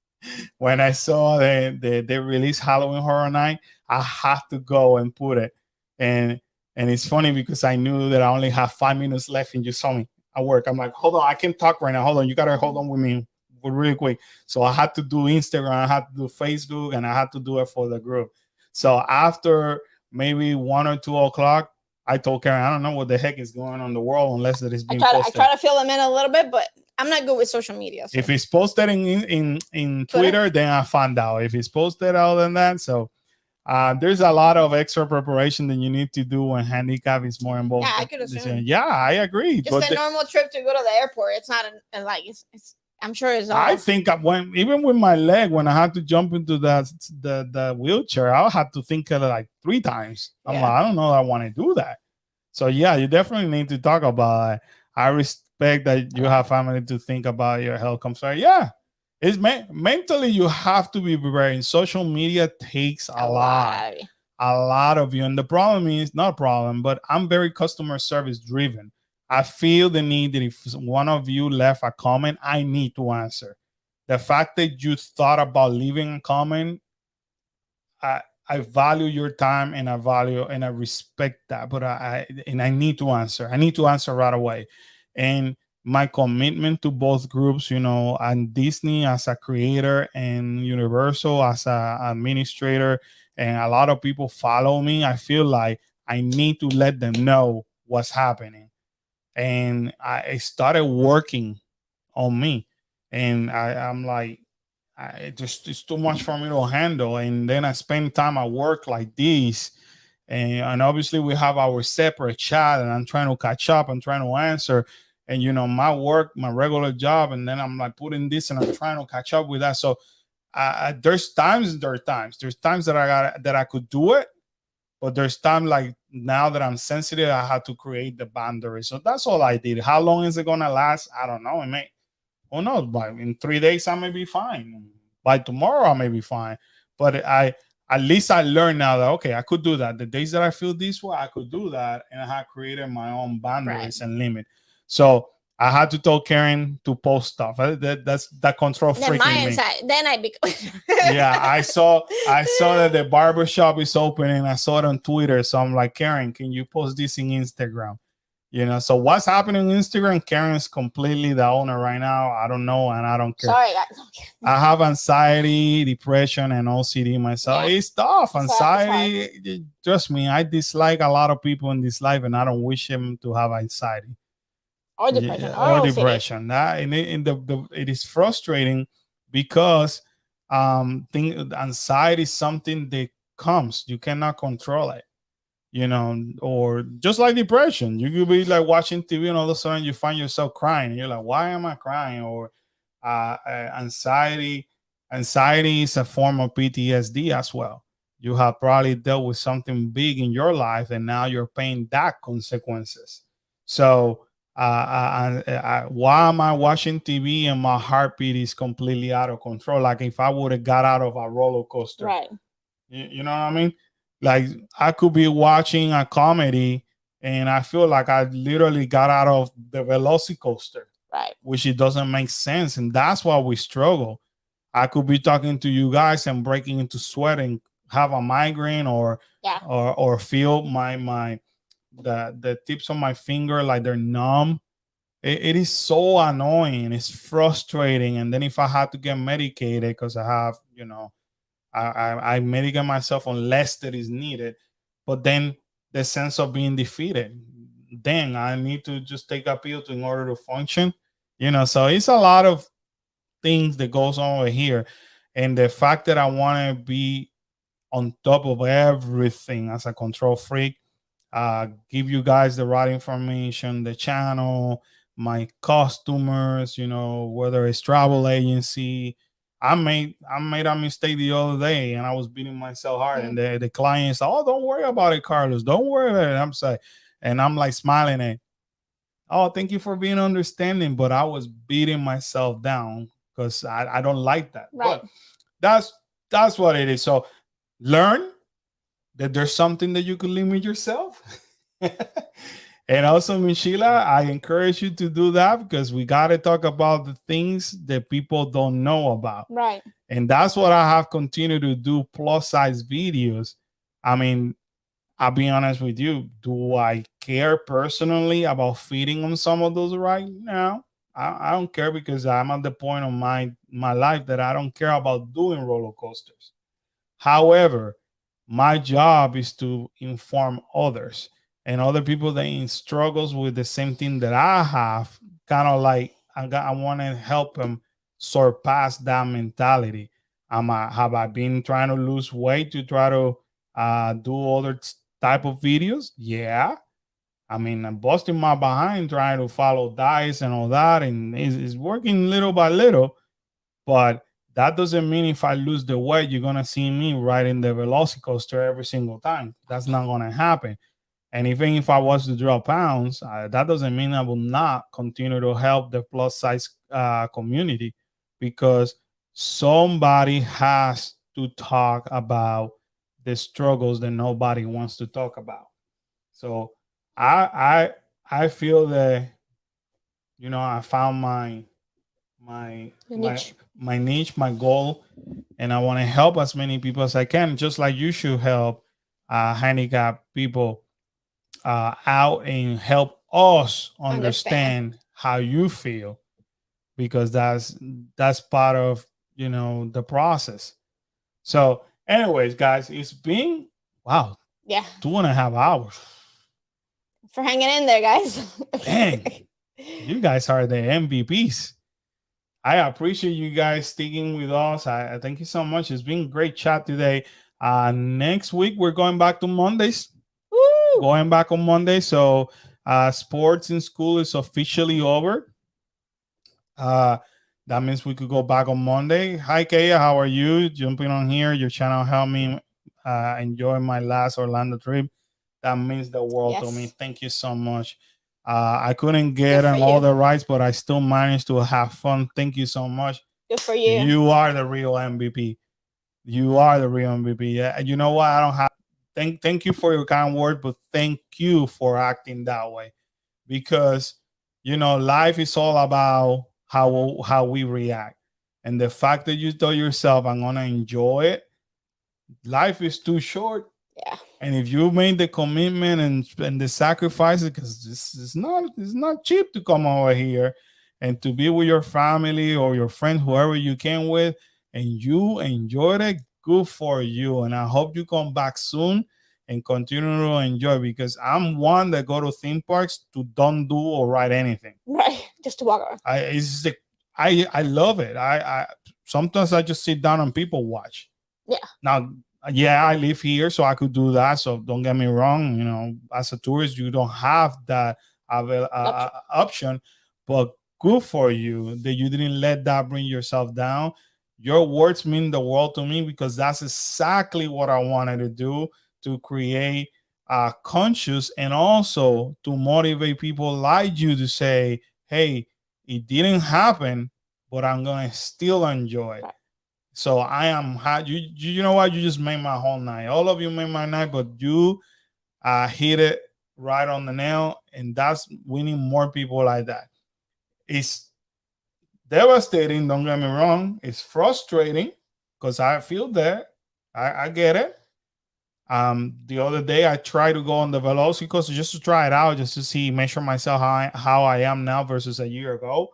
release Halloween Horror Night, I had to go and put it. And it's funny because I knew that I only have 5 minutes left, and you saw me at work. I'm like, hold on, I can talk right now. Hold on, you gotta hold on with me really quick. So I had to do Instagram, I had to do Facebook, and I had to do it for the group. So after maybe 1 or 2 o'clock, I told Karen, I don't know what the heck is going on in the world unless it is being posted. I try to fill them in a little bit, but I'm not good with social media. So. If it's posted in Twitter, then I find out. If it's posted other than that, so there's a lot of extra preparation that you need to do when handicap is more involved. Yeah, I could assume. Yeah, I agree. Just a normal trip to go to the airport. It's not like it's I'm sure it's all. I think even with my leg, when I had to jump into the wheelchair, I had to think of it like 3 times. I'm like, I don't know that I want to do that. So yeah, you definitely need to talk about it. I respect that you have family to think about your health concern. Yeah, it's mentally you have to be prepared. Social media takes a lot of you, and the problem is not a problem, but I'm very customer service driven. I feel the need that if one of you left a comment, I need to answer. The fact that you thought about leaving a comment, I value your time, and I value and I respect that. But I need to answer. I need to answer right away. And my commitment to both groups, and Disney as a creator and Universal as a administrator, and a lot of people follow me. I feel like I need to let them know what's happening. And I started working on me, and I'm like, it's too much for me to handle. And then I spend time at work like this, and obviously we have our separate chat, and I'm trying to catch up, I'm trying to answer, and my work, my regular job, and then I'm like putting this, and I'm trying to catch up with that. So there's times that I could do it, but there's time like now that I'm sensitive, I had to create the boundary. So that's all I did. How long is it gonna last? I don't know. It may, who knows? By in 3 days, I may be fine. By tomorrow, I may be fine. But at least I learned now that okay, I could do that. The days that I feel this way, I could do that, and I have created my own boundaries and limit. So I had to tell Karen to post stuff. That's that control Then freak my in me. inside, then I become. Yeah, I saw that the barber shop is open, and I saw it on Twitter. So I'm like, Karen, can you post this in Instagram? So what's happening on Instagram? Karen's completely the owner right now. I don't know, and I don't care. Sorry, guys. I have anxiety, depression, and OCD myself. Yeah, It's tough. it's hard. Anxiety, trust me, I dislike a lot of people in this life, and I don't wish them to have anxiety. Or depression, Yeah, or or OCD. depression. That it is frustrating because anxiety is something that comes. You cannot control it. Or just like depression, you could be like watching TV and all of a sudden you find yourself crying. And you're like, why am I crying? Or anxiety. Anxiety is a form of PTSD as well. You have probably dealt with something big in your life, and now you're paying that consequences. So, why am I watching TV and my heartbeat is completely out of control? Like if I would have got out of a roller coaster, Right, you know what I mean? Like I could be watching a comedy and I feel like I literally got out of the velocicoaster, right. which it doesn't make sense, and that's why we struggle. I could be talking to you guys and breaking into sweat and have a migraine, or Yeah, feel my the tips on my finger like they're numb. It is so annoying. It's frustrating. And then if I had to get medicated because I have, I medicate myself unless that is needed. But then the sense of being defeated. Dang, I need to just take a pill in order to function. So it's a lot of things that goes on over here. And the fact that I want to be on top of everything as a control freak, give you guys the right information, the channel, my customers, whether it's travel agency. I made a mistake the other day and I was beating myself hard. And the client said, "Oh, don't worry about it, Carlos. Don't worry about it." And I'm like smiling at, "Oh, thank you for being understanding." But I was beating myself down because I don't like that. right. But that's that's what it is. So learn that there's something that you can limit yourself. And also, Michela, I encourage you to do that because we got to talk about the things that people don't know about. Right. And that's what I have continued to do, plus size videos. I mean, I'll be honest with you. Do I care personally about feeding on some of those right now? I don't care because I'm at the point of my life that I don't care about doing roller coasters. However, my job is to inform others and other people that in struggles with the same thing that I have. Kind of like I want to help them surpass that mentality. Have I been trying to lose weight to try to do other type of videos? Yeah. I mean, I'm busting my behind trying to follow diets and all that, and it's working little by little. But that doesn't mean if I lose the weight, you're gonna see me riding the velocicoaster every single time. That's not gonna happen. And even if I was to drop pounds, that doesn't mean I will not continue to help the plus size community, because somebody has to talk about the struggles that nobody wants to talk about. So I I feel that I found my The my niche. my niche, my goal, and I want to help as many people as I can, just like you should help handicapped people out and help us Understand. understand how you feel, because that's part of the process. So, anyways, guys, it's been wow Yeah. 2.5 hours. For hanging in there, guys. Dang, you guys are the MVPs. I appreciate you guys sticking with us. I thank you so much. It's been a great chat today. Next week we're going back to Mondays. Woo! Going back on Monday. So sports in school is officially over. Uh, that means we could go back on Monday. Hi Kaya, how are you? Jumping on here. Your channel helped me enjoy my last Orlando trip. That means the world to me. Yes. Thank you so much. I couldn't Good get for on all you. the rides, but I still managed to have fun. Thank you so much. Good for you. You are the real MVP. You are the real MVP. Yeah, you know what? I don't have thank you for your kind word, but thank you for acting that way, because life is all about how we react. And the fact that you tell yourself, I'm gonna enjoy it, life is too short. Yeah. And if you made the commitment and the sacrifices, because this is not cheap to come over here and to be with your family or your friend, whoever you can with, and you enjoyed it, good for you. And I hope you come back soon and continue to enjoy, because I'm one that go to theme parks to don't do or write anything. Right. Just to walk around. I love it. I sometimes I just sit down and people watch. Yeah. Now, yeah, I live here, so I could do that. So don't get me wrong. As a tourist, you don't have that option, but good for you that you didn't let that bring yourself down. Your words mean the world to me, because that's exactly what I wanted to do, to create conscious, and also to motivate people like you to say, hey, it didn't happen, but I'm going to still enjoy it. Right. So I am hot. You know what? You just made my whole night. All of you made my night, but you hit it right on the nail. And we need more people like that. It's devastating. Don't get me wrong. It's frustrating because I feel that. I get it. The other day I tried to go on the Velocicoaster just to try it out, just to see, measure myself how I am now versus a year ago,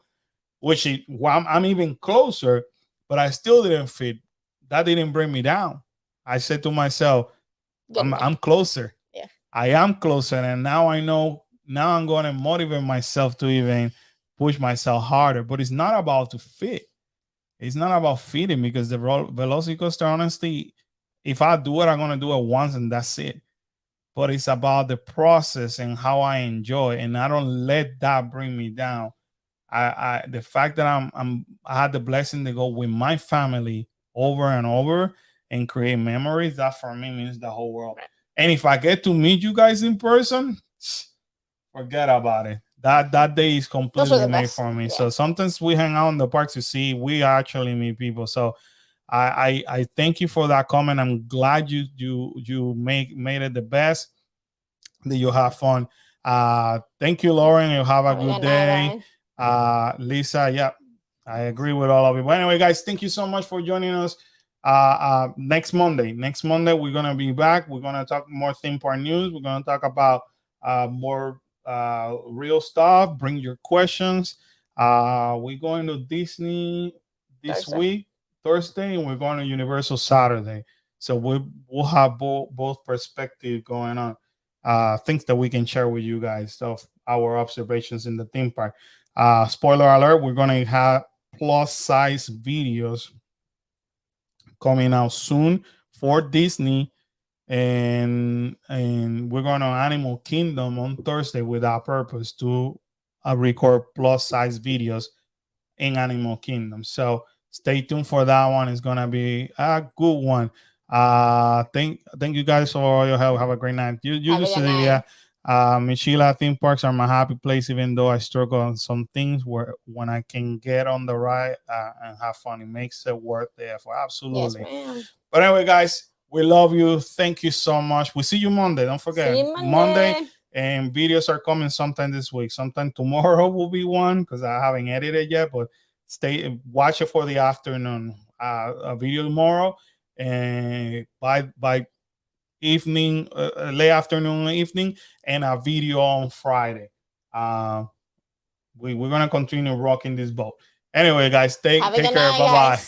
which I'm even closer, but I still didn't fit. That didn't bring me down. I said to myself, I'm closer. Yeah. I am closer, and now I know. Now I'm going to motivate myself to even push myself harder. But it's not about to fit. It's not about fitting, because the Velocicoaster, honestly, if I do it, I'm going to do it once and that's it. But it's about the process and how I enjoy, and I don't let that bring me down. The fact that I had the blessing to go with my family over and over and create memories, that for me means the whole world. And if I get to meet you guys in person, forget about it. That day is completely made for me. Yeah. So sometimes we hang out in the park to see we actually meet people. So I thank you for that comment. I'm glad you made it the best, that you have fun. Thank you, Lauren. You have a good day. Lisa, yeah, I agree with all of you. But anyway, guys, thank you so much for joining us. Next Monday, we're gonna be back. We're gonna talk more theme park news. We're gonna talk about more real stuff. Bring your questions. We're going to Disney this week, Thursday, and we're going to Universal Saturday. So we'll have both perspectives going on. Things that we can share with you guys of our observations in the theme park. Spoiler alert, we're going to have plus size videos coming out soon for Disney, and we're going to Animal Kingdom on Thursday with our purpose to record plus size videos in Animal Kingdom. So stay tuned for that one. It's going to be a good one. Thank you guys for all your help. Have a great night. You Cecilia. Michila, theme parks are my happy place, even though I struggle on some things. When I can get on the ride and have fun, it makes it worth the effort. Absolutely. Yes, but anyway, guys, we love you. Thank you so much. We'll see you Monday. Don't forget, Monday. And videos are coming sometime this week. Sometime tomorrow will be one, because I haven't edited yet. But watch it for the afternoon. A video tomorrow, and by evening, late afternoon, evening, and a video on Friday. We're gonna continue rocking this boat. Anyway, guys, take care. Bye bye.